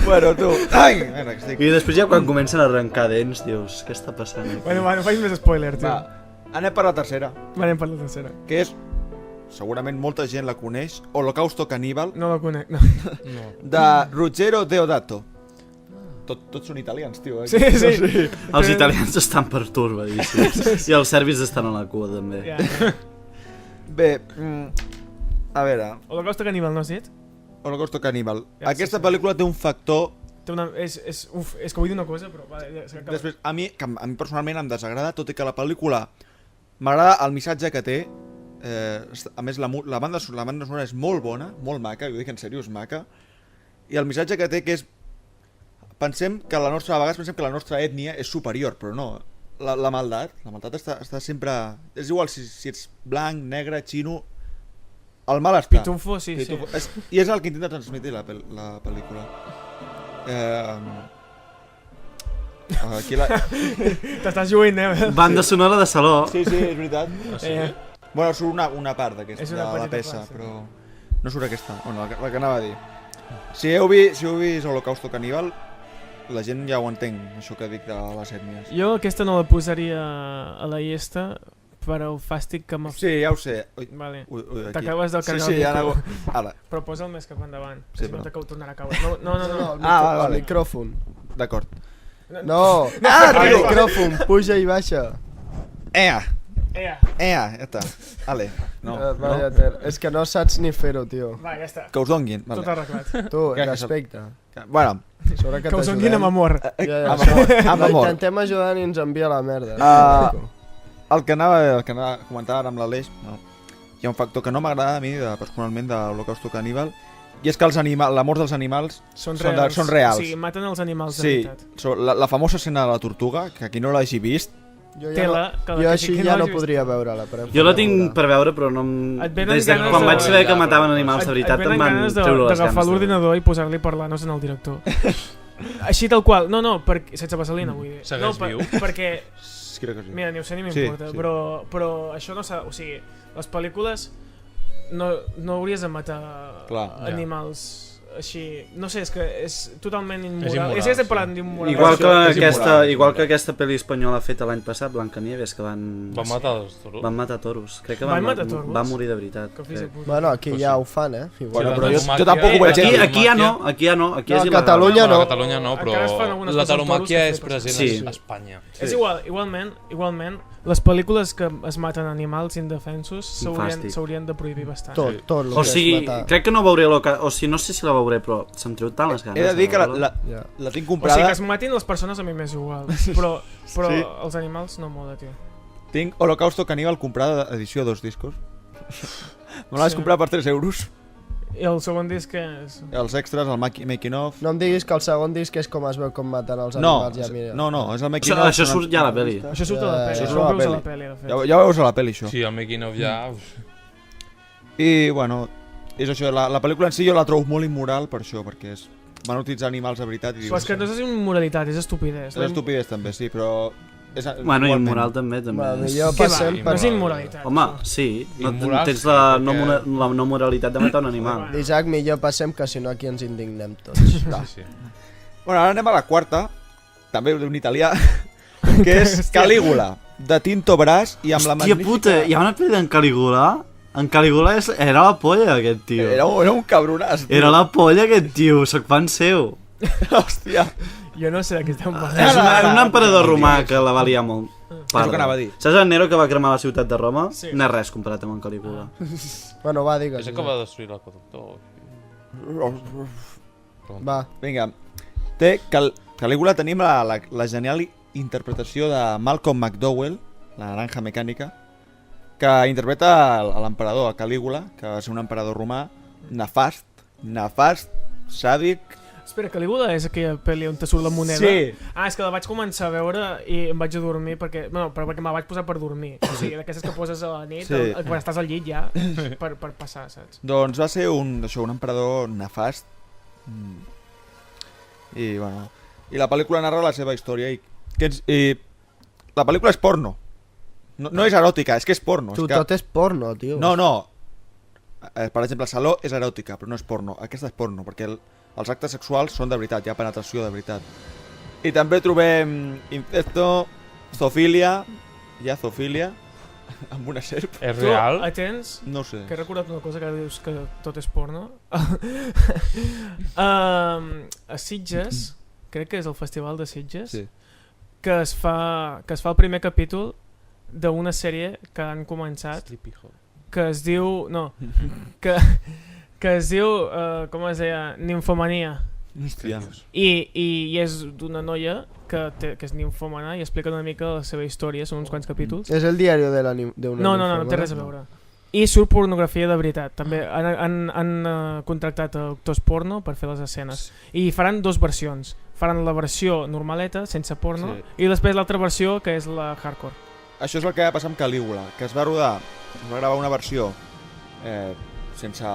Bueno, tu... Ai, mira, que estic... I després ja quan comencen a arrencar dents dius, què està passant aquí? Bueno, faig més spoiler, tio. Va, anem per la tercera, Anem per la tercera. que és... Segurament molta gent la coneix, Holocausto Caníbal, No la conec, no. No. de Ruggero Deodato. Tots són italians, tio. Sí, sí. Els italians estan pertorbadíssims. I els serbis estan a la cua, també. Ja. Bé, a veure, Holocausto Caníbal, no has dit? Holocausto Caníbal. Ja, Aquesta sí. pel·lícula té un factor... Té una... és que vull dir una cosa, però... Vale, ja, Després, a mi personalment em desagrada, tot i que la pel·lícula m'agrada el missatge que té. A més, la banda sonora és molt bona, molt maca, i ho dic en sèrio, és maca. I el missatge que té que és... a vegades pensem que la nostra ètnia és superior, però no. La maldat està sempre... És igual si ets blanc, negre, xino... El mal està. Pitufo, sí. I és el que intenta transmetre la pel·lícula. Aquí T'estàs juint, Banda sonora de saló. Sí, és veritat. Bueno, surt una part d'aquesta, És de una la petita peça, part, sí. però no surt aquesta. Bueno, la que anava a dir. Si heu vist Holocausto Caníbal, la gent ja ho entenc, això que dic de les ètnies. Jo aquesta no la posaria a la llesta per el fàstic que m'ha... Sí, ja ho sé. Ui, Vale. aquí. T'acabes de carregar Sí, el ja micro. Ara. Però posa'l més cap endavant, Sí, si no però- t'acabo tornarà a caure. No. Vale. el micròfon. D'acord. No, el micròfon, puja i baixa. Ea. Ja està. Ale. No. Vaya, Ter, és que no saps ni fer-ho, tio. Va, ja està. Que us donguin. Tot arreglat. Tu, Que- respecte. Bueno, Sobre Que us donguin amb amor. Ja, amb amor. Intentem ajudar i ens envia la merda. El que anava a comentar ara amb l'Aleix, no. Hi ha un factor que no m'agrada a mi personalment de l'Holocausto Caníbal, i és que la mort dels animals Són són reals. reals. O sigui, maten els animals de Sí, veritat. la famosa escena de la tortuga, que qui no l'hagi vist, Jo, Tela, que la jo que així sí que ja no no hagi vist. podria veure-la. però Jo la tinc per veure, però no em... Et venen Des de ganes quan de- vaig saber que mataven animals de veritat Et em venen van ganes treure les d'agafar ganes. l'ordinador i posar-li parlanos en el director. Així tal qual. No, perquè, sense vaselina, vull dir. Segueix no, viu? Perquè, crec que sí. mira, ni ho sé ni Sí, m'importa, sí. però això no s'ha... O sigui, les pel·lícules no hauries de matar Clar. animals així... No sé, és que és totalment immoral. immoral, És que estem sí. parlant d'immoral. Igual que aquesta pel·li espanyola feta l'any passat, Blancanieves, que van matar els toros. Van matar toros. Crec que Van van matar toros? van morir de veritat. Que fills de puta. Bueno, aquí Pues ja sí. ho fan, Bueno, Sí, però la jo tampoc ho veig. Aquí ja no, aquí és No, a il·legal. Catalunya no. A Catalunya no, Encara es fan però algunes la coses amb toros tauromàquia que és flips. present Sí. a Espanya. És igual, igualment, les pel·lícules que es maten animals indefensos Fàstic. s'haurien de prohibir bastant. Tot el O que sigui, és matar. crec que no veuré o sigui, no sé si la veuré, però se'm treu tant les ganes. He de dir que de veure-la. Ja. la tinc O comprada. sigui, que es matin les persones a mi m'és igual, però Sí. els animals no mola, tio. Tinc Holocausto Caníbal comprada edició 2 discos. Me la vaig Sí. comprar per 3 euros. I el segon disc és... Els extras, el making of... No em diguis que el segon disc és com es veu com maten els No, animals. Ja, mira. no, és el making of. Això surt ja a la pel·li. Això surt a la pel·li, Això això surt a ho la veus a la pel·li. pel·li, de fet. Ja ho veus a la pel·li, això. Sí, el making of ja... I, bueno, és això, la pel·lícula en si jo la trobo molt immoral per això, perquè van utilitzar animals de veritat i Però és que no és immoralitat, és estupidesa. és estupidesa també, sí, però... És, Bueno, i igualment. immoral també. Bueno, jo Què va? passem No per... és immoralitat. Home, això. sí, no, Immoral, tens sí, la perquè- no moralitat de matar un animal. Isaac, millor passem que si no aquí ens indignem tots. Sí, sí. Bueno, ara anem a la quarta, també d'un italià, que és Calígula, de Tinto Brass i amb la Hòstia magnífica... puta, hi ha una pel·li d'en Caligula? En Caligula era la polla, aquest tio. Era un cabronàs, tio. Era la polla, aquest tio, soc fan seu. Hòstia. Jo no sé de què estem És parlant. un emperador romà que la valia molt. És el que anava a dir. Saps el Nero que va cremar la ciutat de Roma? Sí. No és res comparat amb en Caligula. Bueno, va, digues. És el que va destruir l'aqueductor. Va. Vinga, Calígula tenim la genial interpretació de Malcolm McDowell, la naranja mecànica, que interpreta l'emperador, a Calígula, que va ser un emperador romà nefast, sàdic, Espera, Calígula és aquella pel·li on te surt la moneda? Sí. Ah, és que la vaig començar a veure i em vaig a dormir perquè me la vaig posar per dormir. O sigui, d'aquestes que poses a la nit, Sí. quan estàs al llit ja, per passar, saps? Doncs va ser un emperador nefast. I, bueno... I la pel·lícula narra la seva història i la pel·lícula és porno. No és eròtica, és que és porno. Tu, és que... tot és porno, tio. No. Per exemple, Saló és eròtica, però no és porno. Aquesta és porno, perquè els actes sexuals són de veritat, hi ha penetració de veritat. I també trobem incesto, zoofilia, amb una serp. És Tu, real? atents, No sé. que he recordat una cosa que ara dius que tot és porno. A Sitges, crec que és el Festival de Sitges, Sí. que es fa el primer capítol d'una sèrie que han començat que es diu... No, que es diu... com es deia? Nimfomania. Hòstia. I és d'una noia que és nimfomana i explica una mica la seva història, són uns quants capítols. És el diari d'una No té res a veure. I surt pornografia de veritat. També han contractat actors porno per fer les escenes. I faran dues versions. Faran la versió normaleta, sense porno, i després l'altra versió, que és la hardcore. Això és el que va passar amb Calígula, que es va gravar una versió sense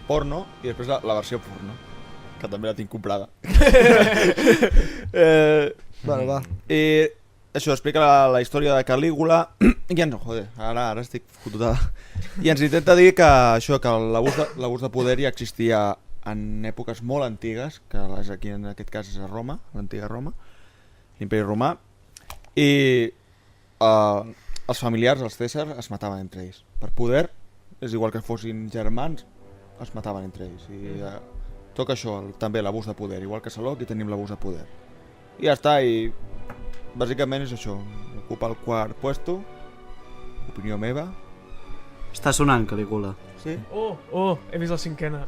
porno i després la versió porno, que també la tinc comprada. Vale, va. I això explica la història de Calígula i ens, ara estic fotutada. I ens intenta dir que això, que l'abús de poder ja existia en èpoques molt antigues, que és aquí en aquest cas és a Roma, l'antiga Roma, l'imperi romà, i els familiars, els Cèsar, es mataven entre ells. Per poder, és igual que fossin germans, es mataven entre ells. I toca això, també l'abús de poder, igual que a Saló, aquí tenim l'abús de poder. I ja està, i bàsicament és això, ocupa el quart puesto, opinió meva. Està sonant, Calígula. Sí? He vist la cinquena.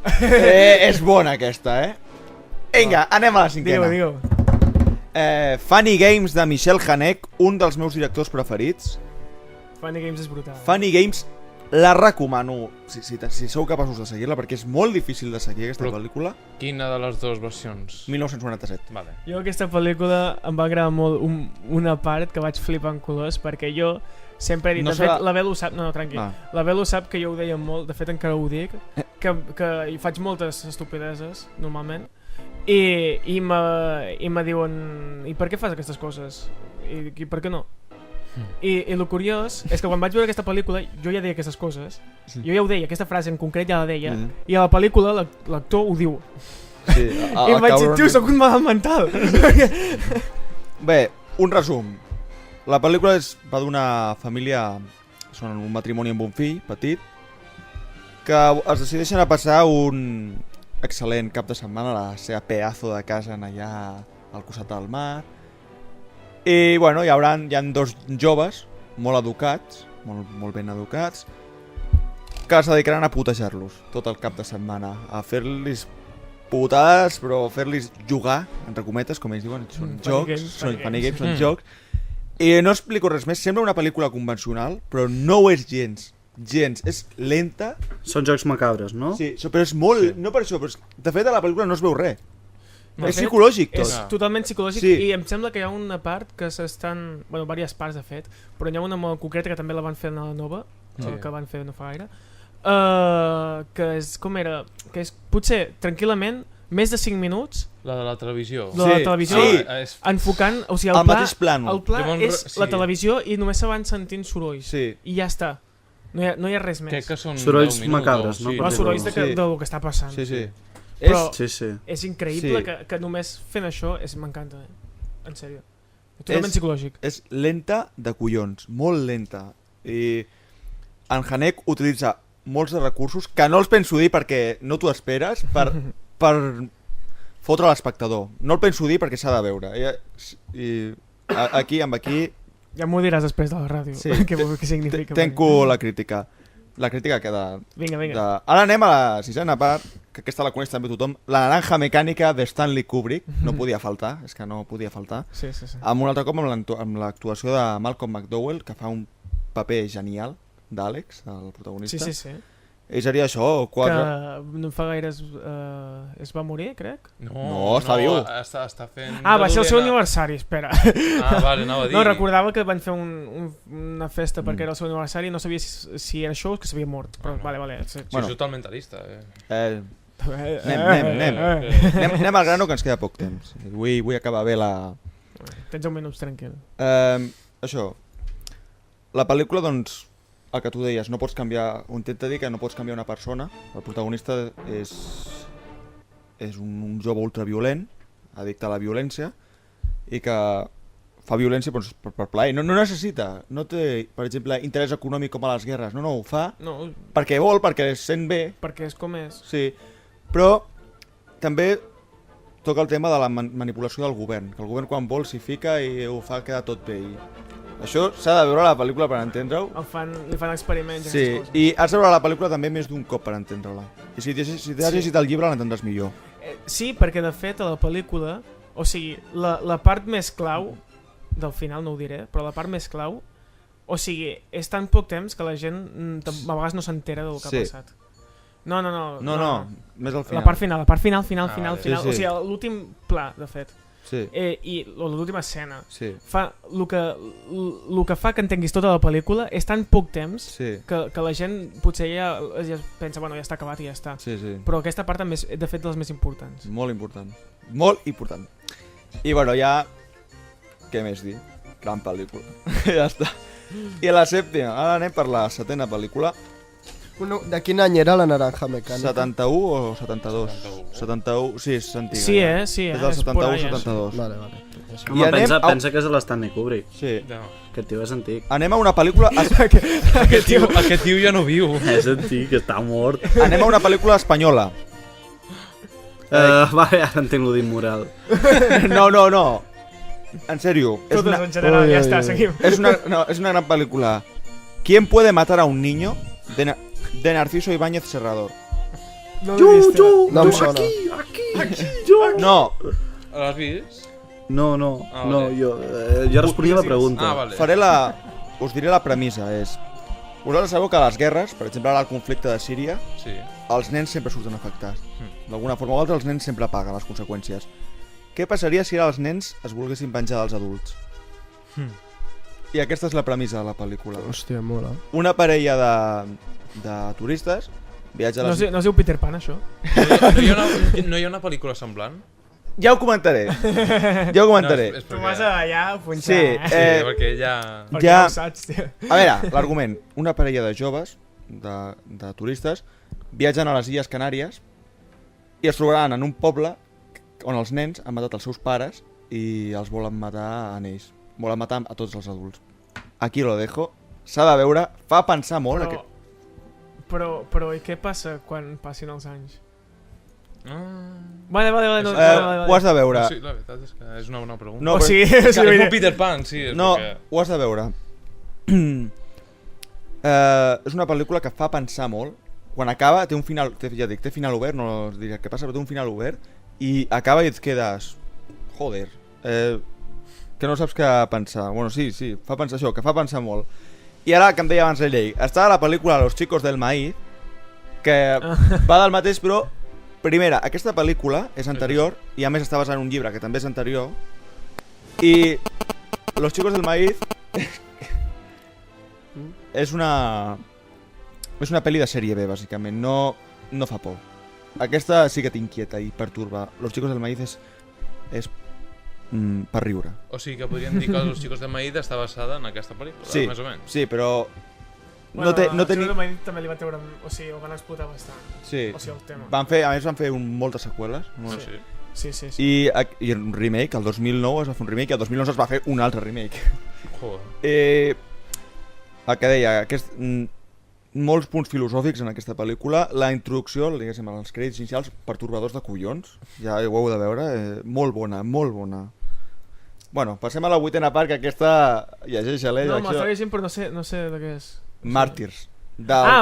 És bona aquesta, Vinga, anem a la cinquena. Digue-ho. Funny Games de Michel Haneke, un dels meus directors preferits. Funny Games és brutal. Funny Games la recomano si sou capaços de seguir-la, perquè és molt difícil de seguir aquesta pel·lícula. Quina de les dues versions? 1997. Vale. Jo aquesta pel·lícula em va agradar molt una part que vaig flipar en colors, perquè jo sempre he dit, No de fet serà- la Bel ho sap, no, tranquil, la Bel ho sap que jo ho deia molt, de fet encara ho dic, que hi faig moltes estupideses normalment, i me diuen, i per què fas aquestes coses? I per què no? I el curiós és que quan vaig veure aquesta pel·lícula jo ja deia aquestes coses, jo ja ho deia, aquesta frase en concret ja la deia, i a la pel·lícula l'actor ho diu. Sí, I em vaig dir, tio, soc un malalt mental. Bé, un resum. La pel·lícula va d'una família, són un matrimoni amb un fill petit, que es decideixen a passar un excel·lent cap de setmana a la seva pedazo de casa allà al costat del mar. I bueno, hi ha dos joves molt educats, molt ben educats, que es dedicaran a putejar-los tot el cap de setmana, a fer-los putades, però fer-los jugar, entre cometes, com ells diuen, són jocs, són funny games, són jocs. I no explico res més, sembla una pel·lícula convencional, però no ho és gens, és lenta. Són jocs macabres, no? Sí, però és molt, no per això, però de fet a la pel·lícula no es veu res. De És fet, psicològic tot. És totalment psicològic, Sí. i em sembla que hi ha una part que s'estan... Bueno, diverses parts de fet, però hi ha una molt concreta que també la van fer a la nova, que van fer no fa gaire, que és, com era, que és potser tranquil·lament més de 5 minuts La de la televisió. de la televisió, enfocant, o sigui, el mateix plano. el pla Llavors, és la televisió i només se van sentint sorolls, Sí. i ja està, no hi ha res més. Crec que són Sorolls 10 minuts, macabres, no? sí. Però sorolls Sí. del que està passant. Sí, sí. Però Sí, sí. és increïble Sí. que només fent això m'encanta, en sèrio. Totalment psicològic. És lenta de collons, molt lenta. I en Haneke utilitza molts de recursos que no els penso dir perquè no t'ho esperes, per fotre l'espectador. No el penso dir perquè s'ha de veure. I aquí, Ja m'ho diràs després de la ràdio. Sí, què significa. tenco la crítica. La crítica queda... Vinga. Ara anem a la sisena part, que aquesta la coneix també tothom. La naranja mecànica de Stanley Kubrick. No podia faltar, és que no podia faltar. Sí. Amb un altre cop amb l'actuació de Malcolm McDowell, que fa un paper genial, d'Àlex, el protagonista. Sí. I seria això, 4... Que no fa gaire es va morir, crec. No, està viu. Està fent... Ah, va ser el seu aniversari, espera. Ah, vale, anava a dir. No, recordava que van fer una festa perquè era el seu aniversari i no sabia si era això o que s'havia mort. Però vale. Sí, Bueno. és totalmentalista. Anem al grano, que ens queda poc temps. Vull acabar bé la... Tens un minut tranquil. Això, la pel·lícula, doncs, el que tu deies, no pots canviar, ho intenta dir que no pots canviar una persona. El protagonista és un jove ultraviolent, addicte a la violència, i que fa violència doncs, per plaer. No necessita, no té, per exemple, interès econòmic com a les guerres, no, ho fa perquè vol, perquè es sent bé. Perquè és com és. Sí, però també toca el tema de la manipulació del govern, que el govern quan vol s'hi fica i ho fa quedar tot bé. I això s'ha de veure a la pel·lícula per entendre-ho. Li fan experiments. Sí, i has de veure la pel·lícula també més d'un cop per entendre-la. I si t'has llegit el llibre l'entendràs millor. Sí, perquè de fet a la pel·lícula, o sigui, la part més clau del final no ho diré, però la part més clau, o sigui, és tan poc temps que la gent a vegades no s'entera del que ha passat. No, més al final. La part final. Sí. O sigui, l'últim pla, de fet. Sí. I l'última escena. Sí. El que fa que entenguis tota la pel·lícula és tan poc temps que la gent potser ja pensa, bueno, ja està acabat i ja està. Sí. Però aquesta part també és, de fet, de les més importants. Molt important. Molt important. I bueno, ja... Què més dir? Gran pel·lícula. Ja està. I a la sèptima, ara anem per la setena pel·lícula. De quin any era la Naranja Mecànica? 71 o 72? 71, sí, és antiga. Sí, ja. Sí, és del 71-72. Vale. Home, pensa que és l'Stanley Kubrick. Sí. Aquest tio és antic. Anem a una pel·lícula... Aquest tio ja no viu. És antic, està mort. Anem a una pel·lícula espanyola. Vale, ara entenc lo d'immoral. No. En sèrio. Totes en general, ja està, seguim. És una gran pel·lícula. ¿Quién puede matar a un niño? De Narciso Ibáñez Serrador. No l'he vist. No em sona. No. L'has vist? No, jo responia la pregunta. Vale. Us diré la premissa, vosaltres sabeu que a les guerres, per exemple ara el conflicte de Síria, els nens sempre surten afectats. D'alguna forma o altra els nens sempre paguen les conseqüències. Què passaria si ara els nens es volguessin penjar dels adults? I aquesta és la premissa de la pel·lícula. Hòstia, mola. Una parella de turistes viatja a les... No es diu Peter Pan, això? No hi ha una pel·lícula semblant? Ja ho comentaré. Tu vas allà a punxar. Sí, perquè ja... Perquè ja ho saps, tio. A veure, l'argument. Una parella de joves, de turistes, viatgen a les Illes Canàries i es trobaran en un poble on els nens han matat els seus pares i els volen matar a ells. Volen matar a tots els adults. Aquí lo dejo. S'ha de veure, fa pensar molt. Però i què passa quan passin els anys? Vale. Ho has de veure. Sí, la veritat és que és una bona pregunta. No, és un Peter Pan, sí. No, ho has de veure. És una pel·lícula que fa pensar molt. Quan acaba, té un final, ja dic, té final obert, no us diré què passa, però té un final obert i acaba i et quedes... Joder. Que no saps què pensar. Bueno, sí, fa pensar això, que fa pensar molt. I ara, que em deia abans la llei, està a la pel·lícula Los chicos del maíz, que va del mateix, però primera, aquesta pel·lícula és anterior i a més està basada en un llibre que també és anterior, i Los chicos del maíz és una pel·li de sèrie B, bàsicament, no fa por. Aquesta sí que t'inquieta i perturba. Los chicos del maíz és per riure. O sigui que podríem dir que Los chicos del maíz està basada en aquesta pel·lícula, més o menys. Sí, però no té... també li va treure... O sigui, ho van explotar bastant. Sí. O sigui, el tema. A més van fer moltes seqüeles. Sí. I un remake, el 2009 es va fer un remake i el 2011 es va fer un altre remake. Joder. El que deia, molts punts filosòfics en aquesta pel·lícula. La introducció, diguéssim, els crèdits inicials, pertorbadors de collons. Ja ho heu de veure. Molt bona. Bueno, passem a la vuitena part, que aquesta llegeix-la. No, m'estava llegint, però no sé de què és. Màrtirs.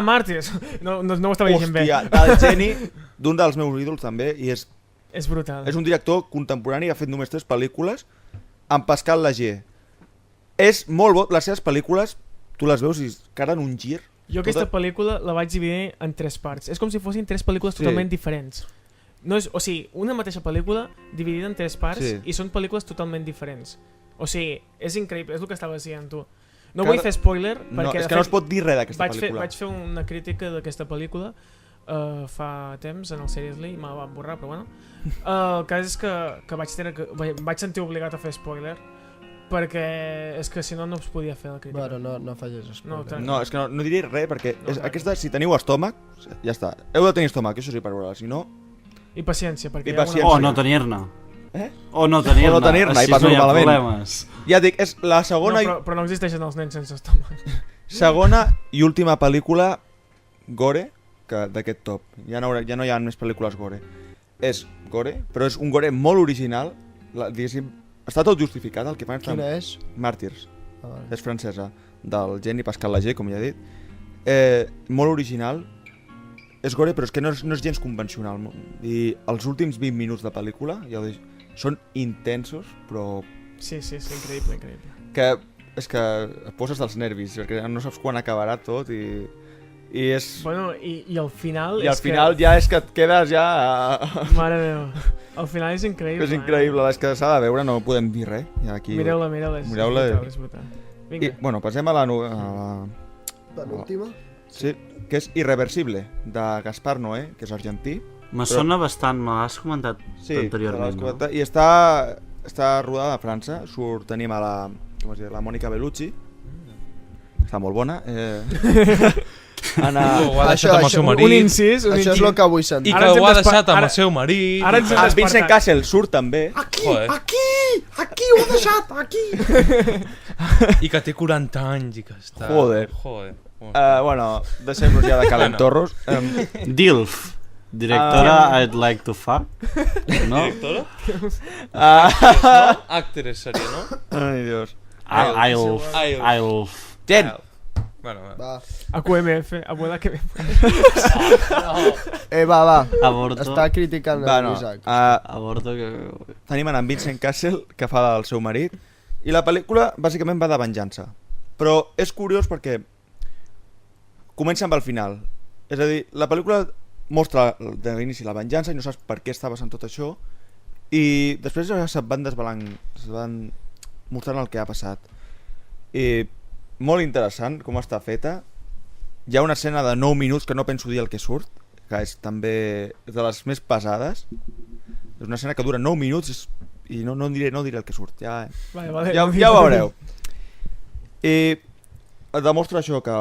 Màrtirs! No ho estava llegint bé. Hòstia, del geni, d'un dels meus ídols també, i és brutal. És un director contemporani, ha fet només 3 pel·lícules, amb Pascal Lagier. És molt bo, les seves pel·lícules, tu les veus i carden un gir Jo aquesta pel·lícula la vaig dividir en 3 parts. És com si fossin 3 pel·lícules totalment diferents. No és, o sigui, una mateixa pel·lícula dividida en 3 parts i són pel·lícules totalment diferents. O sigui, és increïble, és el que estaves dient tu. No vull fer spoiler perquè... és que no es pot dir res d'aquesta pel·lícula. Vaig fer una crítica d'aquesta pel·lícula fa temps en el Seriously i me la van borrar, però bueno. El cas és que vaig sentir obligat a fer spoiler perquè és que si no no es podia fer la crítica. Bueno, no facis spoiler. No, és que no diré res perquè aquesta, si teniu estómac, ja està. Heu de tenir estómac, això sí, per veure, si no... I paciència, perquè O no tenir-ne. O no tenir-ne, així i passa no hi ha malament. problemes. Ja et dic, és la segona... Però no existeixen els nens sense estómac. Segona i última pel·lícula gore d'aquest top. Ja no hi ha més pel·lícules gore. És gore, però és un gore molt original. Diguéssim, està tot justificat, el que fan... Quina és? Màrtirs. És francesa, del Jenny Pascal Lager, com ja he dit. Molt original. És gore, però és que no és gens convencional. I els últims 20 minuts de pel·lícula són intensos, però... Sí, increïble. És que et poses dels nervis, perquè no saps quan acabarà tot i és... Bueno, i al final... I al final ja és que et quedes ja... Mare meva, al final és increïble. És increïble, és que s'ha de veure, no podem dir res. Mireu-la, és brutal. I, bueno, passem a la... Penúltima? Sí, que és Irreversible, de Gaspar Noé, que és argentí. Me sona bastant, me l'has comentat anteriorment. No? I està rodada a França, tenim a la Mònica Bellucci, està molt bona. Ho ha deixat amb el seu marit. Un incís. Això és el que vull sentir. I que ho ha deixat amb el seu marit. El Vincent Cassel surt també. Aquí ho he deixat, aquí. I que té 40 anys i que està... Joder. Bueno, deixem-nos ja de calentorros. Dilf, directora I'd like to fuck. No? Directora? Actres seria, no? Ai, Dios. I'll... Gent! Bueno, va. AQMF, abuela que... Va. Aborto. Està criticant l'Isaac. Aborto que... Tenim en Vincent Cassel, que fa del seu marit, i la pel·lícula bàsicament va de venjança. Però és curiós perquè comença amb el final. És a dir, la pel·lícula mostra de l'inici la venjança i no saps per què està passant tot això, i després ja se't van desvelant, se't van mostrant el que ha passat. I molt interessant com està feta. Hi ha una escena de 9 minuts que no penso dir el que surt, que és també de les més pesades. És una escena que dura 9 minuts i no diré el que surt. Ja ho veureu. I et demostra això, que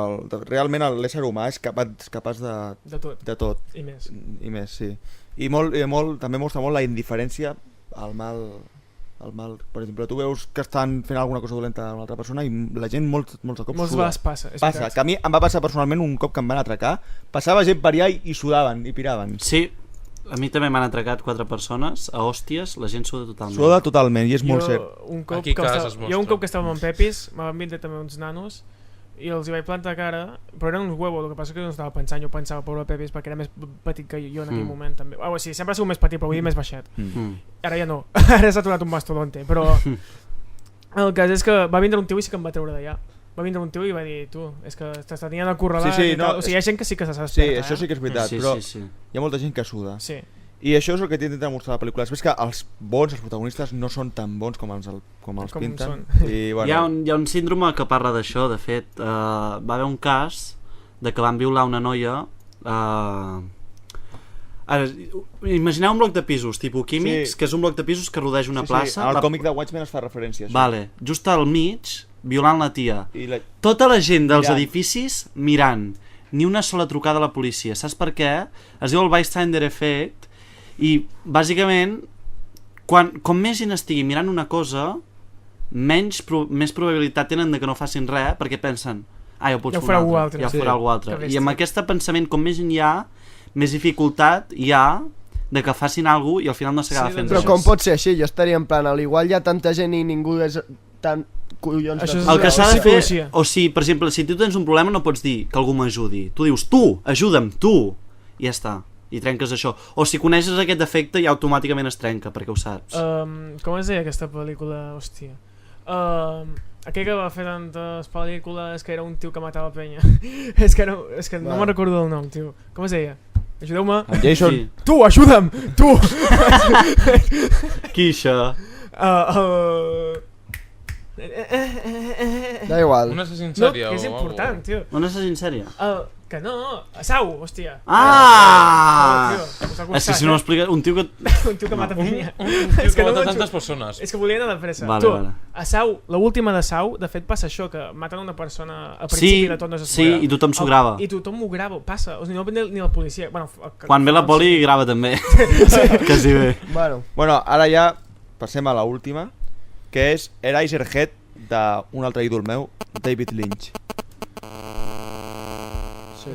realment l'ésser humà és capaç de tot. I més. I més, sí. I també mostra molt la indiferència al mal. Per exemple, tu veus que estan fent alguna cosa dolenta a una altra persona i la gent molts de cops molts suda. Passa, que a mi em va passar personalment un cop que em van atracar, passava gent per allà i sudaven i piraven. Sí, a mi també m'han atracat 4 persones a hòsties, la gent suda totalment. Suda totalment i és molt cert. Un cop que estàvem amb Pepis, m'han vindre també uns nanos i els hi vaig plantar cara, però eren uns huevos, el que passa que no estava pensant, jo pensava pobre Pepis perquè era més petit que jo en aquell moment també. O sigui, sempre ha sigut més petit, però vull dir més baixet. Ara ja no, ara s'ha tornat un mastodonte, però el cas és que va vindre un tio i sí que em va treure d'allà. Va vindre un tio i va dir, tu, és que t'estàs tenint acorralat i tal. O sigui, hi ha gent que sí que s'ha despertat. Sí, això sí que és veritat, però hi ha molta gent que suda. Sí. I això és el que t'intenta mostrar la pel·lícula. Després que els protagonistes no són tan bons com els pinten. I, bueno... hi ha un síndrome que parla d'això. De fet, va haver un cas de que van violar una noia. Imagineu un bloc de pisos tipus químics, que és un bloc de pisos que rodeja una plaça. Al còmic de Watchmen es fa referència a això. Vale, just al mig, violant la tia. Tota la gent dels edificis mirant. Ni una sola trucada a la policia. Saps per què? Es diu el bystander effect. I bàsicament com més gent estigui mirant una cosa, més probabilitat tenen de que no facin res, perquè pensen ja ho farà algú altre. I amb aquest pensament, com més gent hi ha, més dificultat hi ha de que facin alguna cosa i al final no s'acaba fent res. Però com pot ser així? Jo estaria en plan, igual hi ha tanta gent i ningú és tan collons el que s'ha de fer, o sigui, per exemple, si tu tens un problema no pots dir que algú m'ajudi, tu dius tu, ajuda'm, tu, i ja està, i trenques això. O si coneixes aquest defecte ja automàticament es trenca, perquè ho saps. Com es deia aquesta pel·lícula? Hòstia. Aquell que va fer tantes pel·lícules que era un tio que matava penya. és que no me'n recordo del nom, tio. Com es deia? Ajudeu-me. En Jason. Sí. Tu, ajuda'm! Tu! Qui això? Da igual. Un assassí en No, sèrie que és o important, tio. Un assassí en sèrie? Que no, Sau, hòstia. Ah! Tio, us ha És que costat, si no m'expliques... Un tio que... un tio que mata penya. Un tio És que que no mata m'ho tantes ju- persones. És que volia anar de pressa. Vale, Tu, vale. a Sau, l'última de Sau, de fet passa això, que maten una persona al principi de tot no Sí, i tothom s'ho grava. I tothom m'ho grava, passa. O sigui, no ni la policia. Bueno, Quan ve la poli grava també. Quasi bé. Bueno, ara ja passem a la última, que és Eraserhead d'un altre ídol meu, David Lynch. Sí.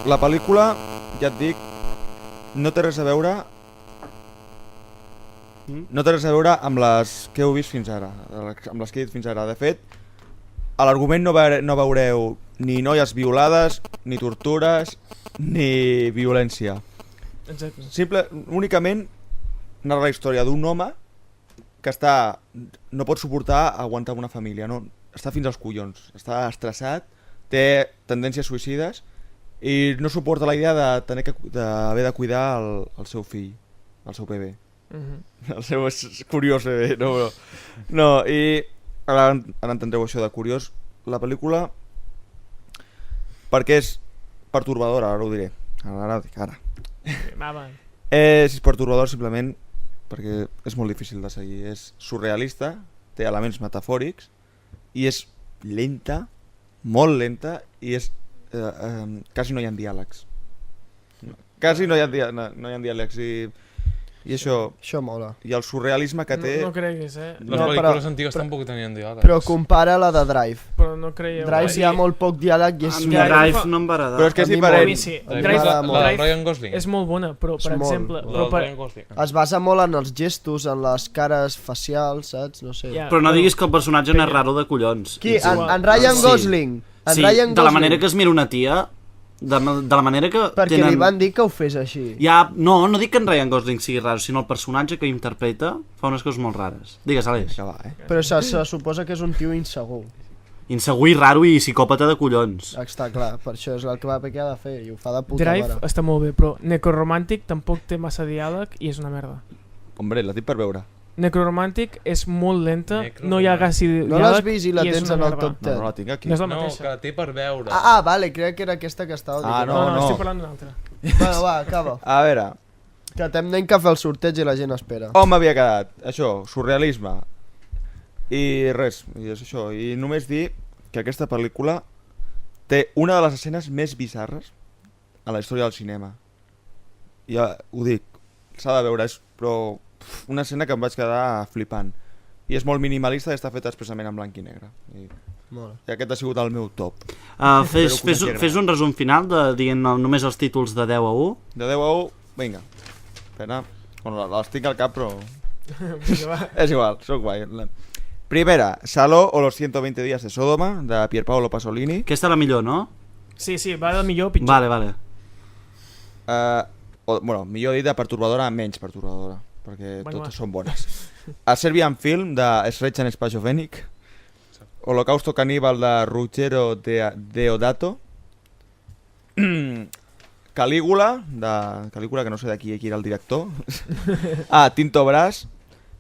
La pel·lícula, ja et dic, no té res a veure amb les que heu vist fins ara, amb les que he dit fins ara. De fet, a l'argument no veureu ni noies violades, ni tortures, ni violència. Exacte. Únicament narra la història d'un home que no pot suportar aguantar una família, no? Està fins als collons, està estressat, té tendències suïcides i no suporta la idea d'haver de cuidar el seu fill, el seu bebè. El seu és curiós bebè, no, i ara entendreu això de curiós. La pel·lícula, perquè és pertorbadora, ara ho diré, ara. És pertorbadora simplement perquè és molt difícil de seguir, és surrealista, té elements metafòrics i és lenta, molt lenta, i és quasi no hi ha diàlegs. Quasi no hi ha diàlegs i això mola. I el surrealisme que té... No creguis, Les pel·lícules antigues tampoc tenien diàlegs. Però compara la de Drive. Però no creieu. Drive hi ha molt poc diàleg i és... Drive no em va agradar. Però és que és diferent. La de Ryan Gosling. És molt bona, però per exemple... Es basa molt en els gestos, en les cares facials, saps? No sé. Però no diguis que el personatge no és raro de collons. Qui? En Ryan Gosling? Sí, de la manera que es mira una tia... De la manera que perquè li van dir que ho fes així. No dic que en Ryan Gosling sigui raro, sinó el personatge que interpreta fa unes coses molt rares. Digues, Aleix. Però se suposa que és un tio insegur. Insegur i raro i psicòpata de collons. Està clar, per això és el que ha de fer i ho fa de puta Drive mare. està molt bé, però Necroromàntic tampoc té massa diàleg i és una merda. Hombre, la tinc per veure. Necroromàntic és molt lenta, no hi ha quasi diàleg. No l'has vist i la tens en el top 10? No la tinc aquí. No és la No, mateixa. que la té per veure. Vale, crec que era aquesta que estava dient. No, estic parlant d'una altra. Bueno, va, acaba. A veure... Que anem que fer el sorteig i la gent espera. On m'havia quedat? Això, surrealisme. I res, i és això. I només dir que aquesta pel·lícula té una de les escenes més bizarres a la història del cinema. Ja ho dic, s'ha de veure, però una escena que em vaig quedar flipant. I és molt minimalista i està feta expressament en blanc i negre. I aquest ha sigut el meu top. Fes un resum final dient només els títols de 10 a 1. De 10 a 1, vinga. Espera, les tinc al cap però... És igual, soc guai. Primera, Saló o los 120 días de Sodoma, de Pierpaolo Pasolini. Aquesta la millor, no? Sí, va de millor a pitjor. Vale. Bueno, millor dit de pertorbadora a menys pertorbadora, perquè totes són bones. A Serbian Film, de Srećan Spajovenik. Holocausto caníbal, de Ruggero Deodato. Calígula, que no sé de qui era el director. Tinto Brass.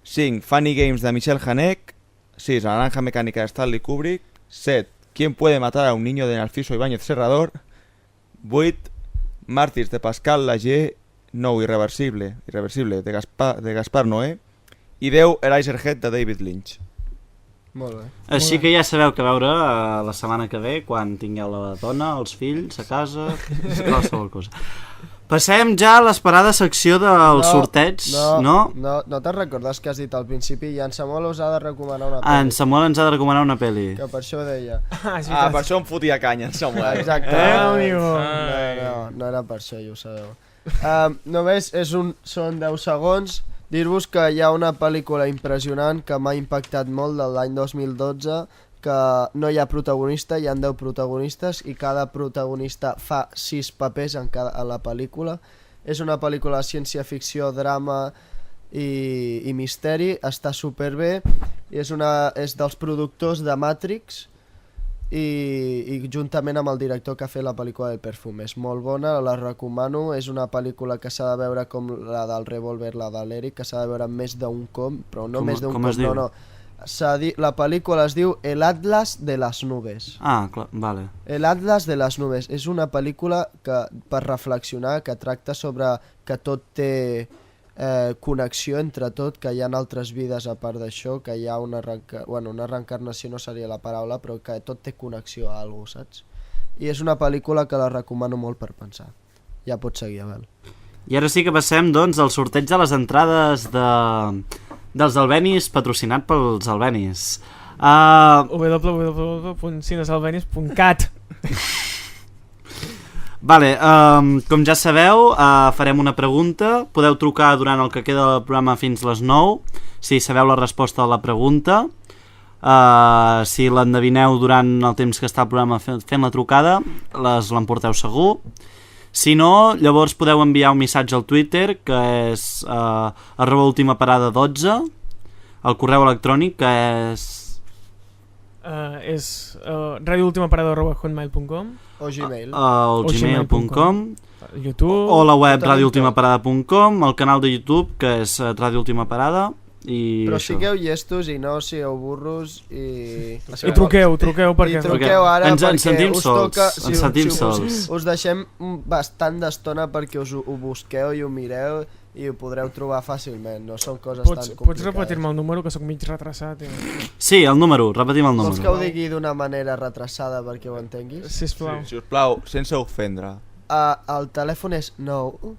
5. Funny Games, de Michel Haneke. 6. La naranja mecánica, de Stanley Kubrick. 7. ¿Quién puede matar a un niño, de Narciso Ibáñez Serrador? 8. Màrtirs, de Pascal Lagier. 9. Irreversible, de Gaspar Noé. I 10. Eraserhead, de David Lynch. Molt bé. Així que ja sabeu que veure la setmana que ve, quan tingueu la dona, els fills, a casa, qualsevol cosa. Passem ja a l'esperada secció del sorteig, no? No te'n recordes que has dit al principi i en Samuel us ha de recomanar una pel·li? En Samuel ens ha de recomanar una pel·li. Que per això ho deia. Per això em fotia canya en Samuel. Exacte. Amigo. No era per això, ja ho sabeu. Només són 10 segons. Dir-vos que hi ha una pel·lícula impressionant que m'ha impactat molt de l'any 2012, que no hi ha protagonista, hi ha 10 protagonistes i cada protagonista fa 6 papers en la pel·lícula. És una pel·lícula de ciència-ficció, drama i misteri, està superbé. i és dels productors de Matrix i juntament amb el director que ha fet la pel·lícula del Perfume. És molt bona, la recomano, és una pel·lícula que s'ha de veure com la del Revolver, la de l'Eric, que s'ha de veure més d'un cop, però no més d'un cop, no. La pel·lícula es diu El Atlas de las Nubes. Ah, clar, vale. El Atlas de las Nubes és una pel·lícula que, per reflexionar, que tracta sobre que tot té connexió entre tot, que hi ha altres vides a part d'això, que hi ha una reencarnació no seria la paraula, però que tot té connexió a alguna cosa, saps? I és una pel·lícula que la recomano molt per pensar. Ja pots seguir, Abel. I ara sí que passem, doncs, al sorteig de les entrades dels Albenis, patrocinat pels Albenis. www.cinesalbenis.cat. Vale, com ja sabeu, farem una pregunta. Podeu trucar durant el que queda del programa fins les 9, si sabeu la resposta a la pregunta. Si l'endevineu durant el temps que està el programa fent la trucada, l'emporteu segur. Si no, llavors podeu enviar un missatge al Twitter, que és @ultimaparada12, el correu electrònic, que és radioultimaparada@hotmail.com o Gmail. gmail.com, YouTube, o la web radioultimaparada.com, el canal de YouTube, que és Radio Última Parada. Però sigueu llestos i no sigueu burros i truqueu perquè... I truqueu ara ens perquè sentim us sols, toca... ens sentim sols. Us deixem bastant d'estona perquè us ho busqueu i ho mireu i ho podreu trobar fàcilment, no són coses tan complicades. Pots repetir-me el número, que sóc mig retrasat? Sí, el número, repetim el número. Vols que ho digui d'una manera retrasada perquè ho entenguis? Sisplau. Sí, sisplau, sense ofendre. El telèfon és 9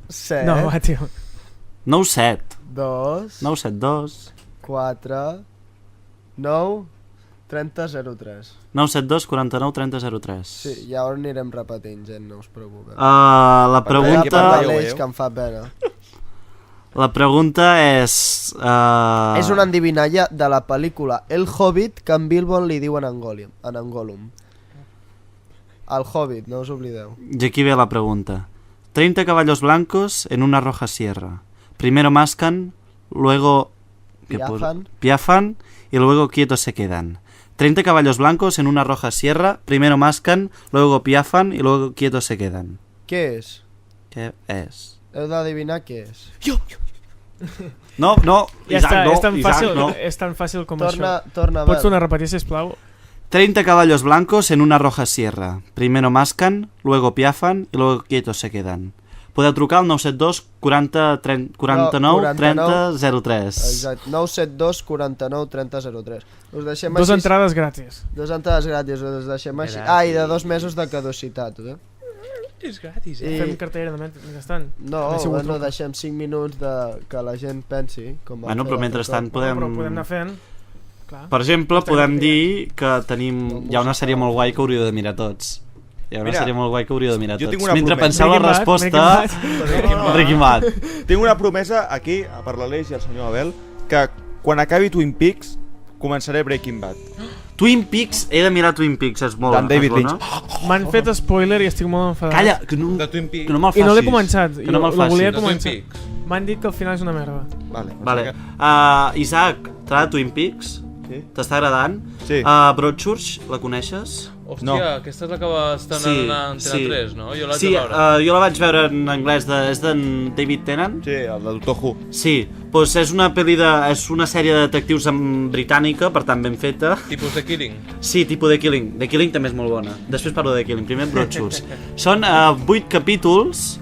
7 No, va, tio. 97 2 972 4 9 30 03. 972 49 30 03. Sí, ja ho anirem repetint, gent, no us preocupeu. La pregunta... Per l'Aleix, que em fa pena. La pregunta és... És una endivinalla de la pel·lícula El Hobbit, que en Bilbo li diuen en Gollum. El Hobbit, no us oblideu. I aquí ve la pregunta. 30 caballos blancos en una roja sierra. Primero mascan, luego... piafan y luego quietos se quedan. 30 caballos blancos en una roja sierra. Primero mascan, luego piafan y luego quietos se quedan. Què és? Què és? Heu d'adivinar què és. No, ja Isaac, està, no, és tan Isaac, fàcil, no. és tan fàcil com Torna, això. torna, Pots tornar a repetir, sisplau? 30 caballos blancos en una roja sierra. Primero mascan, luego piafan y luego quietos se quedan. Podeu trucar al 972 49 30 03. Exacte, 972 49 30 03. Us deixem Dos així... entrades gratis. Dos entrades gratis, us deixem així. I de 2 mesos de caducitat, És gratis, Fem cartellera de mentrestant. No, bueno, deixem 5 minuts que la gent pensi. Bueno, però mentrestant podem... Però podem anar fent... Clar. Per exemple, podem dir que tenim... Hi ha una sèrie molt guai que hauríeu de mirar tots. Hi ha una sèrie molt guai que hauríeu de mirar tots. Mentre penseu la resposta... Breaking Bad. Tinc una promesa aquí, per l'Aleix i el senyor Abel, que quan acabi Twin Peaks començaré Breaking Bad. Twin Peaks, he de mirar Twin Peaks, és molt bona. David Lynch. M'han fet spoiler i estic molt enfadat. Calla, que no De Twin Peaks. me'l facis. I no l'he començat, Que no me'l la volia facis. començar. Twin Peaks. M'han dit que al final és una merda. Vale. Isaac, t'agrada Twin Peaks? Sí. T'està agradant? Sí. Broadchurch, la coneixes? Hòstia, No. aquesta és la que va estar Sí, en Antena sí. 3, no? Jo l'haig Sí, de veure. jo la vaig veure en anglès, és d'en David Tennant. Sí, el del Doctor Who. Sí, doncs és una sèrie de detectius britànica, per tant ben feta. Tipus de Killing. Sí, tipus de Killing. The Killing també és molt bona. Després parlo de Killing, primer Broadchurch. Són 8 capítols,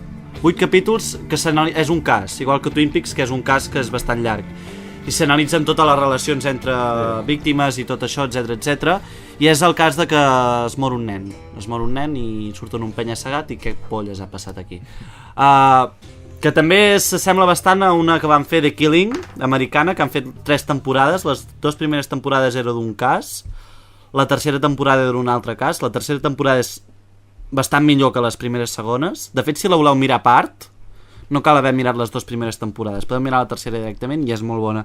que és un cas, igual que Twin Peaks, que és un cas que és bastant llarg. I s'analitzen totes les relacions entre víctimes i tot això, etc. I és el cas de que es mor un nen. Es mor un nen i surt en un penya-segat i què polles ha passat aquí. Que també s'assembla bastant a una que van fer The Killing, americana, que han fet 3 temporades. Les 2 primeres temporades eren d'un cas, la tercera temporada era d'un altre cas. La tercera temporada és bastant millor que les primeres segones. De fet, si la voleu mirar a part, no cal haver mirat les 2 primeres temporades, podeu mirar la tercera directament i és molt bona,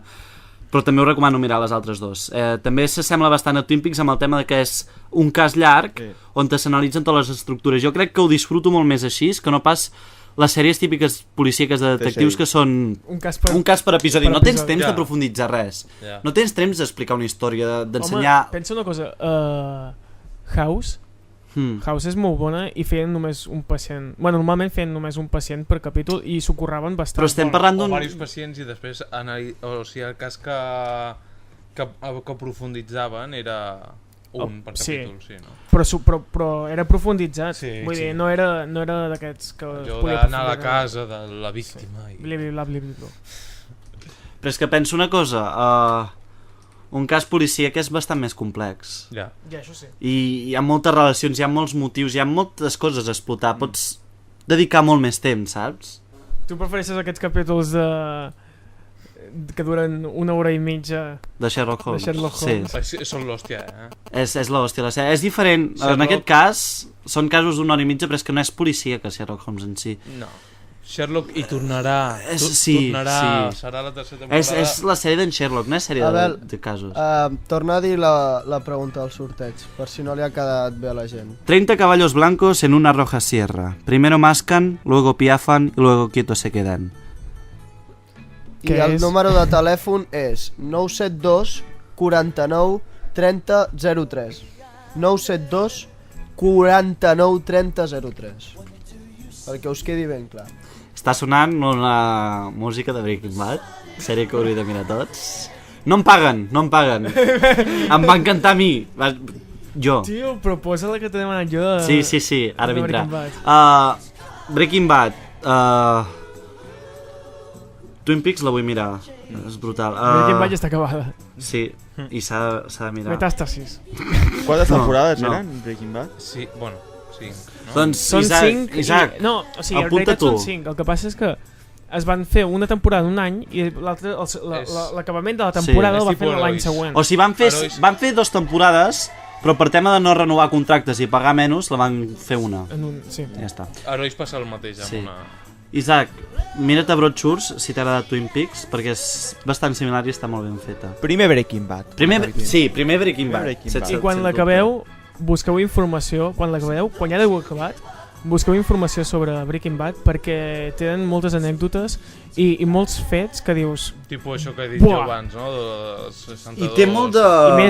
però també us recomano mirar les altres 2. També s'assembla bastant a Twin Peaks amb el tema de que és un cas llarg on s'analitzen totes les estructures. Jo crec que ho disfruto molt més així, que no pas les sèries típiques policíaques de detectius que són Un cas per episodi. per No tens episodi. temps Ja. de profunditzar res. Ja. No tens temps d'explicar una història, d'ensenyar... Home, pensa una cosa. House House és molt bona i feien només un pacient. Bueno, normalment feien només un pacient per capítol i s'ho curraven bastant. Però estem parlant O d'un... diversos pacients i després o sigui, el cas que profunditzaven era un per sí. capítol, sí, no? Però era profunditzat. Sí, Vull sí. dir, no era d'aquests que es Allò podia d'anar a la profunditzar. casa de la víctima. Sí. I... Bla. Però és que penso una cosa... un cas policíac és bastant més complex. Ja. Ja, això sí. I hi ha moltes relacions, hi ha molts motius, hi ha moltes coses a explotar. Pots dedicar molt més temps, saps? Tu prefereixes aquests capítols que duren 1 hora i mitja De Sherlock Holmes. De Sherlock Holmes. Sí. Són l'hòstia, És l'hòstia, la sèrie. És diferent. En Sherlock- aquest cas, són casos d'1 hora i mitja, però és que no és policia que Sherlock Holmes en si. No. Sherlock hi tornarà. Sí, tornarà. sí. Serà la tercera temporada. És la sèrie d'en Sherlock, no és sèrie Abel, de casos. Torna a dir la pregunta del sorteig, per si no li ha quedat bé a la gent. 30 caballos blancos en una roja sierra. Primero mascan, luego piafan y luego quietos se quedan. I el número de telèfon és 972 49 30 03. 972 49 30 03. Perquè us quedi ben clar. Està sonant una música de Breaking Bad, sèrie que hauria de mirar tots. No em paguen, no em paguen. Em va encantar a mi. Jo. Tio, proposa la que t'he demanat jo de... Sí, ara de vindrà. Breaking Bad. Breaking Bad. Twin Peaks la vull mirar. És brutal. Breaking Bad ja està acabada. Sí, i s'ha de mirar. Metàstasis. Quantes temporades no. eren Breaking Bad? Sí, bueno, 5. No? Doncs Són Isaac, 5 Isaac, no, o sigui, en apunta realitat tu. són 5. El que passa és que es van fer una temporada en un any i l'altre, l'acabament de la temporada Sí, el va és fer tipus l'any Herois. següent. O sigui, van fer 2 temporades, però per tema de no renovar contractes i pagar menys, la van fer una. Sí. Ja està. Herois passa el mateix amb Sí. una... Isaac, mira't a Broadchurch, si t'ha agradat Twin Peaks, perquè és bastant similar i està molt ben feta. Primer Breaking Bad. Primer Breaking Bad. Breaking Bad. I quan l'acabeu, busqueu informació, quan ja l'heu acabat, busqueu informació sobre Breaking Bad perquè tenen moltes anècdotes i molts fets que dius... Tipus això que he dit Buah. jo abans, no? De 62... I té molt de...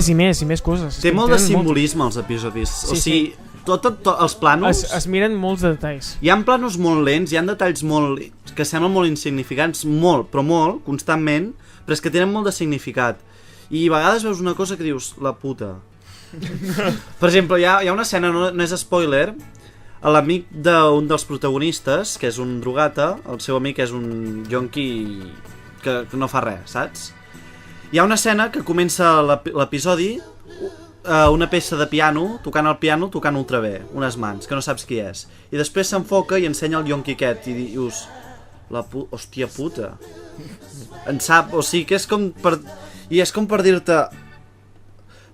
I més coses. Té molt de simbolisme els episodis. O sigui, els planos... Es miren molts detalls. Hi ha planos molt lents, hi ha detalls que semblen molt insignificants, però molt, constantment, però és que tenen molt de significat. I a vegades veus una cosa que dius, la puta. Per exemple, hi ha una escena, no és spoiler, l'amic d'un dels protagonistes, que és un drogata, el seu amic és un yonqui que no fa res, saps? Hi ha una escena que comença l'episodi, una peça de piano, tocant el piano, tocant ultra bé, unes mans, que no saps qui és. I després s'enfoca i ensenya el yonqui aquest i dius, hòstia puta. En sap, o sigui que és com per... I és com per dir-te...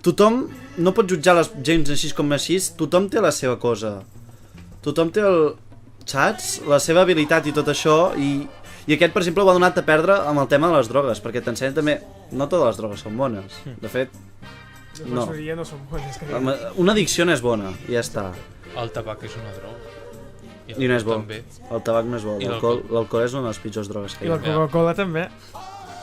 Tothom no pot jutjar les James així com així, tothom té la seva cosa. Tothom té saps? La seva habilitat i tot això, i aquest, per exemple, ho ha donat a perdre amb el tema de les drogues, perquè t'ensenya també... No totes les drogues són bones. De fet, no. No són bones, Una addicció no és bona, i ja està. El tabac és una droga. I no és bo. També. El tabac no és bo. I L'alcohol és una de les pitjors drogues que hi I ha. la Coca-Cola també.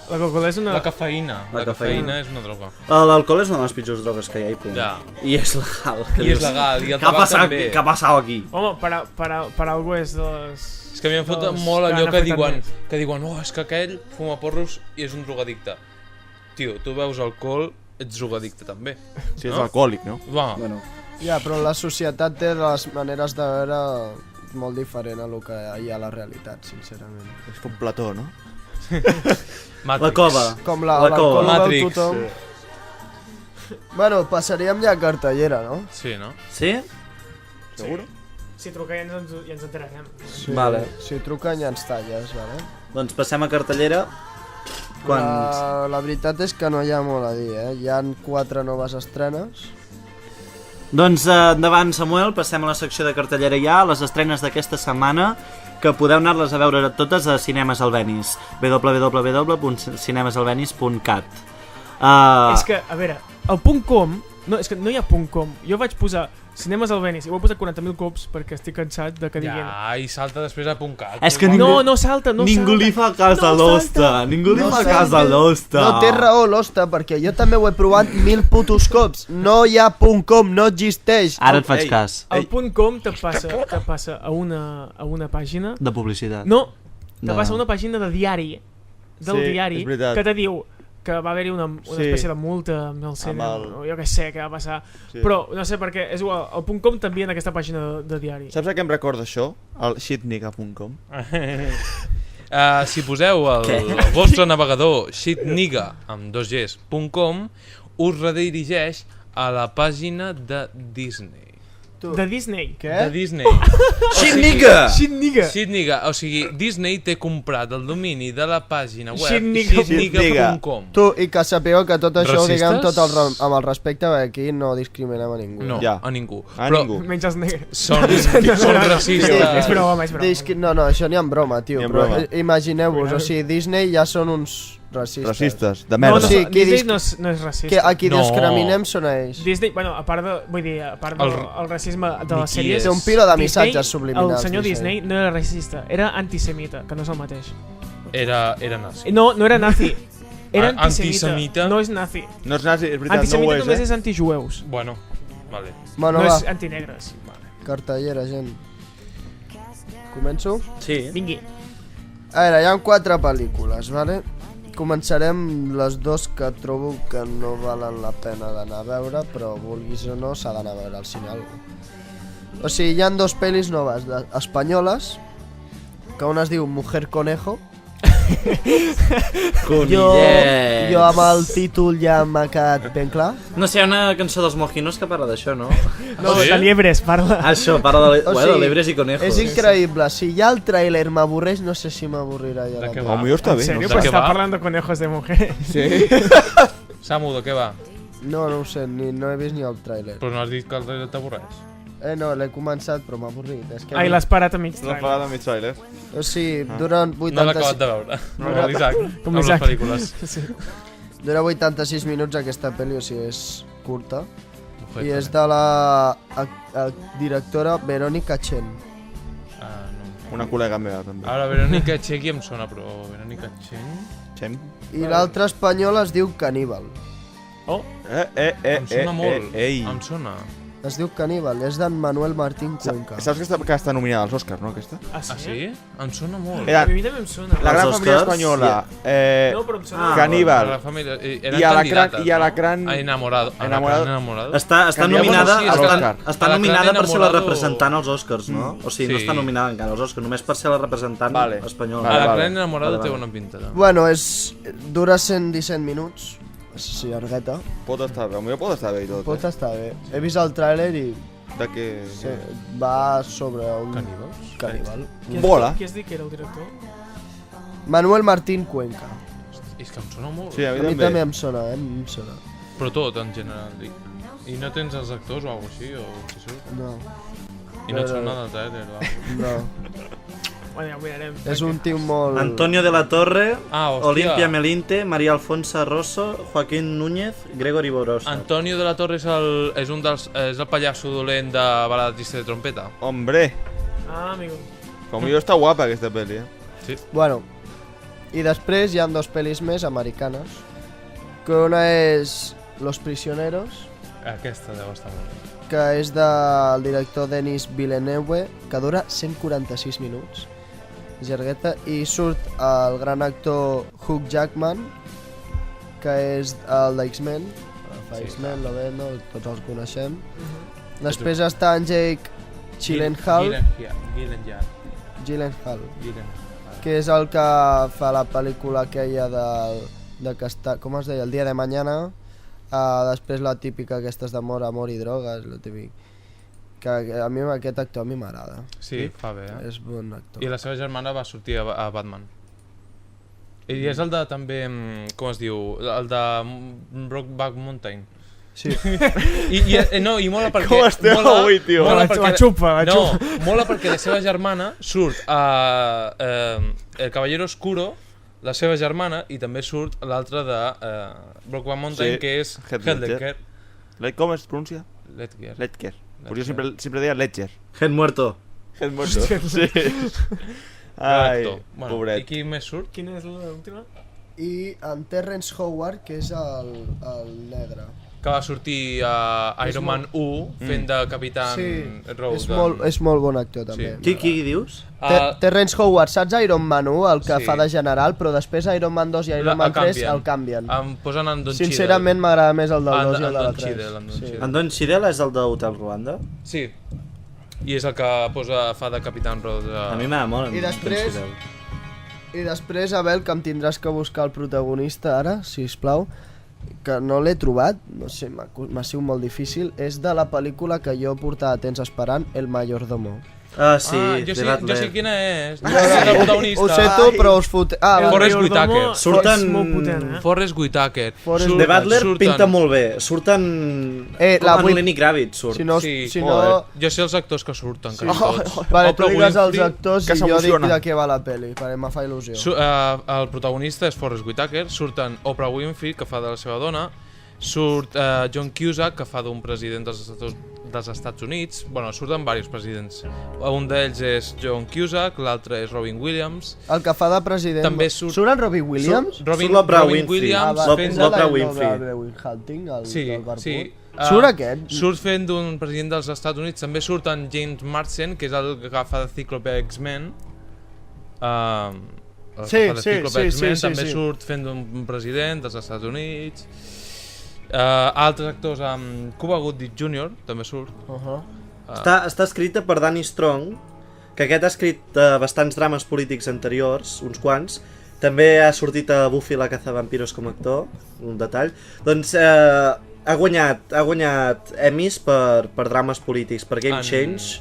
La Coca-Cola és una... La cafeïna. La cafeïna és una droga. L'alcohol és una de les pitjors drogues que hi ha, i punt. Ja. I és legal. I és legal, i el tabac també. Què ha passat aquí? Home, per algú és de les... És que a mi em fot dels molt allò que han que diuen, oh, és que aquell fuma porros i és un drogadicte. Tio, tu veus alcohol, ets drogadicte també. Si és alcohòlic, no? Va. Bueno. Ja, però la societat té les maneres de veure molt diferent a lo que hi ha a la realitat, sincerament. És com Plató, no? Matrix. La cova. Com La l'alcohol cova. ho veu Matrix. tothom. Bueno, passaríem ja a cartellera, no? Sí, no? Sí? Segur? Si truca ja ens enterarem. Sí, Vale. Si truquen ja ens talles, vale? Doncs passem a cartellera. La veritat és que no hi ha molt a dir, Hi ha 4 noves estrenes. Doncs endavant, Samuel, passem a la secció de cartellera ja, les estrenes d'aquesta setmana, que podeu anar-les a veure totes a Cinemes Albenis, www.cinemesalbenis.cat. És que, a veure, el .com No, és que no hi ha .com. Jo vaig posar Cinemes al Venice i ho he posat 40.000 cops perquè estic cansat de que diguin... Ja, i salta després a .cat. És que No salta, no ningú salta. li fa cas a l'hoste. Ningú li fa cas a l'hoste. No, té raó l'hoste, perquè jo també ho he provat 1000 putos cops. No hi ha .com, no existeix. Ara et faig cas. El .com te passa a una pàgina... De publicitat. No, te De- passa a una pàgina de diari, del Sí, diari, és veritat. que te diu que va haver-hi una Sí. espècie de multa amb el cinema, o jo què sé què va passar, Sí. però no sé per què, és igual, el .com també en aquesta pàgina de diari. Saps a què em recorda això? El shitnigga.com. Si poseu el vostre navegador shitniga amb 2gs.com us redirigeix a la pàgina de Disney. De Disney. De Disney. Shitnigga! Shitnigga. Shitniga, o sigui, Disney té comprat el domini de la pàgina web Shitniga. shitniga.com. Tu, i que sapigueu que tot això ho diguem Racistes? amb el respecte, perquè aquí no discriminem a ningú. No, Ja. a ningú. A Però ningú. Menys els negres. són És racistes. broma, és broma. No, això ni en broma, tio. Ni en Però broma. imagineu-vos, o sigui, Disney ja són uns racistes. Racistes, de No, merda. no, Sí, qui Disney dis- no és racista. Que a qui No. discriminem són a ells. Disney, bueno, a part de, vull dir, a part del el racisme de les Ni qui sèries... és. Té un pilo de Disney, missatges subliminals. El senyor Disney no era racista, era antisemita, que no és el mateix. Era nazi. No era nazi. Era Ah, antisemita. antisemita? No és nazi. No és nazi, és veritat, Antisemita no ho només és, és antijueus. Bueno, vale. Bueno, No va, és antinegres. cartellera, gent. Començo? Sí. Vingui. A veure, hi ha 4 pel·lícules, vale? Començarem les dues que trobo que no valen la pena d'anar a veure, però vulguis o no, s'ha d'anar a veure al cine. O sigui, hi ha 2 pel·lis noves espanyoles, que una es diu Mujer Conejo. Jo amb el títol ja m'ha quedat ben clar. No sé, hi ha una cançó dels Mojinos que parla d'això, no? No, sí? de liebres, parla. Això, parla de, O bueno, sigui, libres i conejos. És increïble. Si ja el tràiler m'avorreix, no sé si m'avorrirà ja. De què la va? O millor està En bé. serio, De pues què está va? hablando conejos de mujeres. Sí. Samu, de què va? No ho sé, no he vist ni el tràiler. Però no has dit que el trailer t'avorreix. No, l'he començat, però m'ha avorrit. És que Ai, l'has parat a mig No trailer. fa de mig trailer. O sigui, duren No l'he acabat 86, de veure. Com l'Isaac, Com amb les l'Isaac. pel·lícules. Sí. dura 86 minuts aquesta pel·li, o sigui, és curta. Mujer I és Conejo. de la directora Verónica Chen. Ah, no. Una col·lega meva, també. Ara, Verónica Txequi em sona, però Verónica Chen... Xem? I l'altra espanyola es diu Caníbal. Em sona molt. Ei. Em sona. Es diu Caníbal, és d'en Manuel Martín Cuenca. Saps que està nominada als Oscars, no, aquesta? Ah, sí? Ah, sí? Em sona molt. Era A mi també em sona. La gran Els família Oscars? espanyola, No, però em sona. Caníbal, La família... Eren I Alacrán- candidates, i Alacrán- no? Enamorado. Enamorado. Està Canviamos nominada, així, és està, l'Oscar. està Alacrán nominada per ser la enamorado. representant als Oscars, no? O sigui, no Sí. està nominada encara als Oscars, només per ser la representant Vale. espanyola. Vale, Alacrán vale. enamorado Vale, té vale. bona pinta. Bueno, dura 117 minuts. És llargueta. Pot estar bé, potser pot estar bé i tot. Pot estar bé. He vist el tràiler i De què... va sobre un Caníbals? caníbal. Vola. Qui has dit que era el director? Manuel Martín Cuenca. És que em sona molt. Sí, a A mi mi també. també em sona, em sona. Però tot, en general, dic. I no tens els actors o alguna cosa així? O què surt? No, I no et Però- sona del trailer o alguna no. Bueno, ja ho mirarem. És un tio molt... Antonio de la Torre, Ah, hòstia. Olimpia Melinte, María Alfonso Rosso, Joaquín Núñez, Gregory Borosa. Antonio de la Torre és el pallasso dolent de Balada Triste de Trompeta. Hombre, Ah, amigo. com jo està guapa aquesta pel·li, Bueno, i després hi ha 2 pel·lis més americanes, que una és Los Prisioneros, Aquesta deu estar molt bé. que és del director Denis Villeneuve, que dura 146 minuts, llargueta, i surt el gran actor Hugh Jackman, que és el d'X-Men, fa Sí, X-Men, Loveno, tots els coneixem. Després està en Jake Gyllenhaal, Gyllenhaal, que és el que fa la pel·lícula aquella de que està, com es deia, El dia de mañana, després la típica aquestes d'amor, amor i drogues, lo típic. Que a mi aquest actor a mi m'agrada. Sí, fa bé, eh? És bon actor. I la seva germana va sortir a Batman. I és el de també, com es diu, el de Brokeback Mountain. Sí. I mola perquè... Com estem mola, avui, tio? Mola La perquè, xupa, la no, xupa. mola perquè la seva germana surt a El Caballero Oscuro, la seva germana, i també surt l'altre de Brokeback Mountain, Sí, que és Heath Heath Ledger. Ledger. Com es pronuncia? Ledger. Ledger. Pues jo sempre deia Ledger. Gen muerto. Sí. Ai, Actor. Bueno, I pobret. qui més surt? Quina és l'última? I en Terrence Howard, que és el negre. Que va sortir a Iron Man 1 fent de Capitán Rhodes. És molt bon actor també. Qui dius? Terrence Howard, saps Iron Man 1, el que Sí. fa de general, però després Iron Man 2 i Iron Man 3 el canvien. Em posen en Don Cheadle. Sincerament m'agrada més el del 2 i el de la Don 3. Cheadle. En Don Cheadle és el d'Hotel Rwanda? Sí. I és el que fa de Capitán Rhodes. A mi m'agrada molt. I després, Abel, que em tindràs que buscar el protagonista ara, sisplau, que no l'he trobat, no sé, m'ha sigut molt difícil, és de la pel·lícula que jo portava temps esperant, El Mayordomo. Ah, sí, jo sé quina és. Ho sé tu, però us fot... Forrest Whitaker. Surten... Forrest Whitaker. The Butler pinta molt bé. Surten... com en Lenny Kravitz surt. Si no... Jo sé els actors que surten, quasi tots. Vale, tu digues els actors i jo dic de què va la pel·li, perquè me fa il·lusió. El protagonista és Forrest Whitaker, surten Oprah Winfrey, que fa de la seva dona, surt John Cusack, que fa d'un president dels Estats Units. Bueno, surten diversos presidents. Un d'ells és John Cusack, l'altre és Robin Williams. El que fa de president... També surt en Robin Williams? Robin Williams fent l'Oprah Winfrey. Sí. Surt aquest? Surt fent d'un president dels Estats Units. També surt en James Marsden, que és el que fa de Cíclope X-Men. També surt fent d'un president dels Estats Units. Altres actors, Cuba Gooding Jr. també surt. Està escrita per Danny Strong, que aquest ha escrit bastants drames polítics anteriors, uns quants. També ha sortit a Buffy la cazavampiros com a actor, un detall. Doncs ha guanyat Emmys per drames polítics, per Game Change,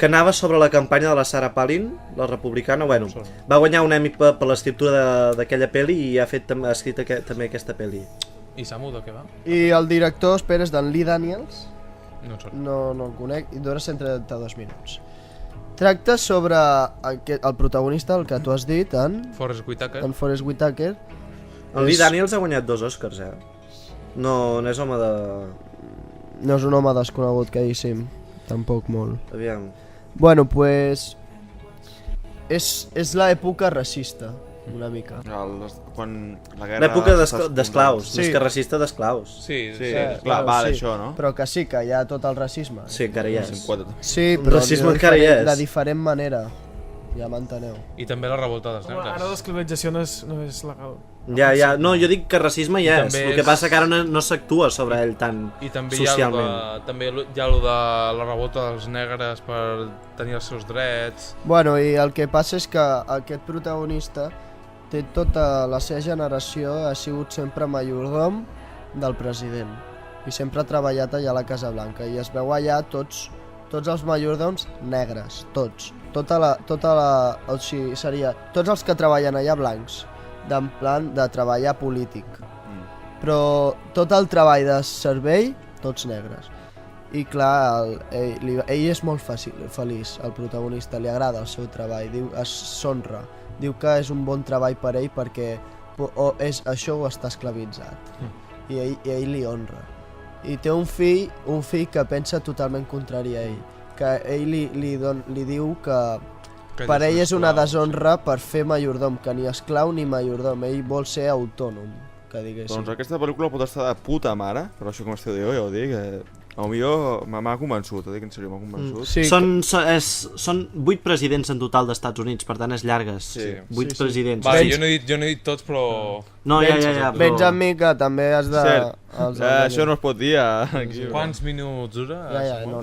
que anava sobre la campanya de la Sarah Palin, la republicana. Bueno, va guanyar un Emmy per l'escriptura d'aquella pel·li i ha escrit també aquesta pel·li. I Samu, de què va? I el director, espera, és d'en Lee Daniels. No el conec, i dura 132 minuts. Tracta sobre el protagonista, el que tu has dit, en Forrest Whitaker. El Lee Daniels ha guanyat 2 Oscars, No és home de... No és un home desconegut, que diguéssim. Tampoc molt. Aviam. Bueno, pues... És l'època racista, una mica. L'època d'esclaus, més que racista d'esclaus. Sí, clar, va d'això, no? Però que sí, que hi ha tot el racisme. Sí, encara hi és. Sí, però racisme encara hi és. De diferent manera, ja m'enteneu. I també la revolta dels negres. Ara l'esclavatzació no és legal. Ja, no, jo dic que racisme hi és, el que passa que ara no s'actua sobre ell tan socialment. També hi ha lo de la revolta dels negres per tenir els seus drets. Bueno, i el que passa és que aquest protagonista té tota la seva generació, ha sigut sempre majordom del president i sempre ha treballat allà a la Casa Blanca i es veu allà tots els majordoms negres, tots. O sigui, seria tots els que treballen allà blancs, en plan de treballar polític. Però tot el treball de servei, tots negres. I clar, ell és molt feliç, el protagonista, li agrada el seu treball, s'honra. Diu que és un bon treball per ell perquè això ho està esclavitzat. I ell li honra. I té un fill que pensa totalment contrari a ell, que ell li diu que per ell és una deshonra per fer majordom, que ni esclau ni majordom, ell vol ser autònom, que diguéssim. Doncs aquesta pel·lícula pot estar de puta mare, però això com esteu dient, ja ho dic, potser m'ha convençut, ho dic en sèrio, m'ha convençut. Sí. Són 8 presidents en total d'Estats Units, per tant és llargues. 8 presidents. Vale, jo no he dit tots, però... No, ja. Vens amb mi que també has de... Això no es pot dir aquí. Quants minuts dura?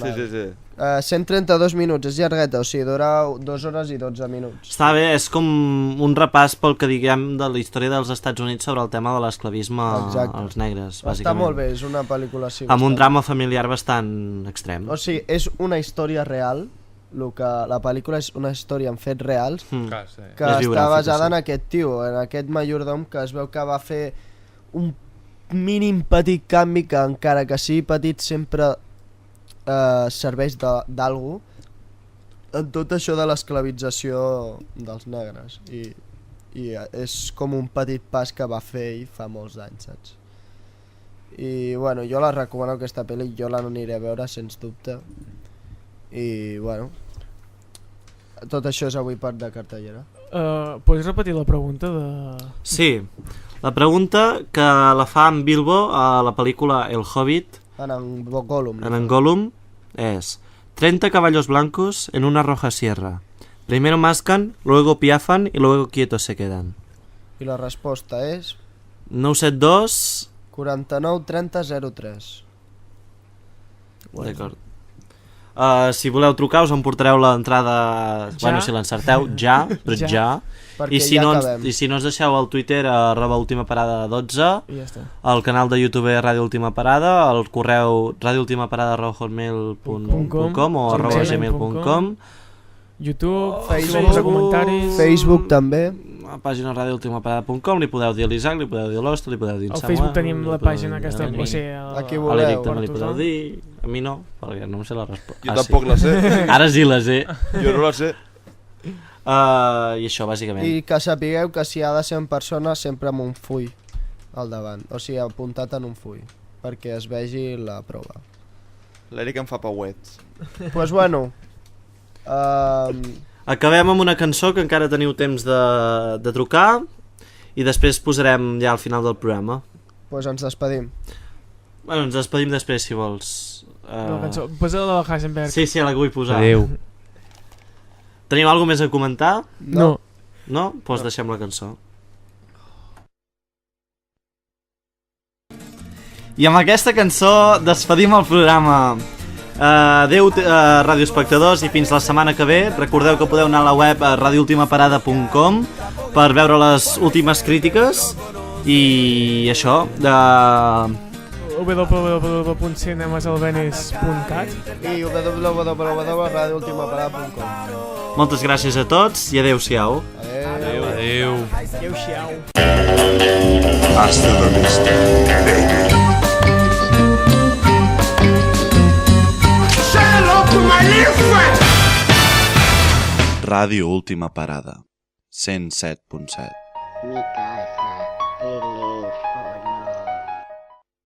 Sí. 132 minuts, és llargueta, o sigui, dura 2 hores i 12 minuts. Està bé, és com un repàs pel que diguem de la història dels Estats Units sobre el tema de l'esclavisme als negres, bàsicament. Està molt bé, és una pel·lícula així. Amb un drama familiar bastant extrem. O sigui, és una història real, la pel·lícula és una història amb fets reals, que està basada en aquest tio, en aquest majordom que es veu que va fer un mínim petit canvi que encara que sigui petit sempre serveix d'algú en tot això de l'esclavització dels negres i és com un petit pas que va fer ell fa molts anys, saps? I bueno, jo la recomano aquesta pel·li, jo la aniré a veure sens dubte. I bueno, tot això és avui part de cartellera. Pots repetir la pregunta de... Sí, la pregunta que la fa en Bilbo a la pel·lícula El Hobbit, En Gollum. en Gollum, és 30 caballos blancos en una roja sierra. Primero mascan, luego piafan y luego quietos se quedan. I la resposta és 972... 49 30 03. D'acord. Si voleu trucar us emportareu l'entrada... Ja? Bueno, si l'encerteu, ja, però Ja. ja. Perquè I si, ja no, acabem. I si no ens deixeu al Twitter @última parada 12, I ja està. al canal de YouTube Ràdio Última Parada, al correu radioultimaparada@hotmail.com o @gmail.com, YouTube, Facebook, posar comentaris... Facebook també. a la pàgina radioultimaparada.com, li podeu dir a l'Isaac, li podeu dir a l'Osta, li podeu dir a Al Samuel, Facebook tenim li la podeu pàgina dir aquesta, a mi. o sigui, A qui A voleu. l'Eric també li Per podeu tothom. dir, a mi no, perquè no em sé la resposta. Jo tampoc la sé. Ara sí la sé. Jo no la sé. I això, bàsicament. I que sapigueu que si ha de ser en persona sempre amb un full al davant, o sigui apuntat en un full, perquè es vegi la prova. L'Eric em fa pauets. Pues bueno, Acabem amb una cançó que encara teniu temps de trucar i després posarem ja al final del programa. pues ens despedim. Bueno, ens despedim després, si vols. La cançó. Posa la de Heisenberg. Sí, sí, la que vull posar. Adéu. Tenim alguna més a comentar? No. No? Doncs deixem la cançó. I amb aquesta cançó despedim el programa. Adéu, radioespectadors, i fins la setmana que ve. Recordeu que podeu anar a la web radioultimaparada.com per veure les últimes crítiques i això www.cinemasalbenis.cat I www.radioultimaparada.com. Moltes gràcies a tots i adéu-siau. Adéu. Adéu. Adéu-siau. Hasta la vista, baby. Say hello to my little friend. Ràdio Última Parada, 107.7. Mi casa.